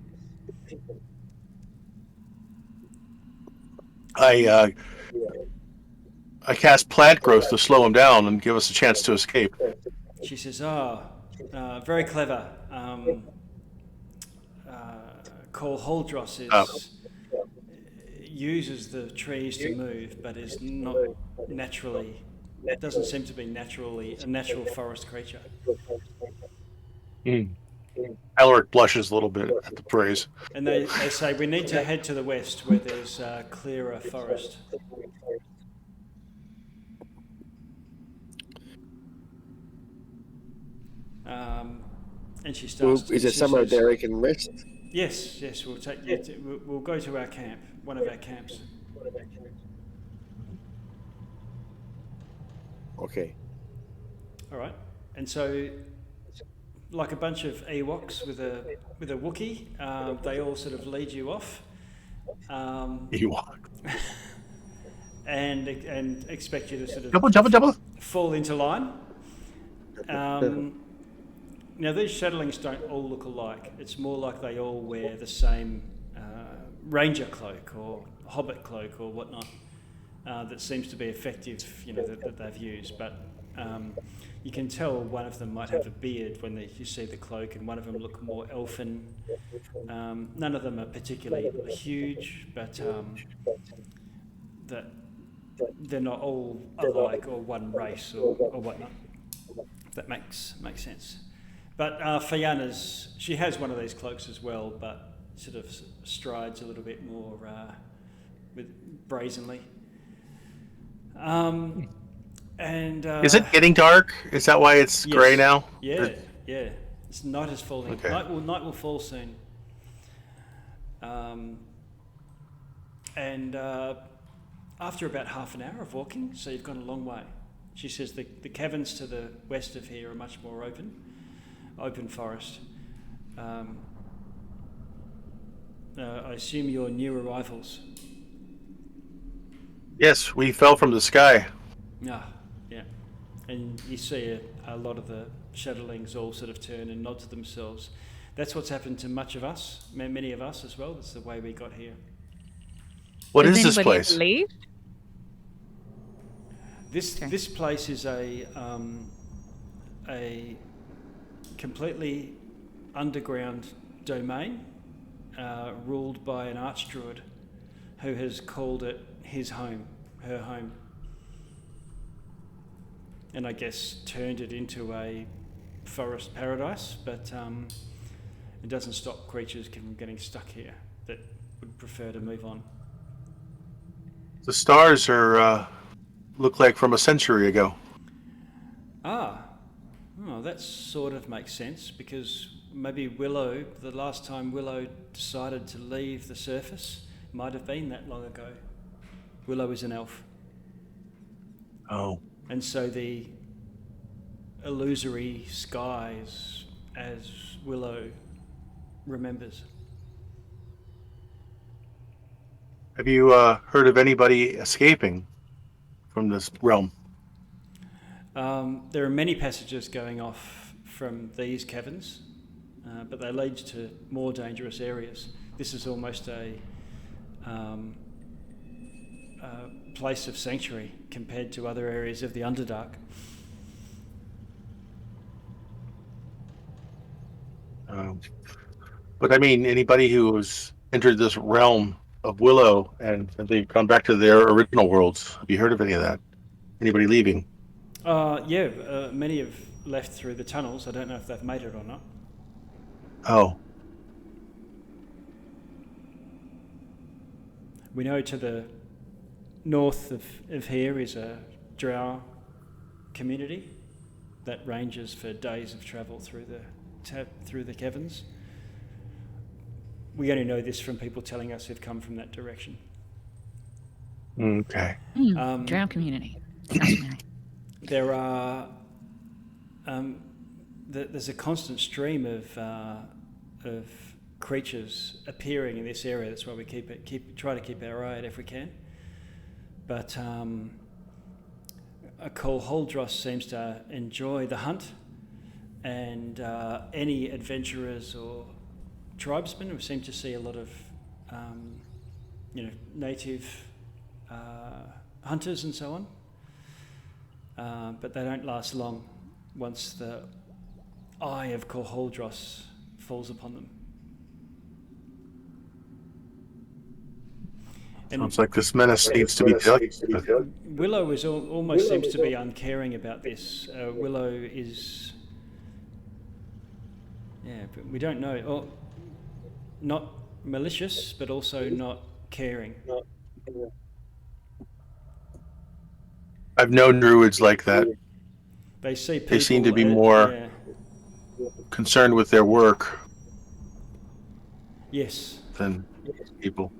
I cast plant growth to slow him down and give us a chance to escape. She says, very clever. Cole Holdross uses the trees to move, but is not naturally. It doesn't seem to be a natural forest creature. Elric blushes a little bit at the praise. And they say we need to head to the west where there's clearer forest. And she starts. Is there somewhere Derek can rest? Yes. We'll take you. We'll go to our camp, one of our camps. Okay. All right. And so, like a bunch of Ewoks with a Wookiee, they all sort of lead you off. Ewok. And expect you to sort of Double. fall into line. Now, these shadowlings don't all look alike. It's more like they all wear the same ranger cloak or hobbit cloak or whatnot. that seems to be effective, that they've used. But you can tell one of them might have a beard when you see the cloak, and one of them look more elfin. None of them are particularly huge, but that they're not all alike or one race or whatnot. That makes sense. But Fianna's, she has one of these cloaks as well, but sort of strides a little bit more brazenly. Is it getting dark? Is that why it's grey now? Yeah. It's night is falling. Okay. Night will fall soon. After about half an hour of walking, so you've gone a long way. She says the caverns to the west of here are much more open forest. I assume you're new arrivals. Yes, we fell from the sky. Yeah. And you see a lot of the shadowlings all sort of turn and nod to themselves. That's what's happened to many of us as well. That's the way we got here. What Does is this anybody place? leave? This place is a completely underground domain ruled by an archdruid who has called it his home, her home, and I guess turned it into a forest paradise, but it doesn't stop creatures from getting stuck here that would prefer to move on. The stars are look like from a century ago. That sort of makes sense, because maybe the last time Willow decided to leave the surface might have been that long ago. Willow is an elf. Oh. And so the illusory skies as Willow remembers. Have you heard of anybody escaping from this realm? There are many passages going off from these caverns, but they lead to more dangerous areas. This is almost a place of sanctuary compared to other areas of the Underdark. But I mean, anybody who has entered this realm of Willow and they've gone back to their original worlds. Have you heard of any of that? Anybody leaving? Many have left through the tunnels. I don't know if they've made it or not. Oh. We know to the north of here is a drow community that ranges for days of travel through the caverns. We only know this from people telling us who've come from that direction. Okay. Drow community. Fascinating. There are there's a constant stream of creatures appearing in this area. That's why we try to keep our eye out if we can. But Colholdros seems to enjoy the hunt, and any adventurers or tribesmen, we seem to see a lot of native hunters and so on. But they don't last long once the eye of Colholdros falls upon them. Sounds like this menace needs to be dealt with. Willow almost seems to be uncaring about this. Willow is, but we don't know. Or not malicious, but also not caring. I've known druids like that. They see people. They seem to be more concerned with their work. Yes. Than people.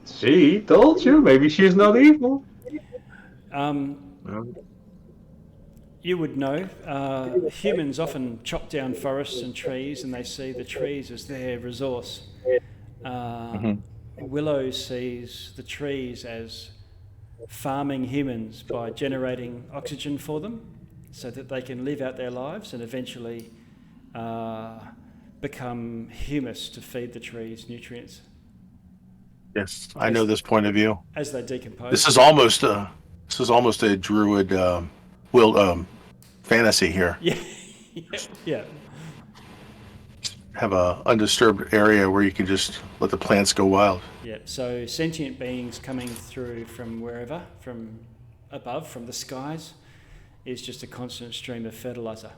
See, told you. Maybe she's not evil. You would know. Humans often chop down forests and trees, and they see the trees as their resource. Willow sees the trees as farming humans by generating oxygen for them, so that they can live out their lives and eventually become humus to feed the trees nutrients. Yes, I know this point of view. as they decompose. This is almost a druid fantasy here. Yeah, yeah. Have a undisturbed area where you can just let the plants go wild. Yeah, so sentient beings coming through from wherever, from above, from the skies, is just a constant stream of fertilizer.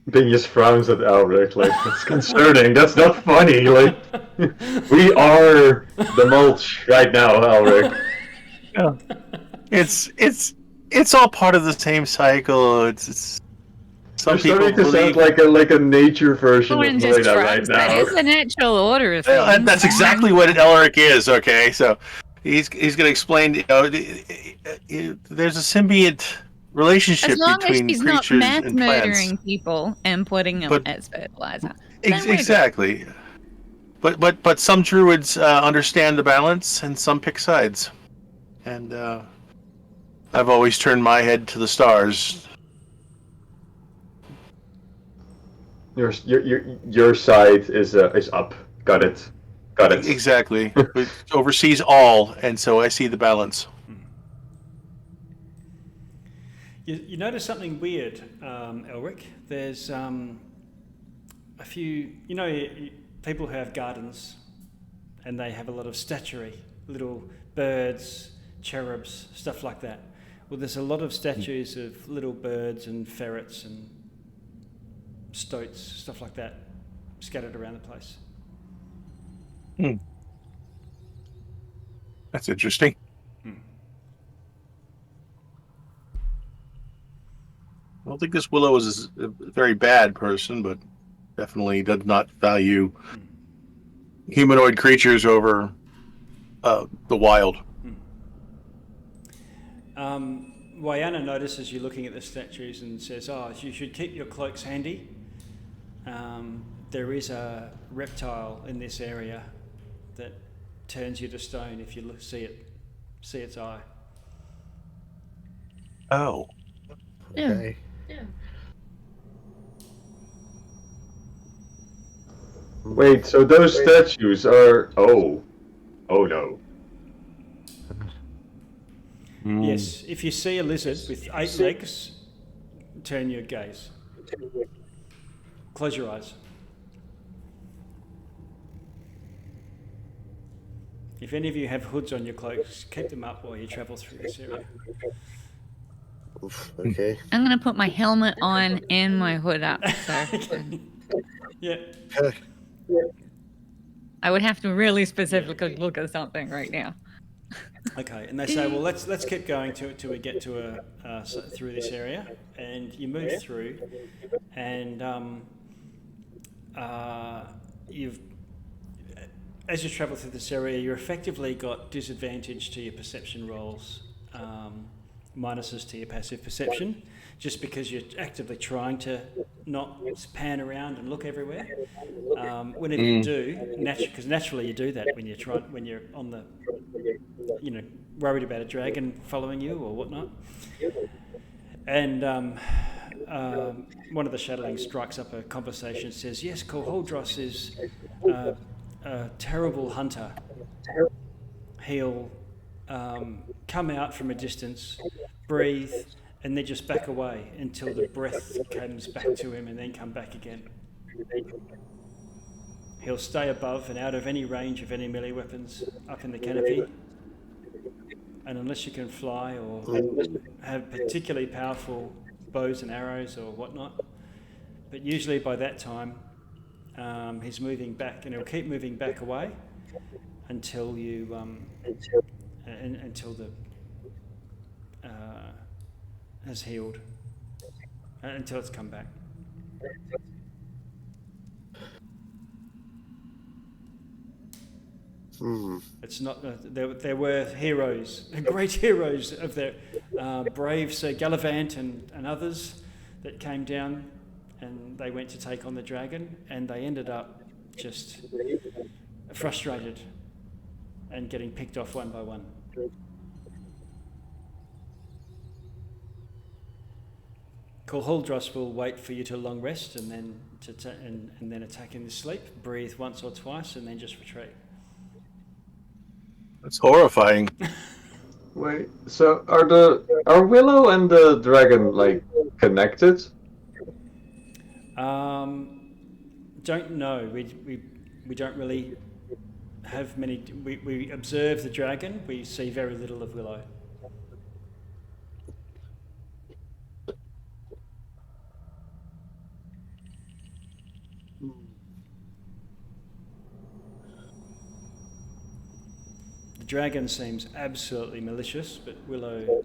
Bing just frowns at Alric, like, it's concerning, that's not funny, like, we are the mulch right now, Alric. Yeah. It's all part of the same cycle. It's some You're people starting to believe sound like a nature version Someone of just Moira right trusts that now. it's the natural order of things. that's exactly what an Elric is. Okay, so he's going to explain. There's a symbiont relationship As long as between she's not creatures mass and plants. murdering people and putting them But- as fertilizer. Then we're good. Exactly. But some druids understand the balance, and some pick sides. And I've always turned my head to the stars. Your side is up. Got it. Exactly. It oversees all, and so I see the balance. You notice something weird, Elric. There's a few, people who have gardens and they have a lot of statuary, little birds, cherubs, stuff like that. Well, there's a lot of statues of little birds and ferrets and stoats, stuff like that, scattered around the place. That's interesting. I don't think this Willow is a very bad person, but definitely does not value humanoid creatures over the wild. Wayana notices you looking at the statues and says, you should keep your cloaks handy. There is a reptile in this area that turns you to stone if you see its eye. Oh. Okay. Wait, so those statues are... Oh no. Yes, if you see a lizard with 8 legs, turn your gaze. Close your eyes. If any of you have hoods on your cloaks, keep them up while you travel through this area. Oof, okay. I'm going to put my helmet on and my hood up. So Yeah. I would have to really specifically look at something right now. Okay, and they say, well, let's keep going till we get to through this area, and you move through, and as you travel through this area, you're effectively got disadvantage to your perception rolls, minuses to your passive perception, just because you're actively trying to not pan around and look everywhere. Whenever you do, because naturally you do that when you're on the, worried about a dragon following you or whatnot. And one of the shadowlings strikes up a conversation, says, yes, Kolholdros is a terrible hunter. He'll come out from a distance, breathe, and then just back away until the breath comes back to him and then come back again. He'll stay above and out of any range of any melee weapons up in the canopy. And unless you can fly or have particularly powerful bows and arrows or whatnot, but usually by that time he's moving back, and he'll keep moving back away until you until the has healed, until it's come back. It's not. There were heroes, great heroes of their brave Sir Gallivant and others that came down, and they went to take on the dragon, and they ended up just frustrated and getting picked off one by one. Huldros will wait for you to long rest and then and then attack in the sleep. Breathe once or twice and then just retreat. That's horrifying. Wait, so are Willow and the dragon like connected? Don't know. We don't really have many. We observe the dragon. We see very little of Willow. The dragon seems absolutely malicious, but Willow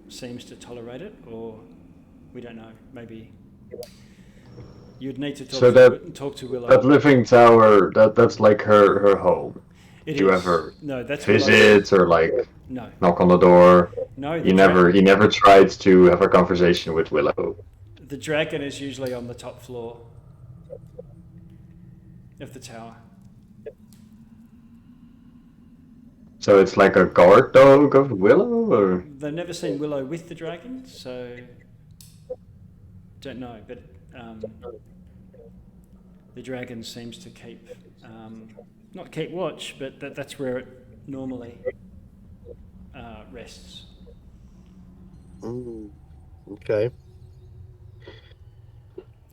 seems to tolerate it, or we don't know. Maybe you'd need to talk to Willow. That living tower, that's like her home. It Do you is. ever No, that's visit or like no. knock on the door? No, He never tried to have a conversation with Willow. The dragon is usually on the top floor of the tower. So it's like a guard dog of Willow, or They've never seen Willow with the dragon, so don't know. But the dragon seems to keep, not keep watch, but that's where it normally rests. Okay.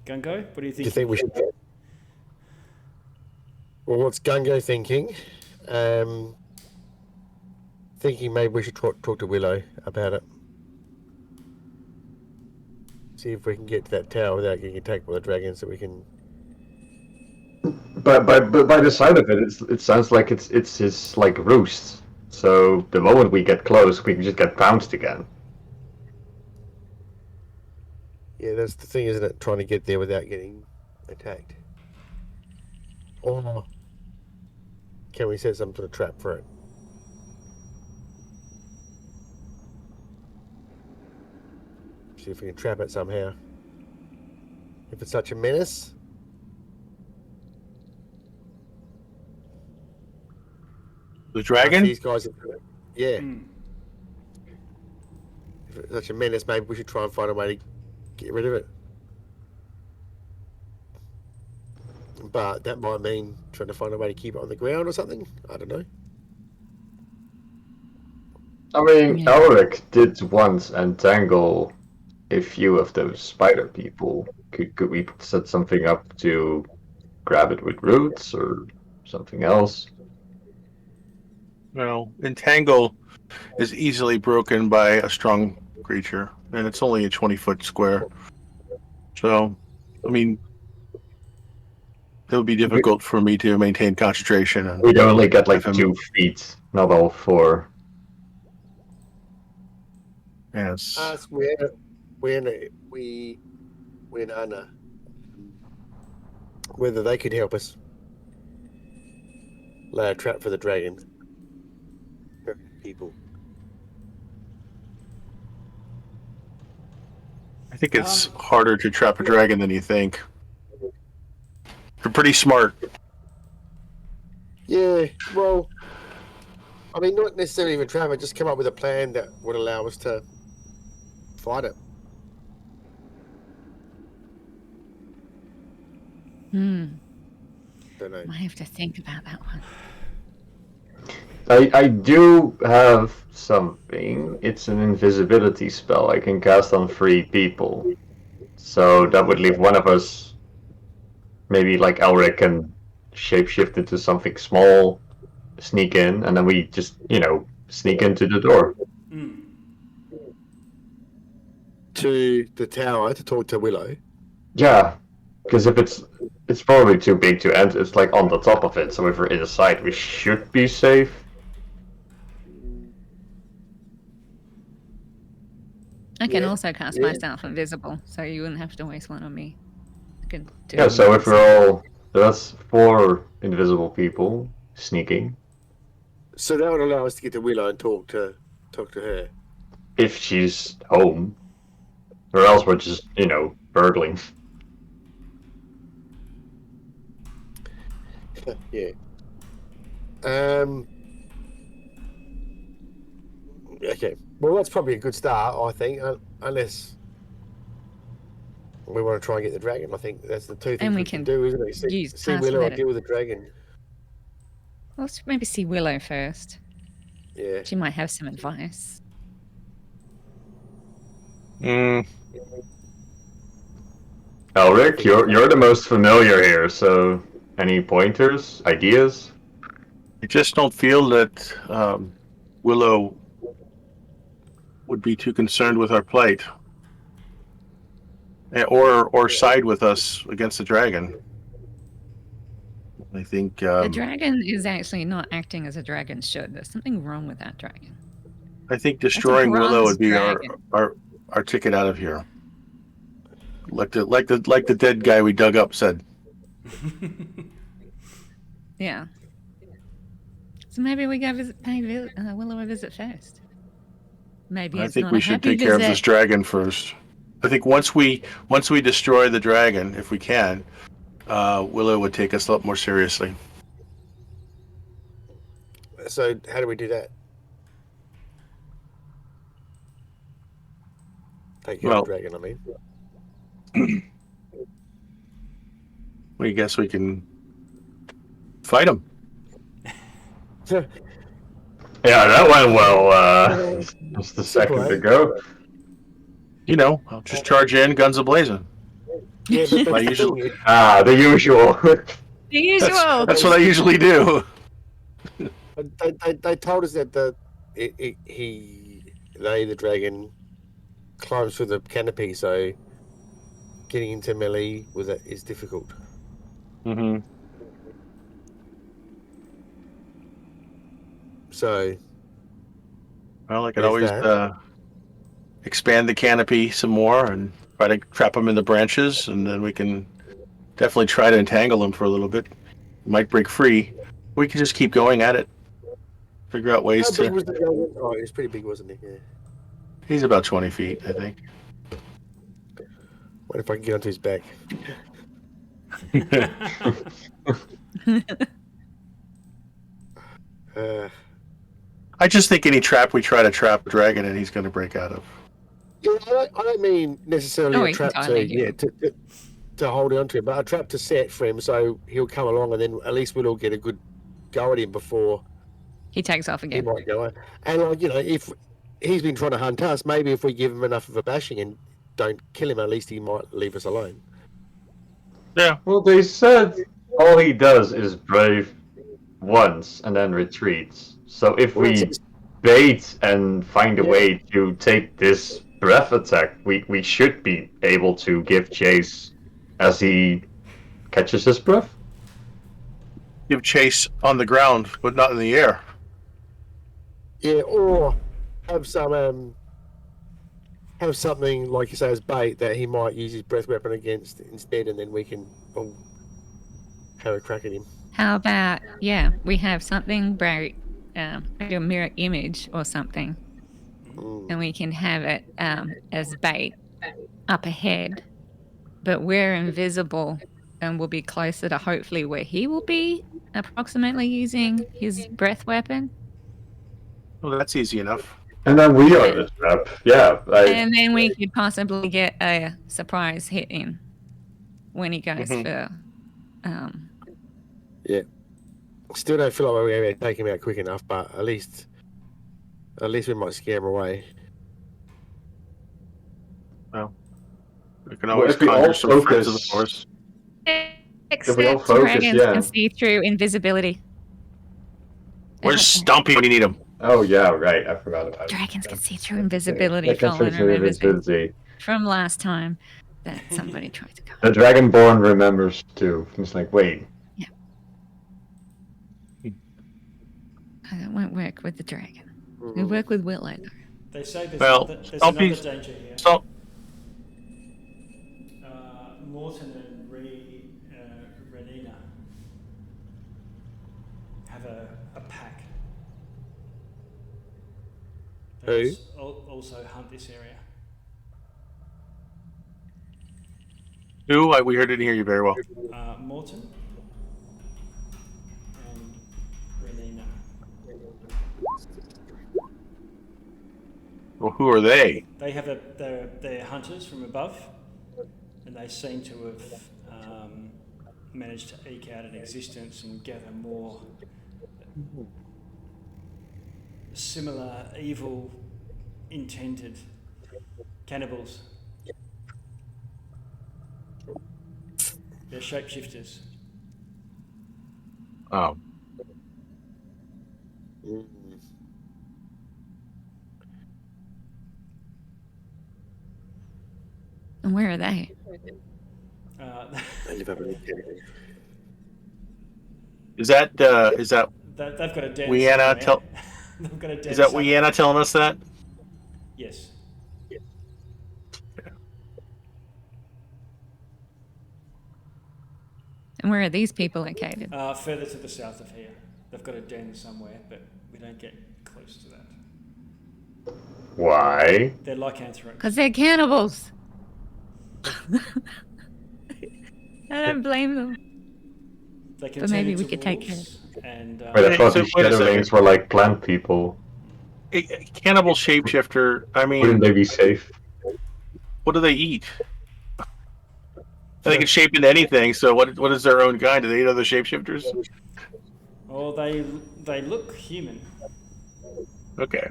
Gungo, what do you think? Do you think we should? Well, what's Gungo thinking? Thinking maybe we should talk to Willow about it. See if we can get to that tower without getting attacked by the dragon, so we can. but by the side of it, it sounds like it's his like roost. So the moment we get close, we can just get pounced again. Yeah, that's the thing, isn't it? Trying to get there without getting attacked. Or can we set some sort of trap for it? See if we can trap it somehow. If it's such a menace. The dragon? These guys, yeah. If it's such a menace, maybe we should try and find a way to get rid of it. But that might mean trying to find a way to keep it on the ground or something. I don't know. I mean, Yeah. Elric did once entangle a few of those spider people. Could we set something up to grab it with roots or something else? Well, entangle is easily broken by a strong creature, and it's only a 20-foot square. So, I mean, it would be difficult for me to maintain concentration. And We'd only get like If I'm- 2 feet, not all 4. yes, Ask when Anna whether they could help us lay a trap for the dragon. People. I think it's harder to trap a dragon than you think. You're pretty smart. Yeah, well, I mean, not necessarily even trap it, just come up with a plan that would allow us to fight it. Don't know. I have to think about that one. I do have something. It's an invisibility spell I can cast on 3 people. So that would leave one of us, maybe like Elric, can shapeshift into something small, sneak in, and then we just, sneak into the door. To the tower to talk to Willow. Yeah, because if it's probably too big to enter. It's like on the top of it, so if we're inside, we should be safe. I can Yeah, also cast yeah. myself invisible, so you wouldn't have to waste one on me. I could do Yeah, it so if myself. we're all, that's 4 invisible people sneaking. So that would allow us to get to Willow and talk to her. If she's home. Or else we're just, burgling. Yeah. Okay. Well, that's probably a good start, I think. Unless we want to try and get the dragon. I think that's the two things And we we can can do, isn't it? use See pass Willow without or deal with the dragon. Let's maybe see Willow first. Yeah. She might have some advice. Mm, Elric, you're the most familiar here, so any pointers, ideas? I just don't feel that Willow would be too concerned with our plight, or side with us against the dragon. I think The dragon is actually not acting as a dragon should. There's something wrong with that dragon. destroying Willow bronze would be dragon. our ticket out of here. Like the dead guy we dug up said. Yeah. So maybe we go pay Willow a visit first. Maybe I it's think not we a should happy take care of this visit. dragon first. I think once we destroy the dragon, if we can, Willow would take us a lot more seriously. So how do we do that? Take care of the dragon, I mean. We guess we can fight him. Yeah, that went well. Just a second ago. You know, I'll just charge in, guns a-blazing. Yeah, but I that's the usually- thing, The usual. The usual. That's what I usually do. They told us that the dragon climbs through the canopy, so getting into melee with it is difficult. Mm-hmm. So Well, I can There's always that. expand the canopy some more and try to trap him in the branches, and then we can definitely try to entangle him for a little bit. Might break free. We can just keep going at it. Figure out ways how big to. was the dragon? Oh, he was pretty big, wasn't he? Yeah. He's about 20 feet, I think. What if I can get onto his back? I just think any trap we try to trap a dragon in, he's going to break out of. Yeah, I don't mean necessarily Oh, a he trap can totally to to hold on to him, but a trap to set for him so he'll come along and then at least we'll all get a good go at him before He takes off he again. might go. And like, you know, if he's been trying to hunt us, maybe if we give him enough of a bashing and don't kill him, at least he might leave us alone. Yeah. Well, they said all he does is brave once and then retreats. So if we bait and find a way to take this breath attack, we should be able to give chase as he catches his breath. Give chase on the ground, but not in the air. Yeah, or have some have something like you say as bait that he might use his breath weapon against instead, and then we can all have a crack at him. How about, we have something bright, maybe a mirror image or something, and we can have it as bait up ahead, but we're invisible and we'll be closer to hopefully where he will be, approximately using his breath weapon. Well, that's easy enough. And then we are the trap. Yeah. And then we could possibly get a surprise hit in when he goes for... Yeah. Still don't feel like we're going to take him out quick enough, but at least we might scare him away. Well, we can always if we all conjure some friends of the focus- force. Except we all focus, dragons yeah. can see through invisibility. Where's Stumpy when you need him? Oh yeah, right. I forgot about it. Dragons can see through invisibility, They can Colin see through remembers it invisibility. from last time that somebody tried to go. The Dragonborn remembers too. He's like, wait. That won't work with the dragon. We work with Willow though. They say there's, Well, there's Stumpy's- another danger here. So, Morton and Renina have a pack. Who? Also hunt this area. who? We didn't hear you very well. Morton and Renina. Well, who are they? They have they're hunters from above, and they seem to have managed to eke out an existence and gather more similar evil intended cannibals. They're shapeshifters. Oh, Mm. And where are they? They live up in the canopy. is that they've got a den Wianna somewhere. They've got a den is that somewhere. Wianna telling us that? Yes. And where are these people located? Further to the south of here. They've got a den somewhere, but we don't get close to that. Why? They're lycanthropes. Because they're cannibals. I don't blame them. They can But turn maybe into we could take wolves and Wait, I thought So these wait a second. shadowlings were like plant people. A cannibal shapeshifter. I mean, Wouldn't they be safe? what do they eat? They can shape into anything. So what is their own kind? Do they eat other shapeshifters? oh, they look human. Okay.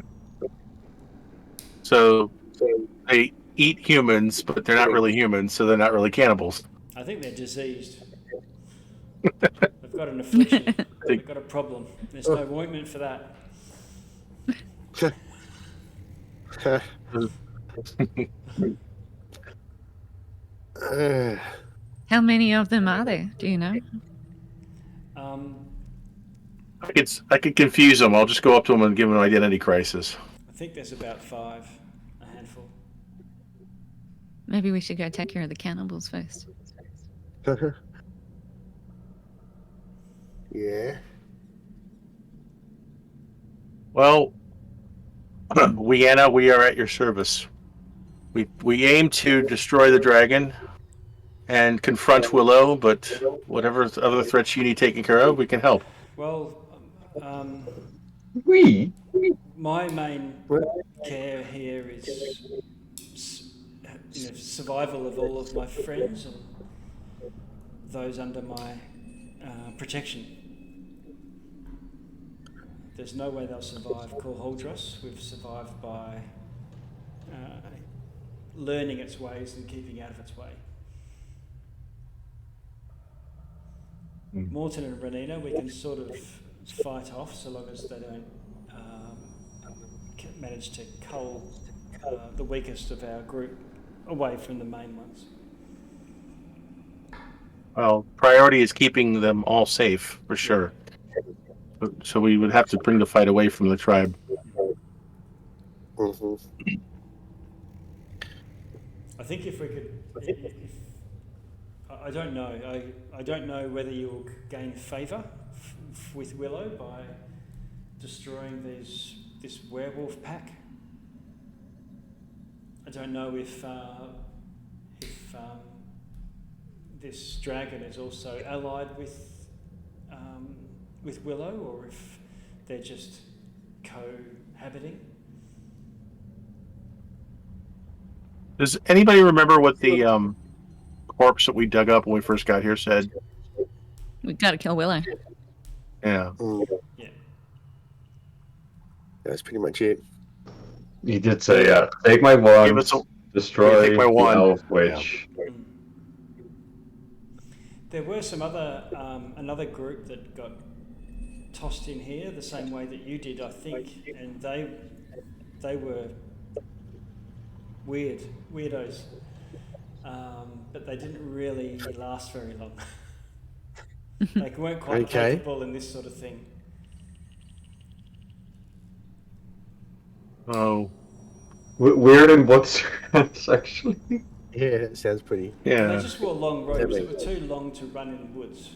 So they eat humans, but they're not really humans, so they're not really cannibals. I think they're diseased. They've got an affliction. They've got a problem. There's no ointment for that. How many of them are there? Do you know? I could confuse them. I'll just go up to them and give them an identity crisis. I think there's about 5, a handful. Maybe we should go take care of the cannibals first. Yeah. Well, Wianna, we are at your service. We aim to destroy the dragon and confront Willow, but whatever other threats you need taken care of, we can help. Well, We? my main care here is survival of all of my friends and those under my protection. There's no way they'll survive Call Holdros. We've survived by learning its ways and keeping out of its way. Morton and Renina, we can sort of fight off so long as they don't manage to cull the weakest of our group away from the main ones. Well, priority is keeping them all safe, for sure. So we would have to bring the fight away from the tribe. Mm-hmm. I think if we could, I don't know. I don't know whether you'll gain favour with Willow by destroying this werewolf pack. I don't know if this dragon is also allied with Willow, or if they're just cohabiting. Does anybody remember what the corpse that we dug up when we first got here said? We gotta kill Willow. Yeah. Yeah. That's pretty much it. He did say, take my Give wand, us a- destroy take my the wand. elf witch. There were some other another group that got tossed in here the same way that you did, I think, and they were weirdos, but they didn't really last very long. They weren't quite capable in this sort of thing. Oh. Weird in what sense, actually? Yeah, that sounds pretty. Yeah. They just wore long robes that were too long to run in the woods.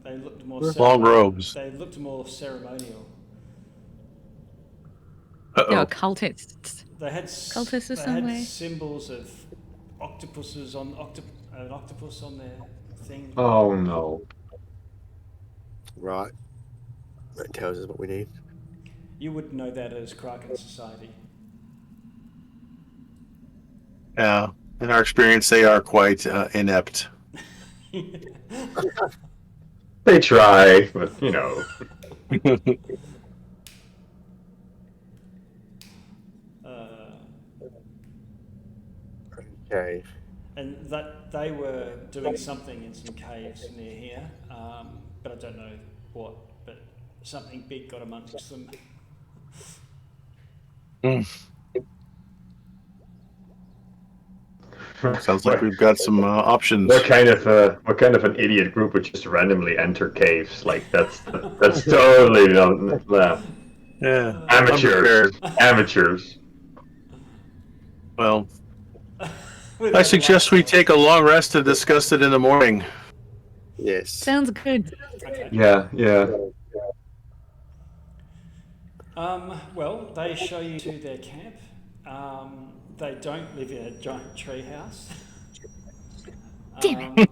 They looked more Long robes. They looked more ceremonial. They were Uh-oh. cultists. They had Cultists or they some had way. symbols of octopuses on an octopus on their thing. Oh no. Right. That tells us what we need. You would know that as Kraken Society. Yeah. In our experience, they are quite inept. They try, but you know. Okay. And that they were doing something in some caves near here, but I don't know what. But something big got amongst them. Sounds like we've got some options. What kind of an idiot group would just randomly enter caves? Like that's totally not Yeah, amateurs. Amateurs. Well, I suggest we take a long rest to discuss it in the morning. Yes. Sounds good. Okay. Yeah. Well, they show you to their camp. They don't live in a giant tree house. Damn it.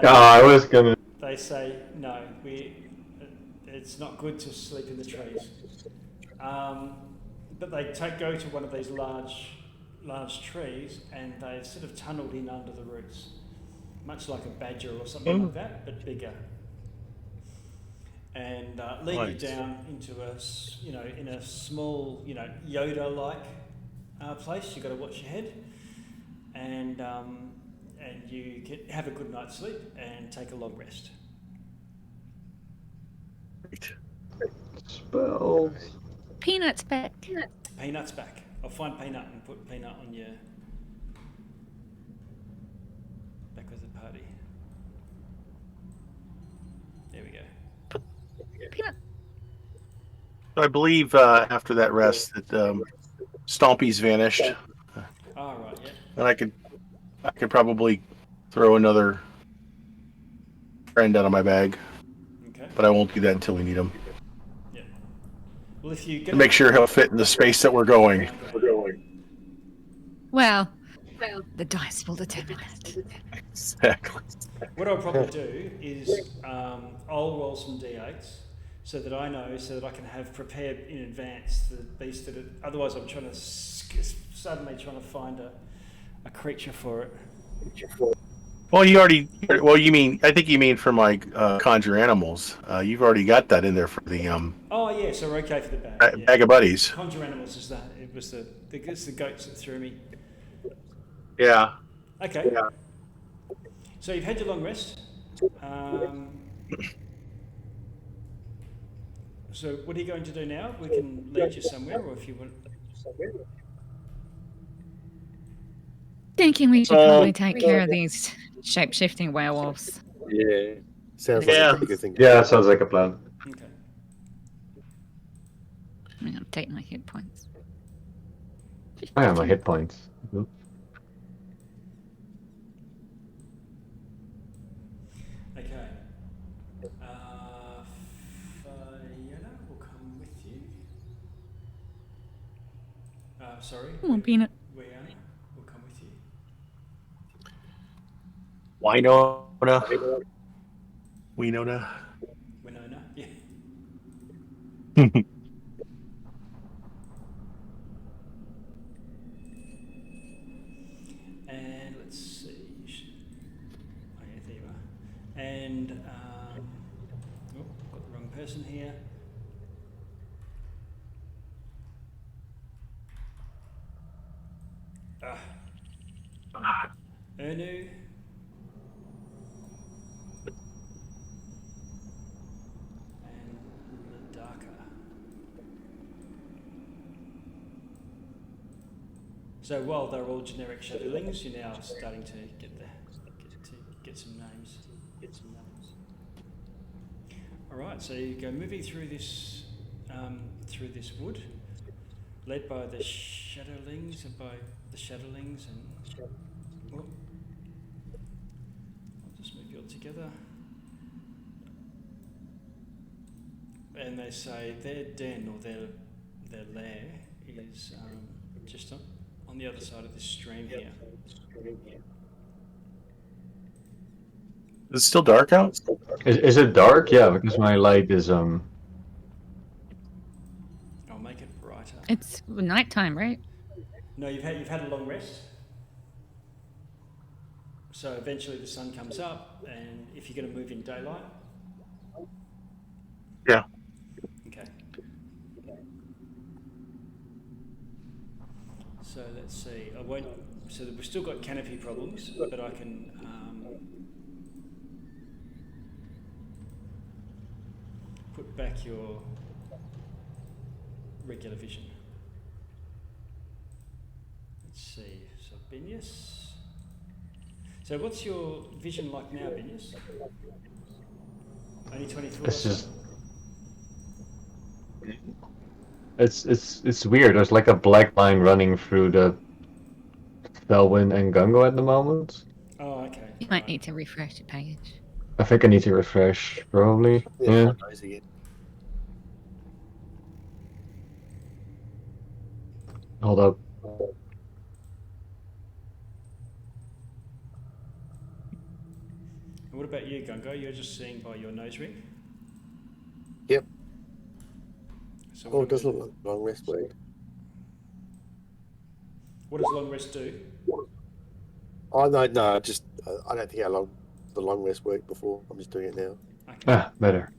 I was gonna. They say no. It's not good to sleep in the trees. But they go to one of these large trees, and they've sort of tunnelled in under the roots, much like a badger or something like that, but bigger. And lead you down into in a small, Yoda-like place. You've got to watch your head, and you have a good night's sleep and take a long rest. Spells. Peanut's back. Peanut's back. I'll find Peanut and put Peanut on your back with the party. There we go. Peanut. I believe after that rest that Stompy's vanished, Oh, right, yeah. and I could probably throw another friend out of my bag, Okay. but I won't do that until we need him. Yeah. Well, if you get To make sure he'll fit in the space that we're going. Well, the dice will determine it. Exactly. what I'll probably do is I'll roll some d8s so that I can have prepared in advance the beast that otherwise I'm trying to suddenly trying to find a creature for it. Well, I think you mean for my conjure animals. You've already got that in there for the Oh yeah, so we're okay for the bag. Yeah. bag of buddies. Conjure animals is that? It was it's the goats that threw me. Yeah. Okay. Yeah. So you've had your long rest. So what are you going to do now? We can lead you somewhere, or if you want. Thinking we should probably take care of these shape-shifting werewolves. Yeah. Sounds like a pretty good thing. Yeah, sounds like a plan. Okay. I'm gonna take my hit points. I have my hit points. Okay. Fiona will come with you. Sorry. Come on, Peanut. Wiana will come with you. Winona. Winona, yeah. And let's see. Oh yeah, there you are. And got the wrong person here. Ernu. And Ladaka. So while they're all generic shadowlings, you're now starting to get some names. All right, so you go moving through this wood, led by the shadowlings and oh, I'll just move you all together. And they say their den or their lair is just on the other side of this stream here. Is it still dark out? Is it dark? Yeah, because my light is I'll make it brighter. It's nighttime, right? No, you've had a long rest. So eventually the sun comes up, and if you're going to move in daylight. Yeah. Okay. So let's see. I won't. So we've still got canopy problems, but I can. Put back your regular vision. Let's see. So Benius. So what's your vision like now, Benius? Only 24. It's just it's weird. There's like a black line running through the Felwyn and Gungo at the moment. Oh, okay. You might need to refresh the page. I think I need to refresh, probably. Yeah. mine goes again. Hold up. And what about you, Gungo? You're just seeing by your nose ring? Yep. So Oh, what it doesn't look like long rest week. What does long rest do? Oh no, just I don't think how long the long rest worked before. I'm just doing it now. Okay. Ah, better.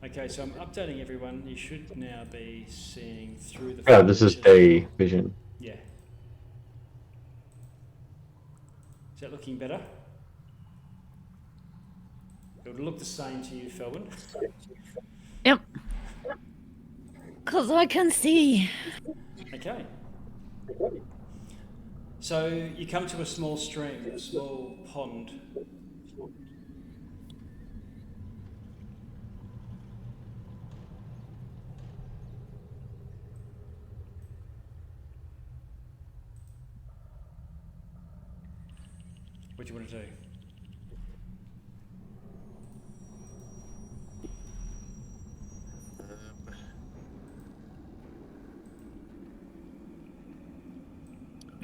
Okay, so I'm updating everyone. You should now be seeing through the. Yeah, this is foliage. day vision. Yeah. Is that looking better? It would look the same to you, Felwyn. Yep. Because I can see. Okay. So you come to a small stream, a small pond. What do you want to do?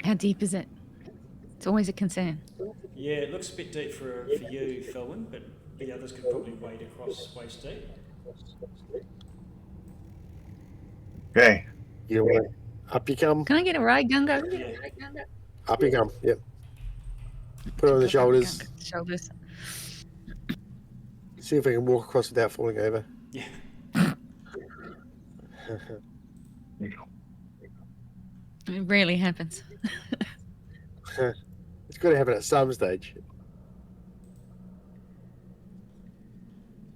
How deep is it? It's always a concern. Yeah, it looks a bit deep for you, Felwyn, but the others could probably wade across waist deep. Okay. You want up you come, Can I get a ride, Gungo? Yeah. up you come. Yep. Put it on the shoulders. Shoulders. See if I can walk across without falling over. Yeah. It rarely happens. It's got to happen at some stage.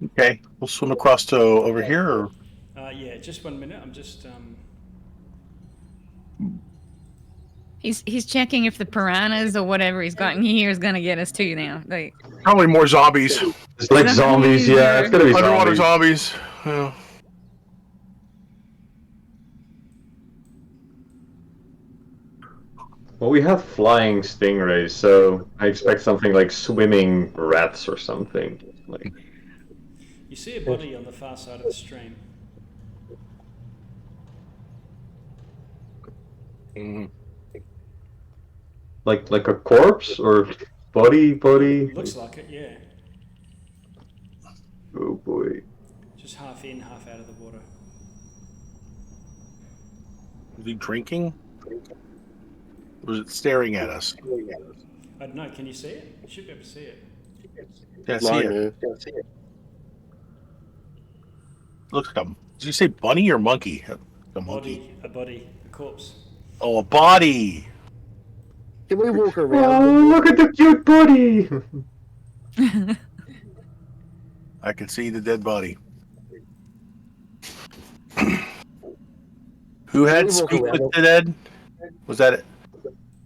Okay. We'll swim across to over here. Or... Yeah, just 1 minute. I'm just. He's checking if the piranhas or whatever he's got in here is going to get us too now. Like, Probably more zombies. It's like zombies, yeah. It's gonna be Underwater zombies. zombies. Yeah. Well, we have flying stingrays, so I expect something like swimming rats or something. Like, You see a body on the far side of the stream. Mhm. like a corpse or body. Looks like it, yeah. Oh boy. Just half in, half out of the water. Is he drinking? Or is it staring at us? I don't know, can you see it? You should be able to see it. Yeah, I see Line it. there. Looks like a. Did you say bunny or monkey? A monkey. A body, a corpse. Oh, a body. Can we walk around? Oh, look at the cute body! I can see the dead body. Who had Can we walk speak around? with the dead? Was that it?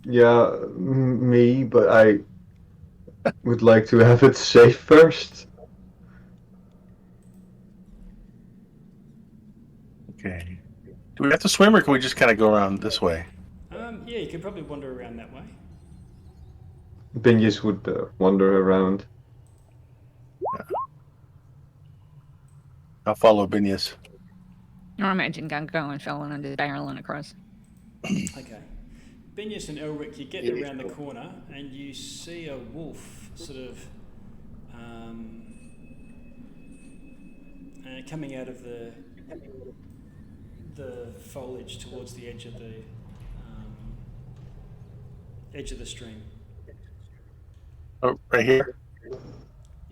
Yeah, me, but I would like to have it safe first. Okay. Do we have to swim or can we just kind of go around this way? Yeah, you could probably wander around that way. Binius would wander around. I'll follow Binius. I imagine Gungo and Felwyn under the barrel and across. Okay. Benius and Elric, you get around the corner and you see a wolf sort of coming out of the foliage towards the edge of edge of the stream. Oh, right here.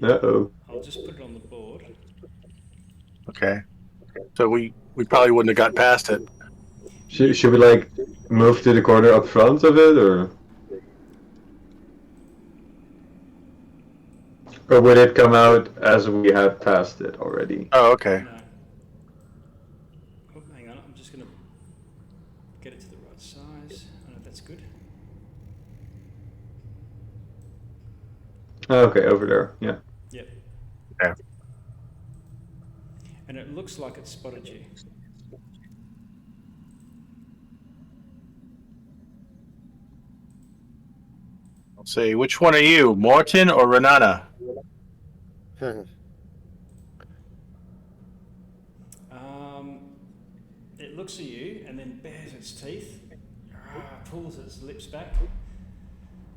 Uh-oh. I'll just put it on the board. Okay. So we probably wouldn't have got past it. Should we like move to the corner up front of it, or would it come out as we had passed it already? Oh, okay. No. Oh, hang on, I'm just going to get it to the right size. Oh, that's good. Okay, over there. Yeah. Yep. Yeah. And it looks like it spotted you. Let's see. Which one are you, Morton or Renana? It looks at you and then bares its teeth, pulls its lips back,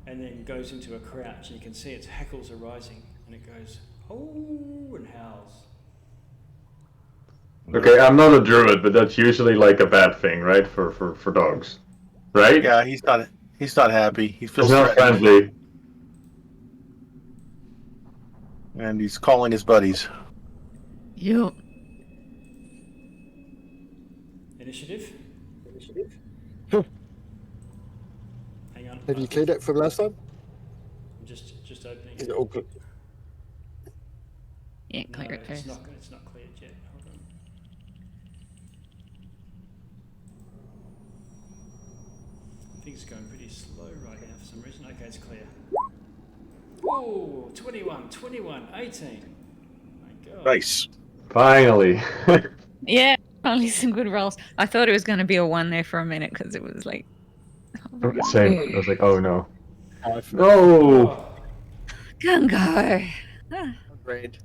and then goes into a crouch. And you can see its hackles are rising, and it goes, oh, and howls. Okay, I'm not a druid, but that's usually like a bad thing, right? For dogs, right? Yeah, he's not happy. He It's feels not threatened, friendly. and he's calling his buddies. You. Initiative? Hang on. Have you cleared it from last time? I'm just opening Is it. it all good? Yeah, clear it it's first. not cleared yet. Hold on. I think it's going pretty slow right now for some reason. Okay, it's clear. Oh, 21, 18. My God. Nice. Finally. Yeah, only some good rolls. I thought it was going to be a 1 there for a minute because it was like. Same. I was like, oh no. No. Oh, Gungo. Red.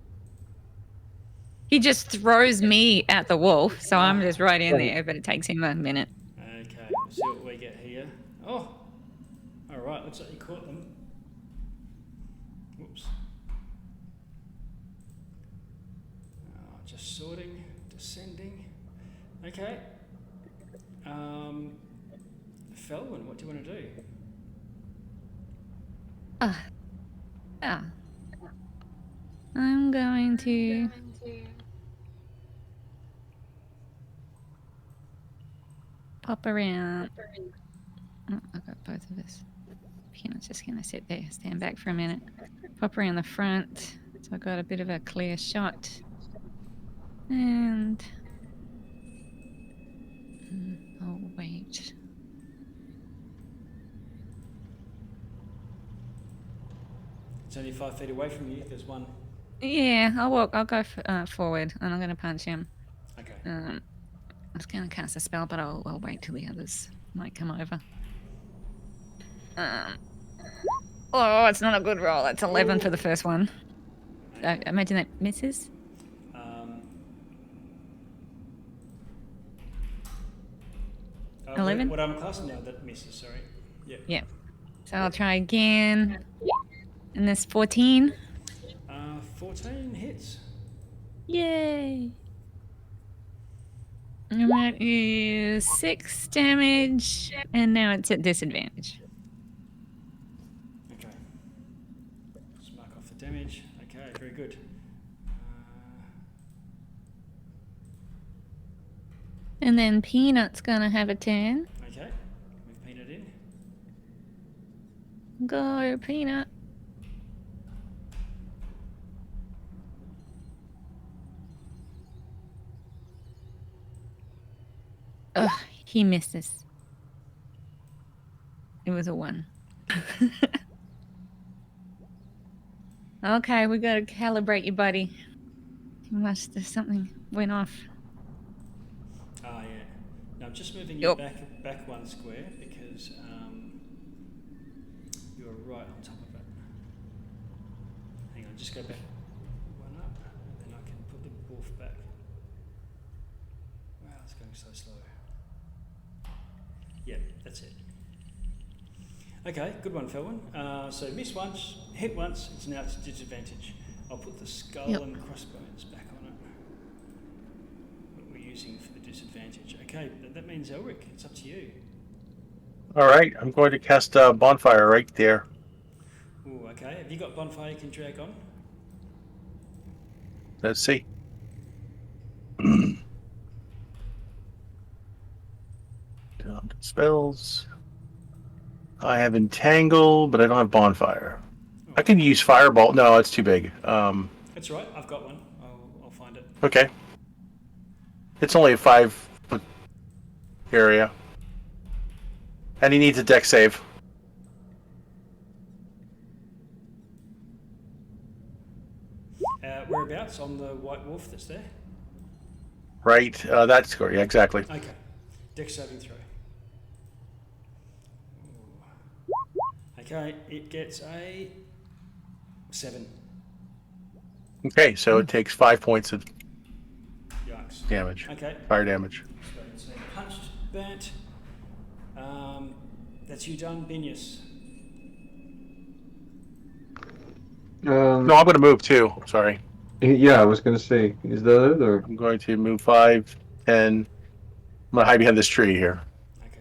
He just throws me at the wolf, so I'm just right in there, but it takes him a minute. okay, we'll see what we get here. Oh, all right, looks like you caught them. Whoops. Just sorting, descending. Okay. Felwyn, what do you want to do? I'm going to pop around. Oh, I've got both of us. Peanut's just going to sit there, stand back for a minute. Pop around the front, so I got a bit of a clear shot. And oh wait. It's only 5 feet away from you. There's one. Yeah, I'll go forward, and I'm going to punch him. Okay. I was going to cast a spell, but I'll wait till the others might come over. Oh, it's not a good roll. That's 11 for the first one. I imagine that misses. 11? What I'm classing now, that misses, sorry. Yeah. Yeah. So I'll try again. And this 14. 14 hits. Yay! And that is 6 damage, and now it's at disadvantage. Okay. Just mark off the damage. Okay, very good. And then Peanut's gonna have a turn. Okay, move Peanut in. Go, Peanut. Ugh, he misses. It was a 1. Okay, we gotta calibrate you, buddy. Something went off. Ah, yeah. Now I'm just moving you back 1 square because you are right on top of it. Hang on, just go back 1 up, and then I can put the wolf back. Wow, it's going so slow. Yeah, that's it. Okay, good one, Felwyn. So miss once, hit once, it's now it's disadvantage. I'll put the skull and crossbones back on it. What we're using for the disadvantage. Okay, that means Elric, it's up to you. All right, I'm going to cast a bonfire right there. Ooh, okay. Have you got bonfire you can drag on? Let's see. Down to spells. I have entangle, but I don't have bonfire. I can use fireball. No, it's too big. That's right. I've got one. I'll find it. Okay. It's only a 5-foot area, and he needs a deck save. Whereabouts on the white wolf that's there? Right. That score. Yeah, exactly. Okay. Deck saving throw. Okay, it gets a 7. Okay, so it takes 5 points of Yikes. damage. Okay. Fire damage. So punched, burnt. That's you done, Binius. No, I'm going to move too. Sorry. Yeah, I was gonna say, is that it or? I'm going to move 5, 10. I'm going to hide behind this tree here. Okay.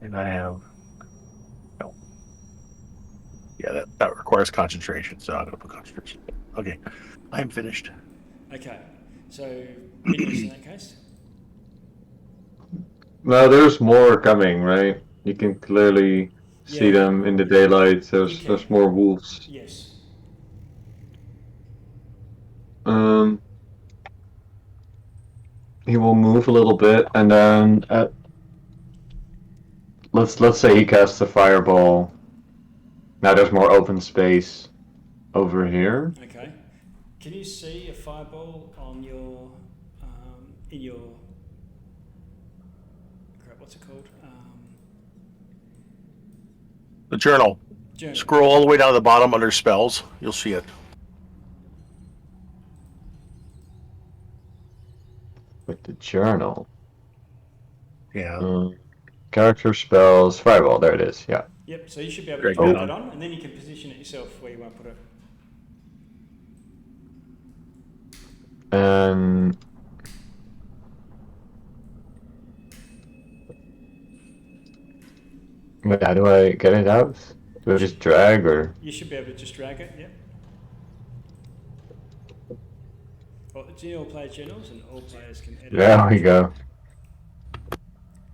And I have... No. Yeah, that requires concentration, so I'm going to put concentration. Okay. I'm finished. Okay. So, Binius in that case? No, there's more coming, right? You can clearly see Yeah. them in the daylight. You There's can. more wolves. Yes. He will move a little bit, and then let's say he casts a fireball. Now there's more open space over here. Okay. Can you see a fireball on your, in your, crap, what's it called? The journal. Journal. Scroll all the way down to the bottom under spells. You'll see it. With the journal. Yeah. Character spells, fireball, there it is, yeah. Yep, so you should be able Drag to drag that that on. on, and then you can position it yourself where you want to put it. And wait, how do I get it out? Do I just drag or? You should be able to just drag it, yep. Well, do you all play journals, and all players can edit There we it. go.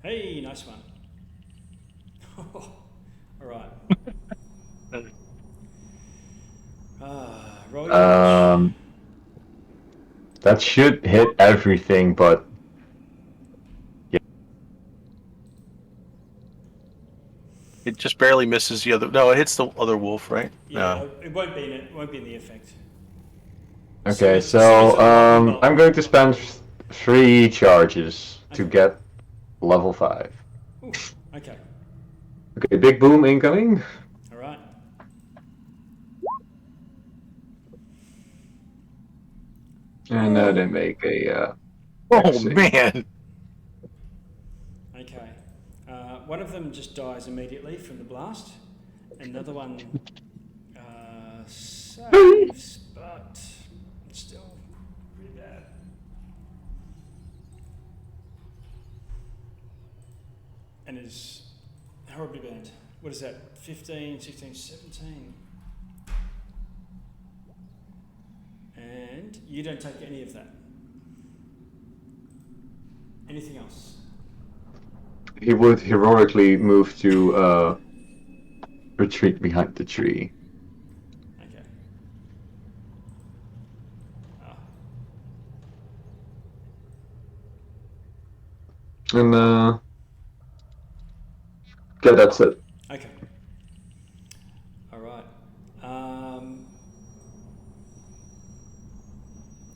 Hey, nice one. Alright. Roll your damage. That should hit everything, but It just barely misses the other... No, it hits the other wolf, right? Yeah, No. it won't be in it. Won't be in the effect. okay. So it's a lightning bolt. I'm going to spend 3 charges to get level 5. Ooh, okay. Okay, big boom incoming. All right. And they make a. Oh, save. man! Okay. One of them just dies immediately from the blast. Another one saves, but it's still pretty bad. And is horribly burned. What is that? 15, 16, 17. And you don't take any of that. Anything else? He would heroically move to retreat behind the tree. Okay. And yeah, that's it. Okay. All right.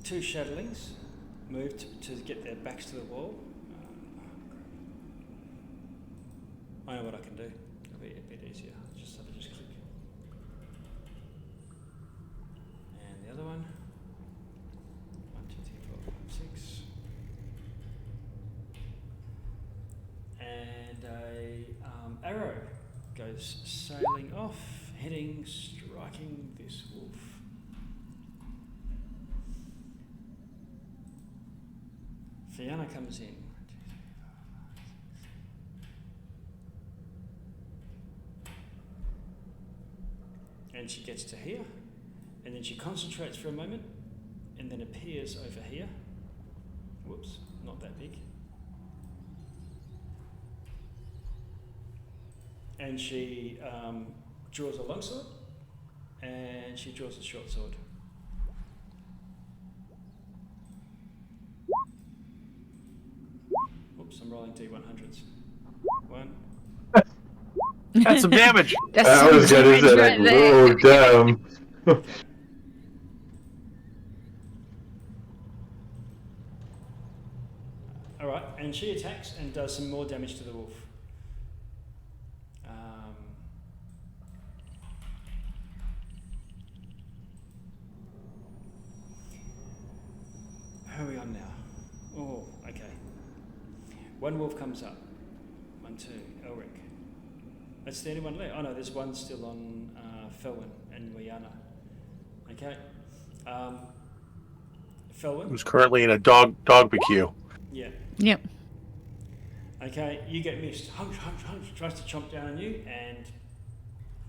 2 shadowlings moved to get their backs to the wall. I know what I can do. It'll be a bit easier. Just have to just click. And the other one. 1, 2, 3, 4, 5, 6. And a arrow goes sailing off, heading, striking this wolf. Fiona comes in. And she gets to here, and then she concentrates for a moment, and then appears over here. Whoops, not that big. And she draws a longsword, and she draws a short sword. Oops, I'm rolling D100s. 1. That's some damage. That's I was some gonna say, damage like, right there. oh, damn. Alright, and she attacks and does some more damage to the wolf. How are we on now? Oh, okay. One wolf comes up. 1, 2, Elric. That's the only one left. Oh no, there's one still on Felwyn and Wiana. Okay. Felwyn? Who's currently in a dog BQ. Yeah. Yep. Okay, you get missed. Hunch, tries to chomp down on you, and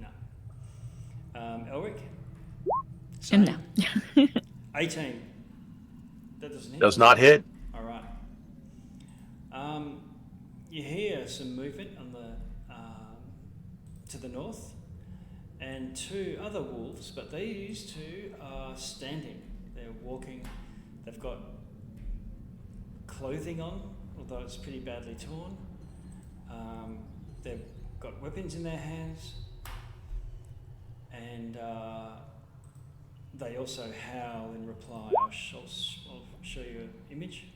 no. Elric? Same. No. 18. That doesn't hit. Does not hit. All right. You hear some movement on the to the north, and 2 other wolves, but these 2 are standing. They're walking. They've got clothing on, although it's pretty badly torn. They've got weapons in their hands, and they also howl in reply. I'll show you an image.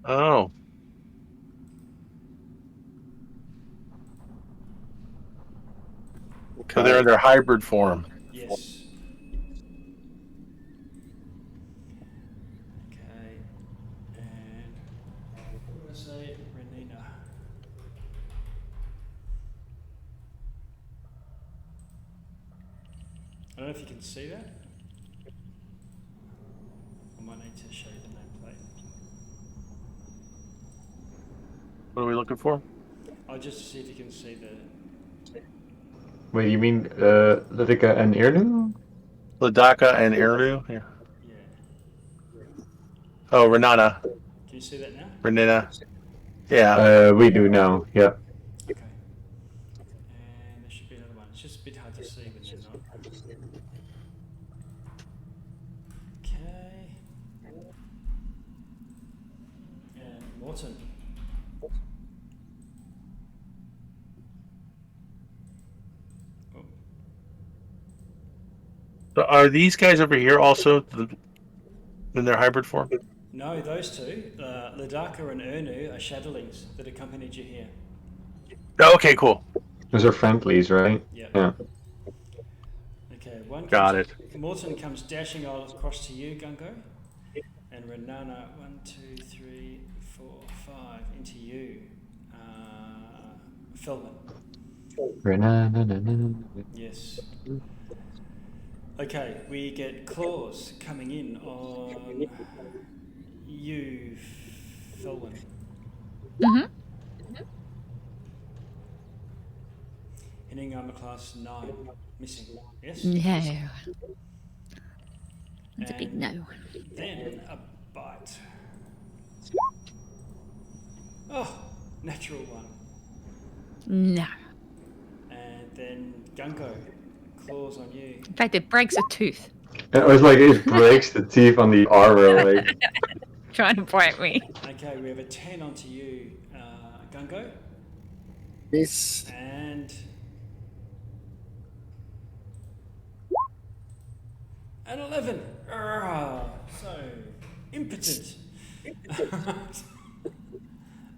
Oh. So they're in their hybrid form. Yes. Okay. And what did I say? Renina. I don't know if you can see that. I might need to show you the nameplate. What are we looking for? I'll just see if you can see the. Wait, you mean Litika and Irnu? Ladaka and Ernu? Yeah. Yeah. Oh, Renana. Can you see that now? Renina. Yeah. We do now, yeah. Okay. And there should be another one. It's just a bit hard to see when you're not. Okay. And Morton. Oh, So are these guys over here also in their hybrid form? no, those 2, Ladaka and Ernu, are shadowlings that accompanied you here. Oh, okay, cool. Those are friendlies, right? Yeah. Yeah. Okay, one Got comes, it. Morton comes dashing across to you, Gungo. And Renana, 1, 2, 3, 4, 5, into you. Felman. Yes. Okay, we get claws coming in on you, Felwyn. Mm-hmm. Hitting armor class 9. Missing. Yes? No. It's a big And no. then a bite. Oh, natural 1. No. And then Gunko, claws on you. In fact, it breaks a tooth. It was like it breaks the teeth on the armor, like. Trying to bite me. Okay, we have a 10 onto you, Gunko. Miss. And an 11. So impotent.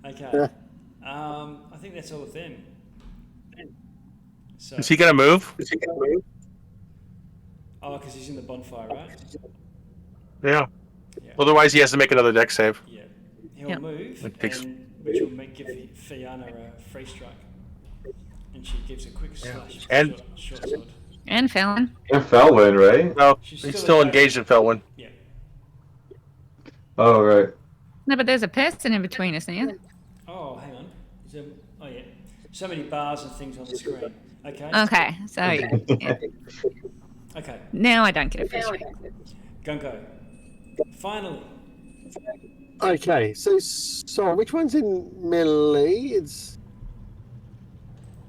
Okay. I think that's all of them. So, Is he gonna move? oh, because he's in the bonfire, right? Yeah. Yeah. Otherwise, he has to make another deck save. Yeah. He'll Yep. move, It takes- which will give Fiona a free strike. And she gives a quick slash. And- short sword. And Fallon. And Felwyn, right? No, She's he's still still engaged. engaged in Felwyn. Yeah. Oh, right. No, but there's a person in between us now. Oh, hang on. Is there, oh, yeah. So many bars and things on the screen. Okay. Okay, so yeah. Okay. Now I don't get a fish ring. Gungo. Finally. Okay, so which one's in melee? It's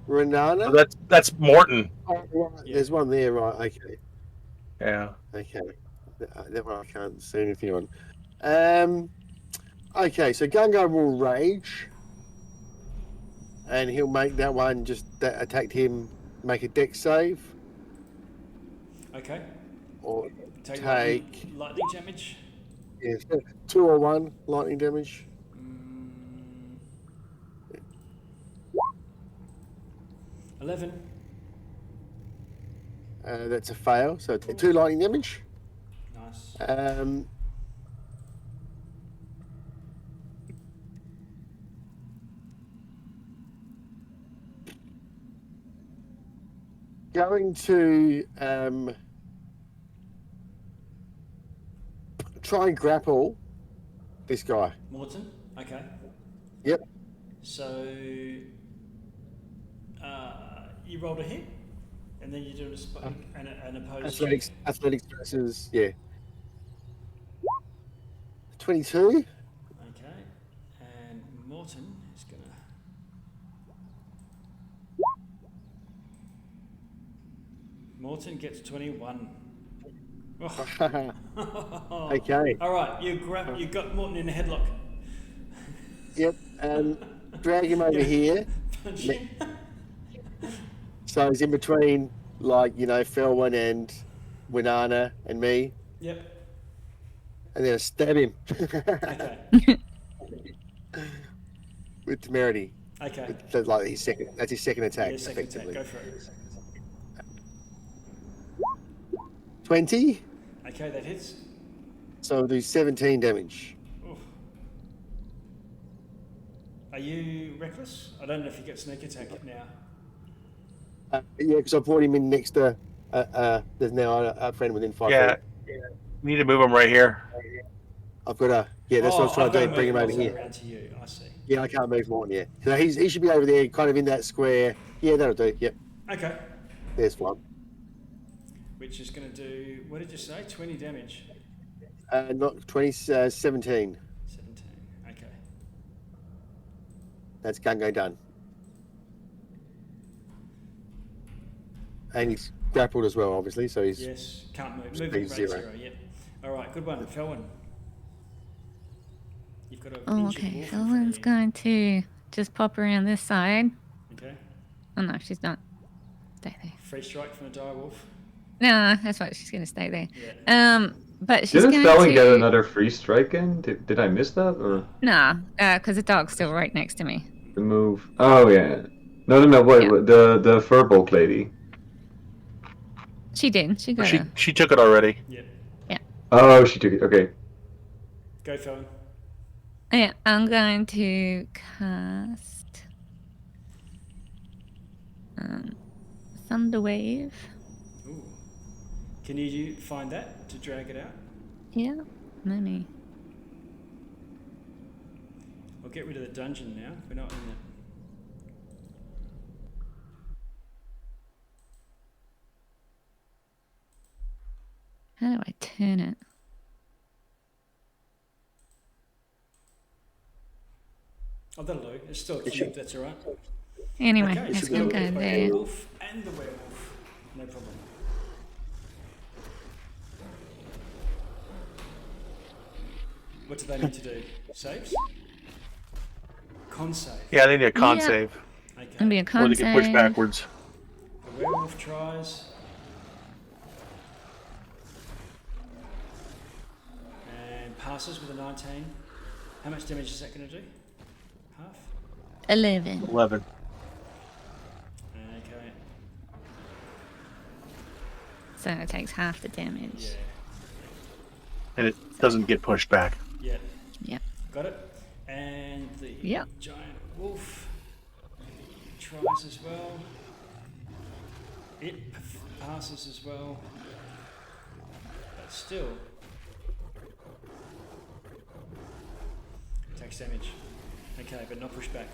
Renana. So that's Morton. Oh, right. Yeah. There's one there, right? Okay, Yeah. okay. That one I can't see anything on. Okay, so Gungo will rage, and he'll make that one that attacked him make a dex save, Okay. or Take take lightning damage. yeah, 2 or 1 lightning damage. 11. That's a fail, so 2 lightning damage. Nice. Going to try and grapple this guy. Morton. Okay. Yep. So you rolled a hit, and then you do an opposed. Athletics versus 22. Okay. And Morton is gonna. Morton gets 21. Oh. Okay. All right, you got Morton in a headlock. Yep. Drag him over here. Punch him. So he's in between, Felwyn and Winana and me, Yep. and then I stab him Okay. with temerity. Okay. That's his second attack, Yeah, second effectively. attack. Go for it. 20, Okay, that hits. so I'll do 17 damage. Oof. Are you reckless? I don't know if you get sneak attack now. Yeah, because I brought him in next to. There's now a friend within 5 Yeah. feet. We need to move him right here. I've got a. Yeah, that's what I was trying to do. Bring him over here. Around to you. I see. Yeah, I can't move Morton yet. So he should be over there, kind of in that square. Yeah, that'll do. Yep, Okay. there's one. Which is going to do, what did you say? 20 damage. Not 20, 17. 17. Okay. That's Gungo done. And he's grappled as well, obviously. So he's Yes. Can't move. Speed Moving rate 0. 0. Yep. All right. Good one. Felwyn. You've got a. Oh, injured okay. wolf in front of Felwyn's you. going to just pop around this side. Okay. Oh no, she's not. Stay there. Free strike from a dire wolf. No, that's right. She's going to stay there. Yeah. But she's Didn't going Felwyn to. get another free strike in? Did I miss that? Or Nah, because the dog's still right next to me. the move? Oh, yeah. No, wait, Yeah. wait, the furbolg lady. She did. She got She a. she took it already. Yep. Oh, she took it. Okay. Go, Felwyn. Yeah, I'm going to cast Thunder Wave. Ooh. Can you find that to drag it out? Yeah, maybe. We'll get rid of the dungeon now. We're not in it. How do I turn it? Oh, that'll do. It's still a cube. That's all right. Anyway, Okay, let's so go we've got the there. wolf and the werewolf. No problem. What do they need to do? Saves? Con save. Yeah, they need a con Yeah. save. Gonna be Okay. a Or con they can push save. backwards. The werewolf tries. And passes with a 19. How much damage is that going to do? Half? 11. 11. Okay. So it takes half the damage. Yeah. And it doesn't get pushed back. Yeah. Yep. Got it. And the Yep. giant wolf tries as well. It passes as well. But still. max damage. Okay, but not pushback.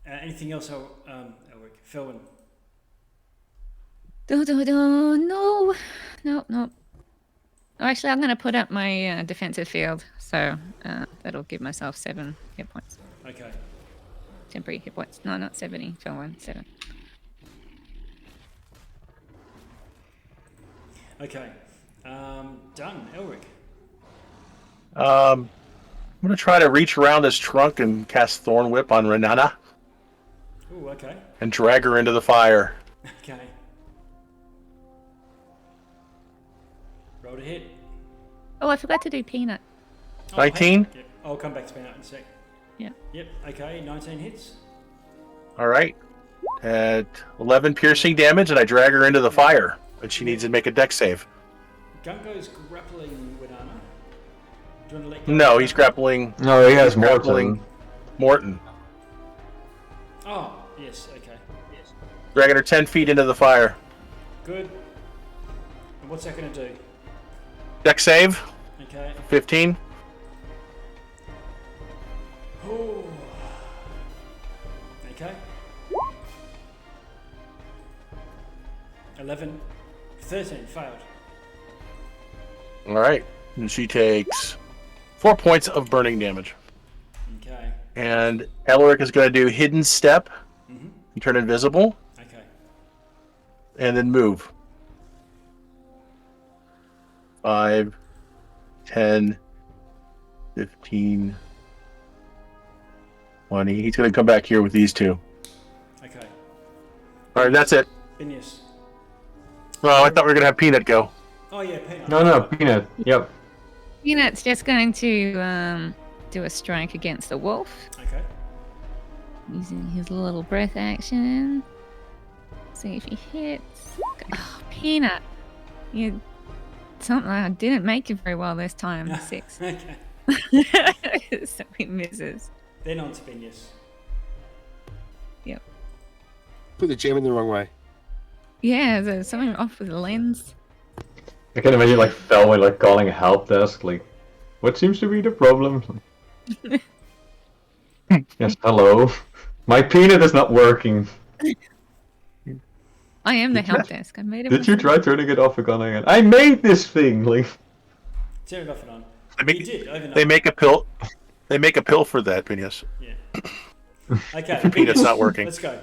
Anything else, Elric? Felwyn? No. Oh, actually, I'm going to put up my defensive field, so that'll give myself 7 hit points. Okay. Temporary hit points. No, not 70. Fell 7. Okay. Done. Elric. I'm gonna try to reach around this trunk and cast Thorn Whip on Renana Ooh, okay. and drag her into the fire. Okay. Roll to hit. Oh, I forgot to do peanut. 19? Yep. I'll come back to Peanut in a sec. Yeah. Yep. Okay. 19 hits. All right. At 11 piercing damage, and I drag her into the fire, but she needs to make a dex save. Gungo's grappling Winana. Do you want to let go? No, he's grappling. No, he has grappling Morton. Morton, Oh, yes. Okay. Yes. dragging her 10 feet into the fire. Good. And what's that going to do? Dex save, Okay. 15. Oh. Okay. 11. 13. Failed. All right. And she takes 4 points of burning damage. Okay. And Elric is going to do Hidden Step and turn invisible, Okay. and then move. 5, 10, 15, 20. He's going to come back here with these two. Okay. All right, that's it. Phineas. Oh, I thought we were going to have Peanut go. Oh, yeah, Peanut. No, Peanut. Yep. Peanut's just going to do a strike against the wolf Okay. using his little breath action. See if he hits. Oh, Peanut. I didn't make it very well this time. 6. Okay. So he misses. Then on to Phineas. Yep. Put the gem in the wrong way. Yeah, there's something off with the lens. I can imagine like Felwyn like calling a help desk, like, what seems to be the problem? Yes, hello. My peanut is not working. I am the help desk. I made it. Did you try turning it off again? I made this thing, like. Turn it off and on. They You did, overnight. They make a pill. They make a pill for that, Phineas. Yeah. Okay. Peanut's Phineas, not working. Let's go.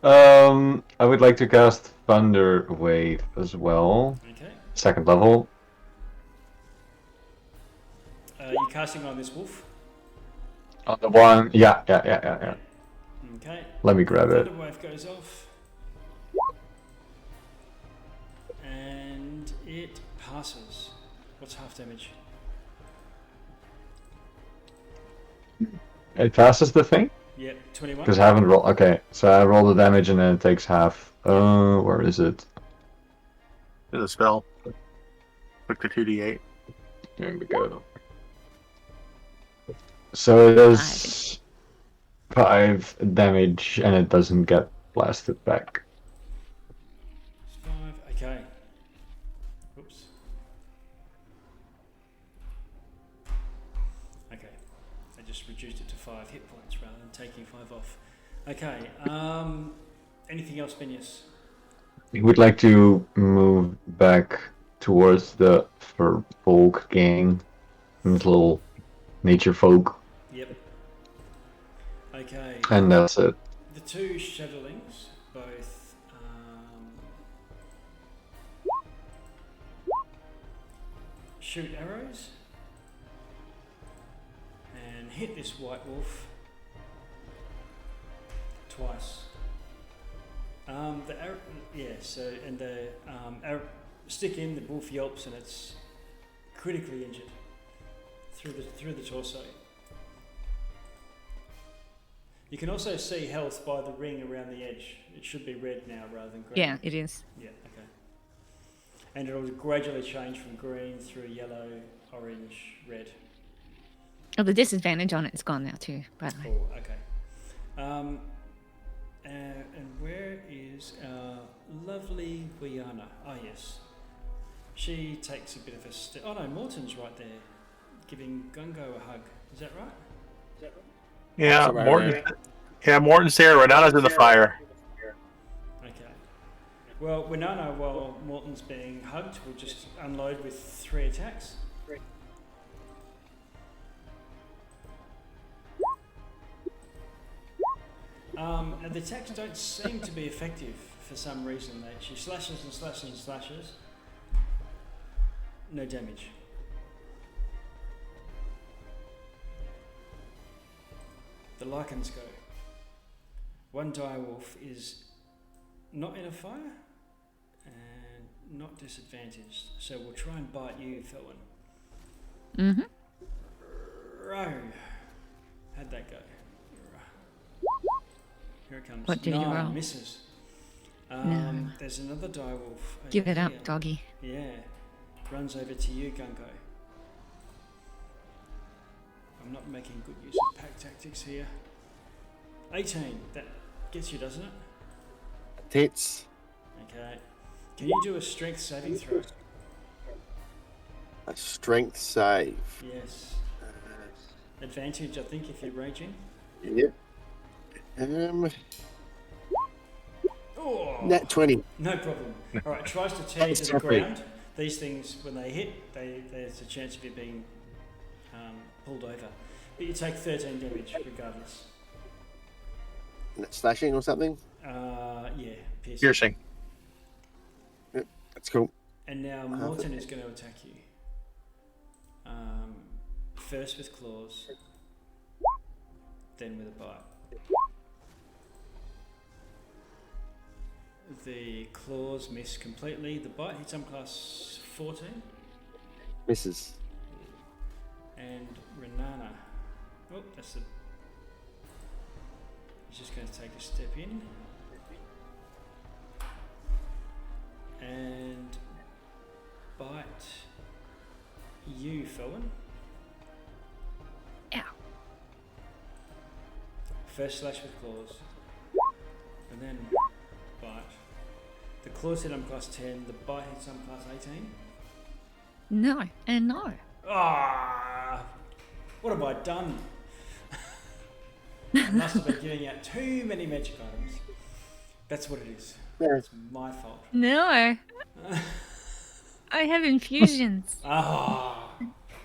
I would like to cast Thunder Wave as well. Okay. 2nd level. You're casting on this wolf. On the one, yeah. Okay. Let me grab it. Thunder wave goes off. And it passes. What's half damage? It passes the thing? Yep, 21. Because I haven't rolled. Okay, so I roll the damage and then it takes half. Where is it? There's a spell. Click the 2d8. There we go. So it does 5 damage and it doesn't get blasted back. It's 5. Okay. Oops. Okay. I just reduced it to 5 hit points rather than taking 5 off. Okay. Anything else, Phineas? We would like to move back towards the folk gang, this little nature folk, Yep. Okay. and that's it. The two shadowlings both shoot arrows and hit this white wolf twice. The arrow, yeah. So and the arrow stick in. The wolf yelps and it's critically injured through the torso. You can also see health by the ring around the edge. It should be red now rather than green. Yeah, it is. Yeah, okay. And it'll gradually change from green through yellow, orange, red. Oh, the disadvantage on it's gone now too, by the way. Oh, okay. And where is our lovely Wiana? Oh, yes. She takes a bit of a step. Oh, no, Morton's right there. giving Gungo a hug. Is that right? Yeah, Sorry, Morton. Yeah, Morton's there. Renana's in the fire. Okay. Well, Winana, while Morton's being hugged, will just unload with 3 attacks. Now the attacks don't seem to be effective for some reason. She slashes and slashes and slashes. No damage. The Lycans go. One direwolf is not in a fire and not disadvantaged, so we'll try and bite you, Felwyn. Row. How'd that go? Here it comes. What did you roll? Misses. No. There's another direwolf. Give it here. up, doggy. Yeah. Runs over to you, Gungo. I'm not making good use of pack tactics here. 18. That gets you, doesn't it? Hits. Okay. Can you do a strength saving throw? A strength save. Yes. Advantage, I think, if you're raging. Yep. Oh, Nat 20. no problem. All right, tries to tear you to the Sorry. ground. These things, when they hit, there's a chance of you being pulled over. But you take 13 damage regardless. That's slashing or something. Yeah, piercing. Piercing. That's cool. And now Morton is going to attack you. First with claws, then with a bite. The claws miss completely. The bite hits class 14. Misses. And Renana. Oh, that's the. He's just going to take a step in. And bite you, Felwyn. Ow. First slash with claws. And then bite. The claws hit class 10, the bite hits class 18. No, and no. Ah, what have I done? I must have been giving out too many magic items. That's what it is. Yeah. It's my fault. No. I have infusions. Ah,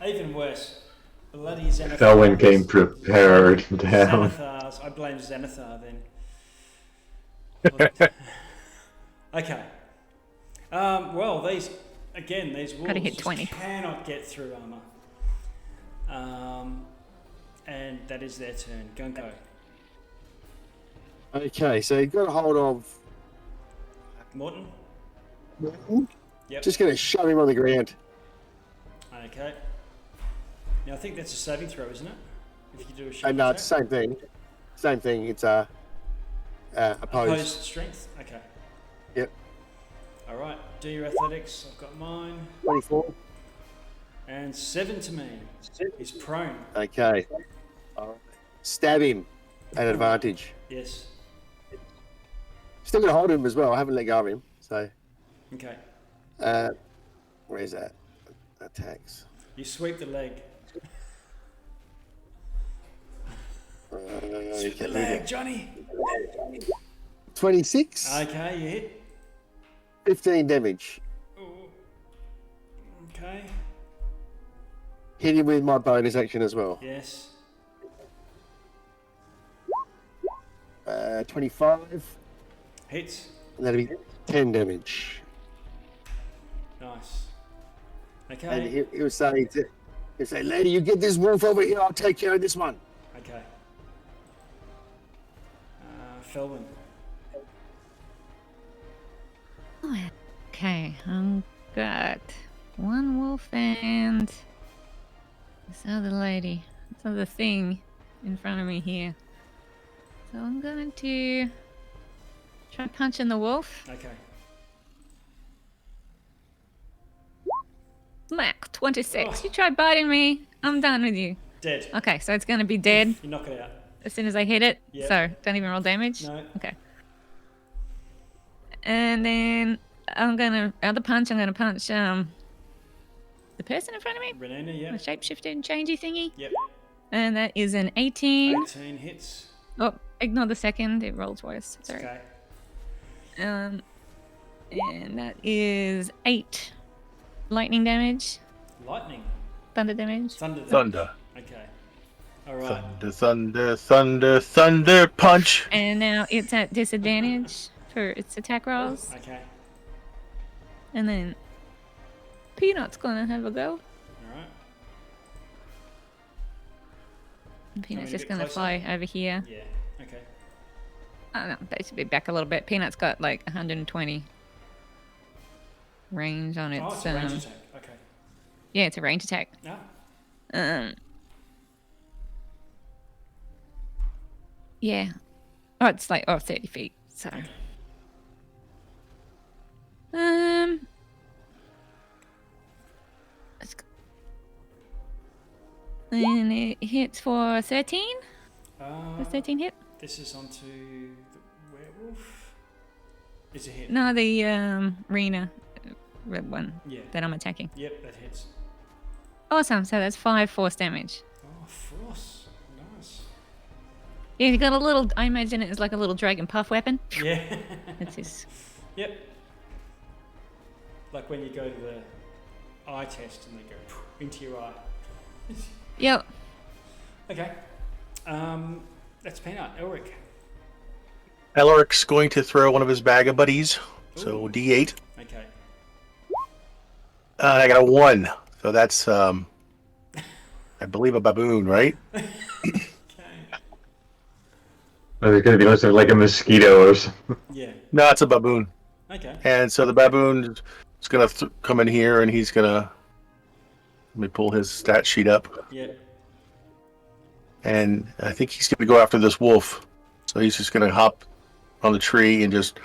even worse. Bloody Xanathars. Felwyn came prepared. Damn. Xanathars. I blame Xanathar then. Okay. Well, these wolves Gotta hit just 20. cannot get through armor. And that is their turn. Gunko. Okay, so you've got a hold of. Morton. Yep. Just going to shove him on the ground. Okay. Now I think that's a saving throw, isn't it? If you do a shield No, attack. it's the same thing. Same thing. It's opposed. Opposed strength. Okay. Yep. All right. Do your athletics. I've got mine. 24. And 7 to me. He's prone. Okay. All right. Stab him at advantage. Yes. Still going to hold him as well. I haven't let go of him. So, Okay. where's that? Attacks. You sweep the leg. Sweep the leg, Johnny. 26. Okay, you hit. 15 damage. Ooh. Okay. Hit him with my bonus action as well. Yes. 25. Hits. And that'll be 10 damage. Nice. And Okay. he'll say, lady, you get this wolf over here. I'll take care of this one. Okay. Felwyn. Okay, got one wolf and this other lady, this other thing in front of me here. So I'm going to try punching the wolf. Okay. Smack, 26. Oh. You try biting me, I'm done with you. Dead. Okay, so it's going to be dead You knock it out. as soon as I hit it. Yep. So don't even roll damage. No. Okay. And then other punch, I'm gonna punch the person in front of me. Renana, yeah. The shapeshifter and changey thingy. Yep. And that is an 18. 18 hits. Oh, ignore the second. It rolled twice. Sorry. Okay. And that is 8 lightning damage. Lightning. Thunder damage. Thunder. Okay. All right. Thunder, thunder, thunder, thunder, punch. And now it's at disadvantage for its attack rolls. Okay. And then Peanut's gonna have a go. All right. And Peanut's a just bit gonna closer? fly over here. Yeah. Okay. I don't know, basically back a little bit. Peanut's got like 120 range on its. Oh, it's a range attack. Okay. Yeah, it's a range attack. No. Yeah. Oh, it's like 30 feet. So. Let's go. And it hits for 13. The 13 hit? This is onto the werewolf. It's a hit. No, the Rena red one Yeah. that I'm attacking. Yep, that hits. Awesome. So that's 5 force damage. Oh, force. Nice. Yeah, you got a little. I imagine it is like a little dragon puff weapon. Yeah. That's his. Yep. Like when you go to the eye test and they go into your eye. Yep. Okay. That's Peanut. Elric. Elric's going to throw one of his bag of buddies. So Ooh. D8. Okay. I got a 1. So that's, I believe, a baboon, right? Okay. Or it's gonna be like a mosquito or something. Yeah. No, it's a baboon. Okay. And so the baboon is going to come in here and he's going to, let me pull his stat sheet up. Yeah. And I think he's going to go after this wolf. So he's just going to hop on the tree and just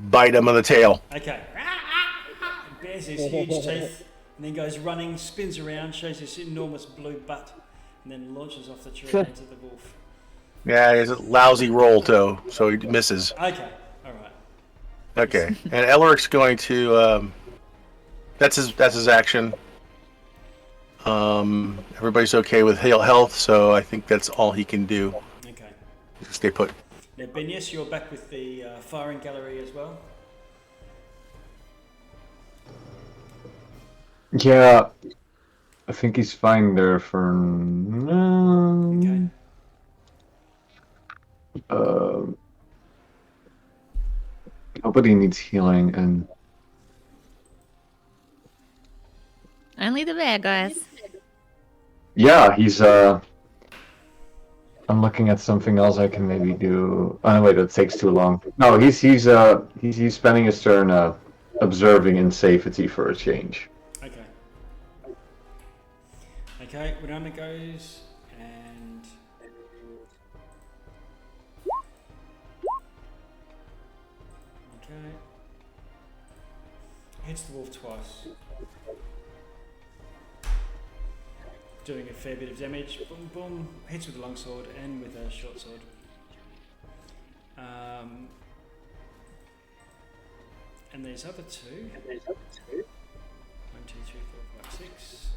bite him on the tail. Okay. Bears his huge teeth and then goes running, spins around, shows this enormous blue butt, and then launches off the tree into the wolf. Yeah, he has a lousy roll, too, so he misses. Okay. All right. Okay. And Elric's going to, that's his action. Everybody's okay with health, so I think that's all he can do. Okay. Stay put. Now, Benius, you're back with the firing gallery as well. Yeah, I think he's fine there for now. Okay. Nobody needs healing, and Only the bad guys. yeah, he's I'm looking at something else I can maybe do. Oh no, wait, that takes too long. No, he's spending his turn observing in safety for a change. Okay. Okay, Winona goes and okay. Hits the wolf twice. Doing a fair bit of damage. Boom, boom. Hits with a long sword and with a short sword. And there's other two. 1, 2, 3, 4, 5, 6.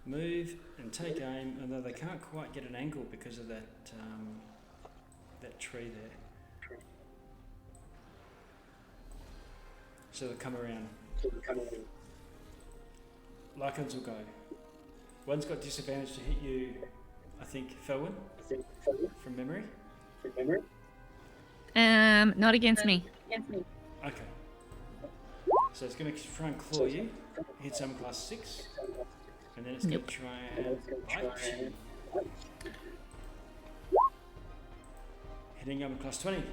Move and take aim, although they can't quite get an angle because of that that tree there. So they'll come around. Lycans will go. One's got disadvantage to hit you, I think, Felwyn, from memory. Not against me. Okay. So it's going to try and claw you. Hits armor class 6. And then it's going to try and bite you. Hitting armor class 20.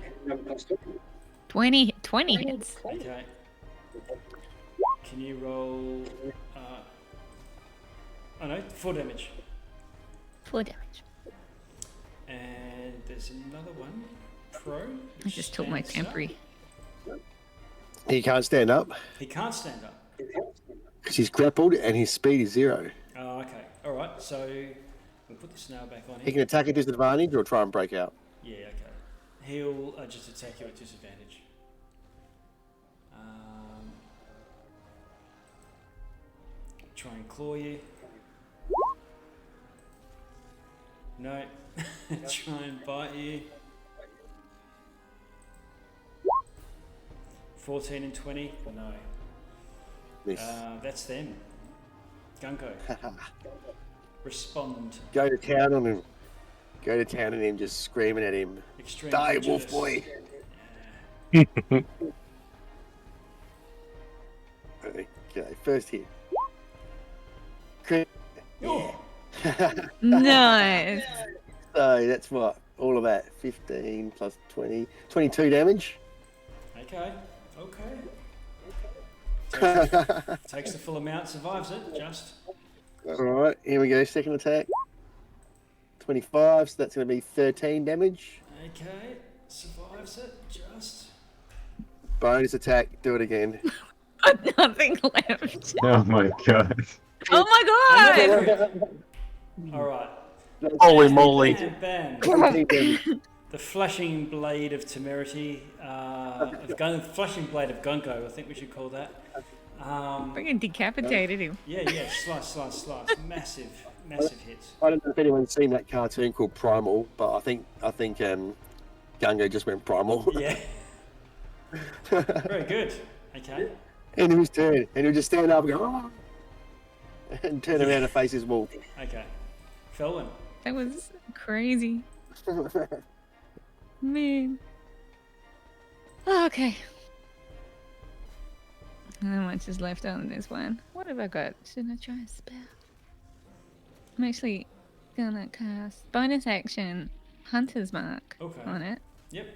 20 hits. Okay. Can you roll... oh no, 4 damage. 4 damage. And there's another one. Prone. I just took my temporary. He can't stand up He can't stand up. because he's grappled and his speed is 0. Oh, okay. Alright, so we'll put the snail back on He here. can attack at disadvantage or try and break out. Yeah, okay. He'll just attack you at disadvantage. Try and claw you. No. Try and bite you. 14 and 20. No. Miss. That's them. Gunko. Respond. Go to town on him. Go to town on him, just screaming at him. Extreme Die, prejudice. wolf boy. Okay, first hit. Crit. Oh. Nice. So that's what? All of that. 15 plus 20. 22 damage. Okay. Takes the full amount, survives it, just. Alright, here we go. Second attack. 25, so that's going to be 13 damage. Okay. Survives it, just. Bonus attack. Do it again. Nothing left. Oh my god. Oh my god! Alright. Holy moly. Bam. 17 damage. The flashing blade of temerity, flashing blade of Gunko, I think we should call that. Freaking decapitated him. Yeah, slice. Massive hits. I don't know if anyone's seen that cartoon called Primal, but I think Gungo just went primal. Yeah. Very good. Okay. And it was turn, and he'll just stand up and go, "Oh," and turn around and face his wolf. Okay. Felwyn. That was crazy. Man. Oh, okay. How much is left on this one? What have I got? Should I try a spell? I'm actually gonna cast bonus action Hunter's Mark on it. Yep.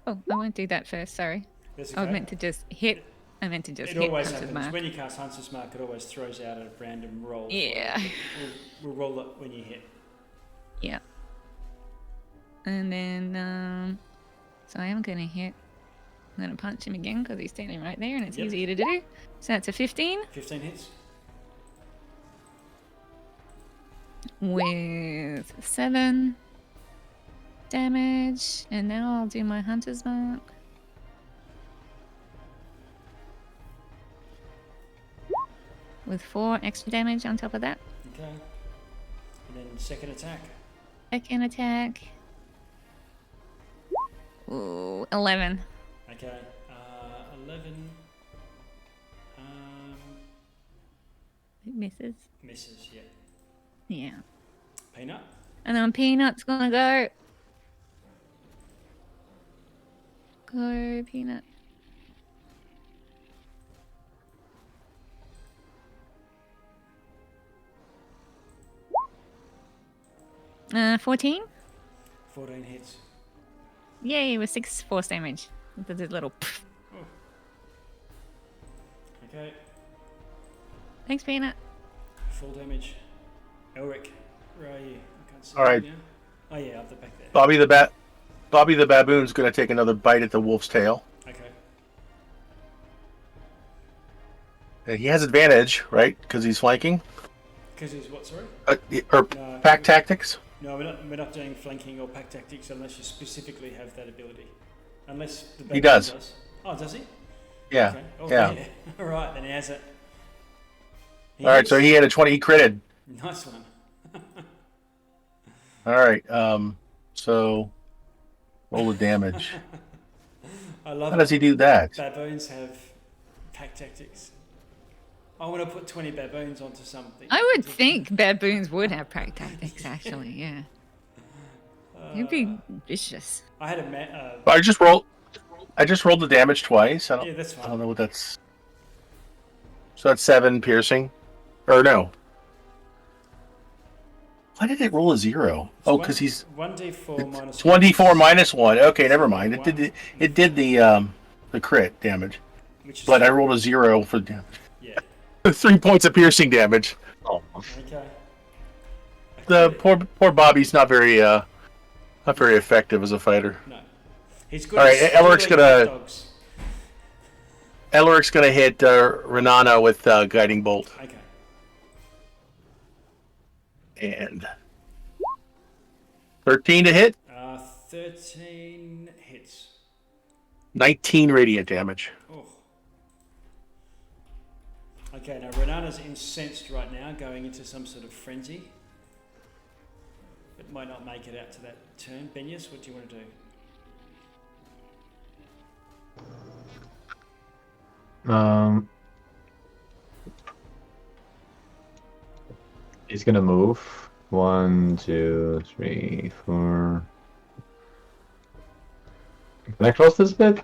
Oh, I won't do that first, sorry. That's I okay. meant to just hit. It always Hunter's happens. Mark. When you cast Hunter's Mark, it always throws out a random roll. Yeah. We'll roll it when you hit. Yeah. And then, so I am going to hit. I'm going to punch him again because he's standing right there and it's easier to do. So that's a 15. 15 hits. With 7 damage. And now I'll do my Hunter's Mark. With 4 extra damage on top of that. Okay. And then second attack. Second attack. Ooh, 11. Okay. 11. It misses. Misses, yeah. Yeah. Peanut. And then Peanut's gonna go. Go, Peanut. Uh, 14? 14 hits. Yay, with 6 force damage. With a little pff. Okay. Thanks, Peanut. Full damage. Elric, where are you? I can't see All right. you now. Oh yeah, up the back there. Bobby the baboon's going to take another bite at the wolf's tail. Okay. And he has advantage, right? Because he's flanking. Because he's what, sorry? Or No, pack tactics. No, we're not doing flanking or pack tactics unless you specifically have that ability. Unless the He baboon does. Oh, does he? Yeah. Okay. Oh, Yeah. All right, then he has it. All right, so he had a 20. He critted. Nice one. All right. So roll the damage. I love How does he do that? Baboons have pack tactics. I want to put 20 baboons onto something. I would think baboons would have pack tactics, actually, yeah. It'd be vicious. I had a I just rolled the damage twice. yeah, that's fine. I don't know what that's. So that's 7 piercing, or no? Why did it roll a 0? Oh, because he's 1d4 minus 24 minus 1. Okay, never mind. It did the crit damage, which is but I rolled a 0 for damage. yeah. 3 points of piercing damage. Oh. Okay. The poor Bobby's not very effective as a fighter. No. He's good. All right, at Elric's stealing gonna- dogs. Elric's gonna hit Renana with guiding bolt, Okay. and 13 to hit. 13 hits. 19 radiant damage. Oh. Okay, now Renana's incensed right now, going into some sort of frenzy. It might not make it out to that turn. Benius, what do you want to do? He's gonna move. 1, 2, 3, 4. Can I close this bit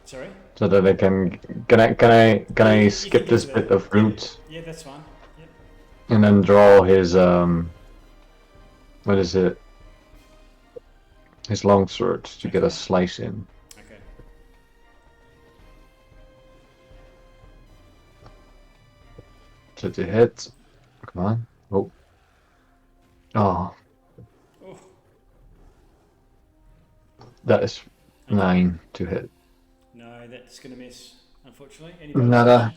Sorry? so that I can I You skip can this do bit that. of route Yeah, that's fine. Yep. and then draw his what is it? His longsword to get a slice in. Okay. To hit. Come on. Oh. Oh, Oh, that is 9 to hit. no, that's going to miss, unfortunately. Any Nada.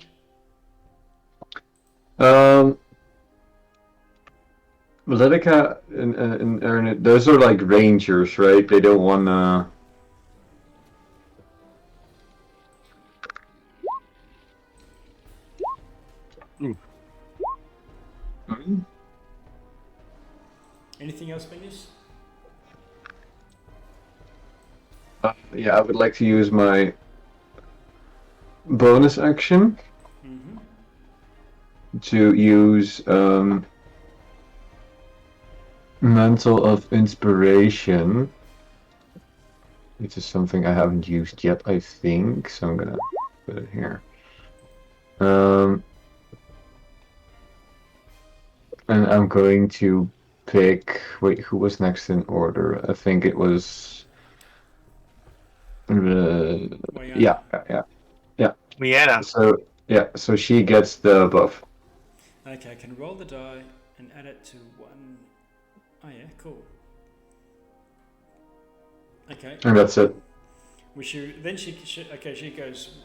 Letica and Aaron, those are like rangers, right? They don't wanna. Anything else, Benius? Yeah, I would like to use my bonus action Mm-hmm. to use Mantle of Inspiration, which is something I haven't used yet, I think. So I'm gonna put it here. And I'm going to pick. Wait, who was next in order? I think it was. Yeah. Leanna. So she gets the buff. Okay, I can roll the die and add it to 1. Oh yeah, cool. Okay. And that's it. Then she goes,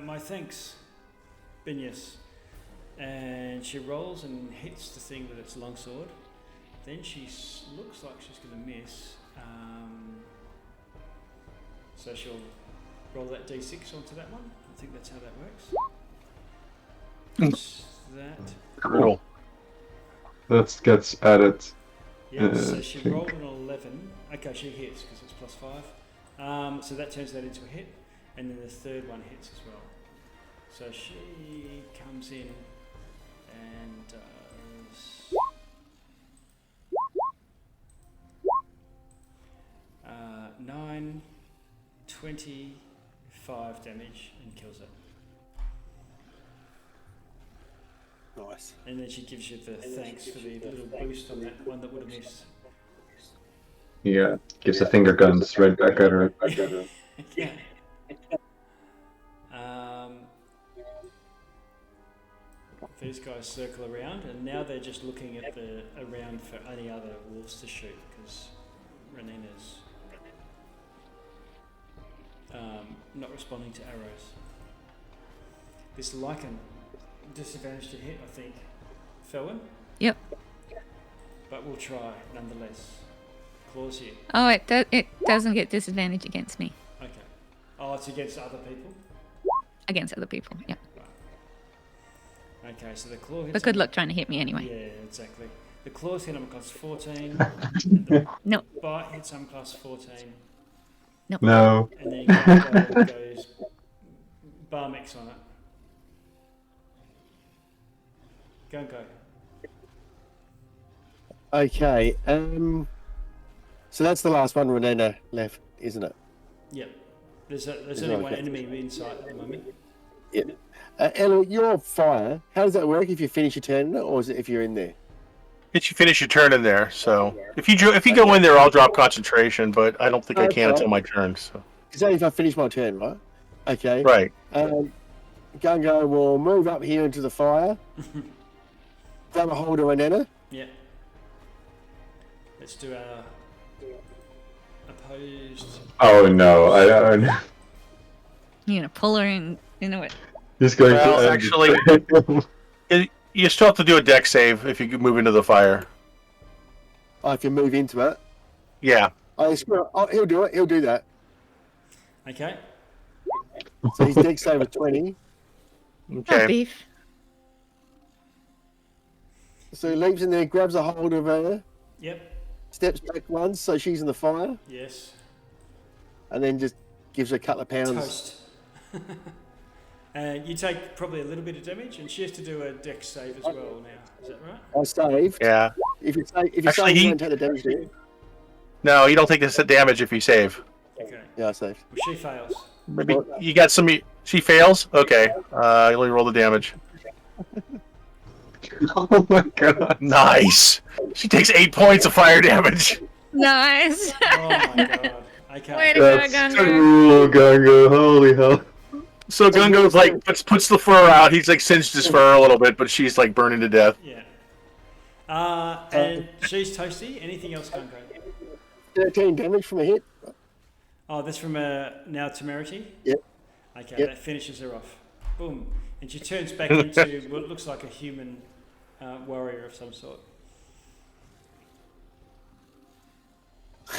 my thanks, Benius. And she rolls and hits the thing with its longsword. Then she looks like she's going to miss. So she'll roll that d6 onto that one. I think that's how that works. That. Cool. That gets added. Yeah, so she rolled an 11. Okay, she hits because it's +5. So that turns that into a hit. And then the third one hits as well. So she comes in and does 9, 25 damage and kills it. Nice. And then she gives you the thanks for the little boost on that one that would have missed. Yeah, gives the finger guns right back at her. Yeah. These guys circle around, and now they're just looking at around for any other wolves to shoot because Renina's not responding to arrows. This lichen disadvantage to hit, I think. Felwyn? Yep. But we'll try nonetheless. Claws here. Oh, it doesn't get disadvantage against me. Okay. Oh, it's against other people? Against other people, yeah. Right. Okay, so the claw hits. But good luck trying to hit me anyway. Yeah, exactly. The claws hit him +14. And the No. bite hits him +14. No. And then Gungo goes bar mix on it. Gungo. Okay. So that's the last one Renana left, isn't it? Yep. There's only one enemy in sight at the moment. Yeah. Ella, you're fire. How does that work if you finish your turn, or is it if you're in there? Did you finish your turn in there? So if you go in there, I'll drop concentration, but I don't think I can until my turn. So. It's only if I finish my turn, right? Okay. Right. Gungo will move up here into the fire. Grab a hold of Renana. Yeah. Let's do our opposed. Oh no! You're gonna pull her in, you know what? He's going Well, to actually, you still have to do a deck save if you move into the fire. Oh, if you move into it. Yeah. He'll do it. He'll do that. Okay. So his dex save is 20. Oh, Okay. beef. So he leaps in there, grabs a hold of her, Yep. steps back once so she's in the fire, Yes. and then just gives her a couple of pounds. Toast. And you take probably a little bit of damage, and she has to do a dex save as well now. Is that right? I saved. Yeah. If you Actually, save, you don't take the damage, do you? No, you don't take the damage if you save. Okay. Yeah, I saved. Well, she fails. Maybe you got some. She fails. Okay. You only roll the damage. Oh my god. Nice. She takes 8 points of fire damage. Nice. Oh my god. Okay. Way to go, That's Gunga. cool, Gunga. Holy hell. So Gungo's like puts the fur out. He's like cinched his fur a little bit, but she's like burning to death. Yeah. And she's toasty. Anything else, Gungo? 13 damage from a hit. Oh, that's from now temerity? Yep. Okay, Yep. that finishes her off. Boom. And she turns back into what looks like a human warrior of some sort.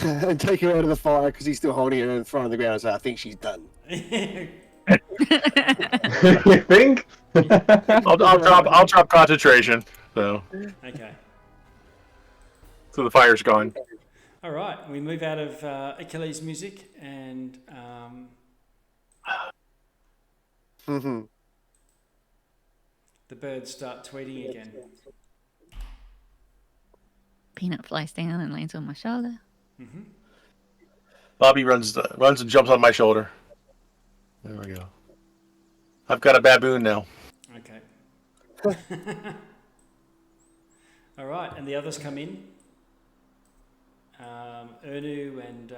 And take her out of the fire because he's still holding her and throwing her on the ground and say, I think she's done. You think? I'll drop concentration. So Okay. the fire's gone. All right, we move out of Achilles' music and Mm-hmm. the birds start tweeting again. Peanut flies down and lands on my shoulder. Mm-hmm. Bobby runs and jumps on my shoulder. There we go. I've got a baboon now. Okay. All right, and the others come in. Ernu and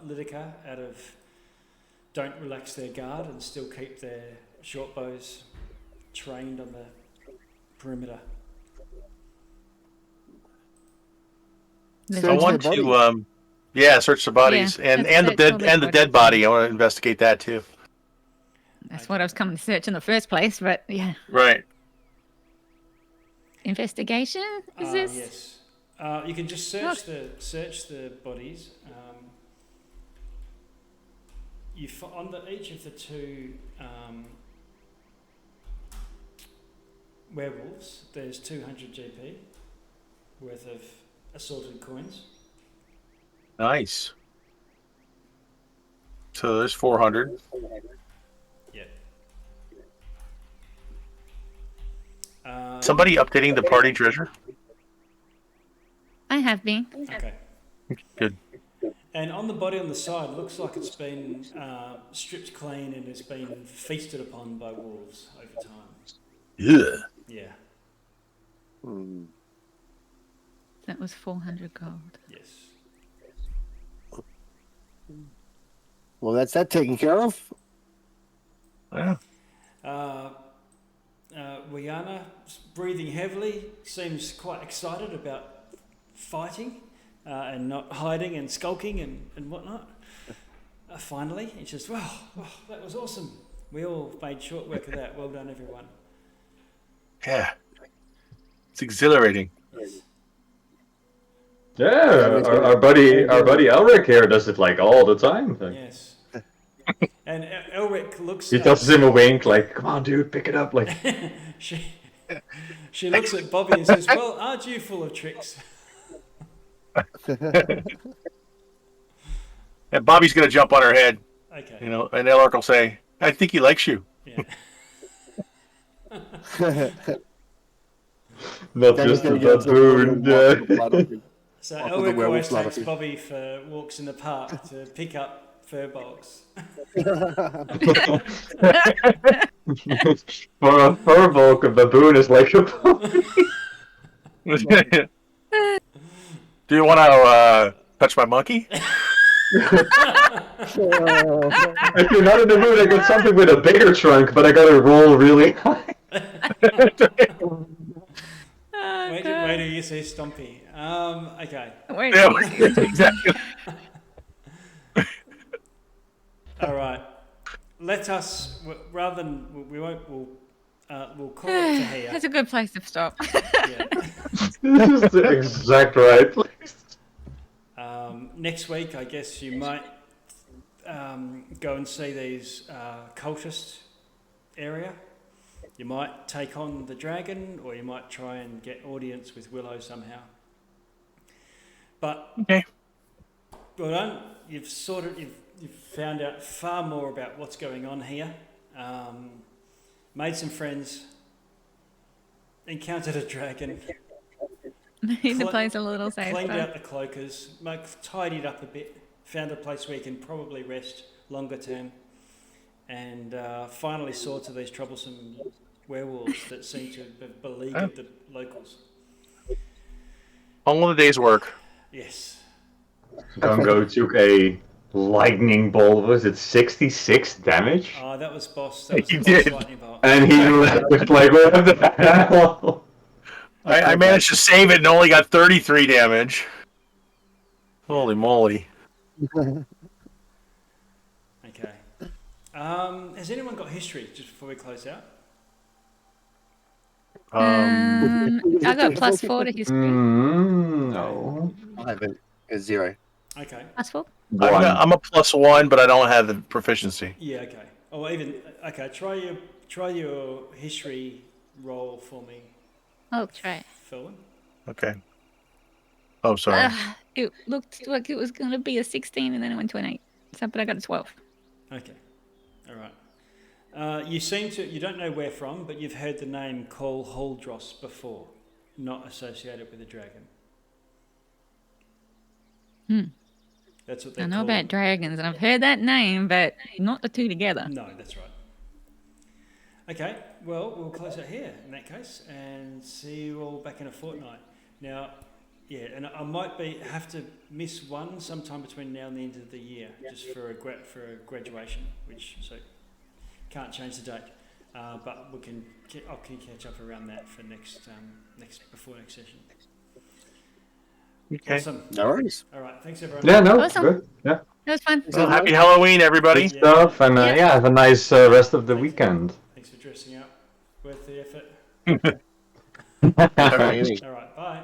Lydica don't relax their guard and still keep their short bows trained on the perimeter. There's I Search want their to search the bodies Yeah, and that's the dead body. I want to investigate that too. That's what I was coming to search in the first place, but yeah. Right. Investigation? Is this? Yes. You can just search the bodies. On each of the two werewolves, there's 200 GP worth of assorted coins. Nice. So there's 400. Yeah. Somebody updating the party treasure? I have been. Okay. Good. And on the body on the side, looks like it's been stripped clean and it's been feasted upon by wolves over time. Yeah. Yeah. Hmm. That was 400 gold. Yes. Well, that's that taken care of. Yeah. Rihanna, breathing heavily, seems quite excited about fighting and not hiding and skulking and whatnot. Finally, he says, wow, that was awesome. We all made short work of that. Well done, everyone. Yeah. It's exhilarating. Yes. Yeah, our buddy Elric here does it like all the time. Like, Yes. And Elric looks... he tosses him a wink like, come on dude, pick it up. Like, she looks at Bobby and says, well, aren't you full of tricks? And Bobby's gonna jump on her head, Okay. you know, and Elric will say, I think he likes you. Yeah. not Then just he's a gonna get baboon. blood. So Off of the Elric always werewolf's takes blood. Bobby for walks in the park to pick up fur bulks. For a fur bulk, a baboon is like a pony. Do you want to touch my monkey? If you're not in the mood, I got something with a bigger trunk, but I gotta roll really high. Oh, Wait till you see Stompy. Okay. Wait. Yeah, exactly. All right. Let us, rather than, we won't, we'll call it to here. That's a good place to stop. Yeah. This is the exact right place. Next week, I guess you might go and see these cultist area. You might take on the dragon, or you might try and get audience with Willow somehow. But Okay. well done. You've found out far more about what's going on here. Made some friends. Encountered a dragon. Made the place a little safer. Cleaned out the cloakers. Tidied up a bit. Found a place where you can probably rest longer term. And finally saw to these troublesome werewolves that seem to have beleaguered the locals. All of the day's work. Yes. Gungo took a lightning bolt. Was it 66 damage? Oh, that was boss. That was He the boss did. lightning bolt. And he left like, what the hell? I managed to save it and only got 33 damage. Holy moly. Okay. Has anyone got history just before we close out? I got +4 to history. No. I haven't. It's 0. Okay. +4? I'm a +1, but I don't have the proficiency. Yeah. Okay. Or even okay. Try your history roll for me, I'll try. Phil. Okay. Oh, sorry. It looked like it was going to be a 16 and then it went to an 8. So, but I got a 12. Okay. All right. You don't know where from, but you've heard the name Col Holdros before, not associated with a dragon. That's what they I know call about them. dragons and I've heard that name, but not the two together. No, that's right. Okay, well, we'll close it here in that case and see you all back in a fortnight. Now, yeah, and I might have to miss one sometime between now and the end of the year, just for a graduation, so can't change the date. But I can catch up around that for next session. Okay. Awesome. No worries. All right, thanks everyone. Yeah, no, Awesome. good. Yeah. It was fun. Well, happy Halloween, everybody. Yeah. Stuff, and yeah, have a nice rest of the weekend. Thanks for dressing up. Worth the effort. All right. All right, bye.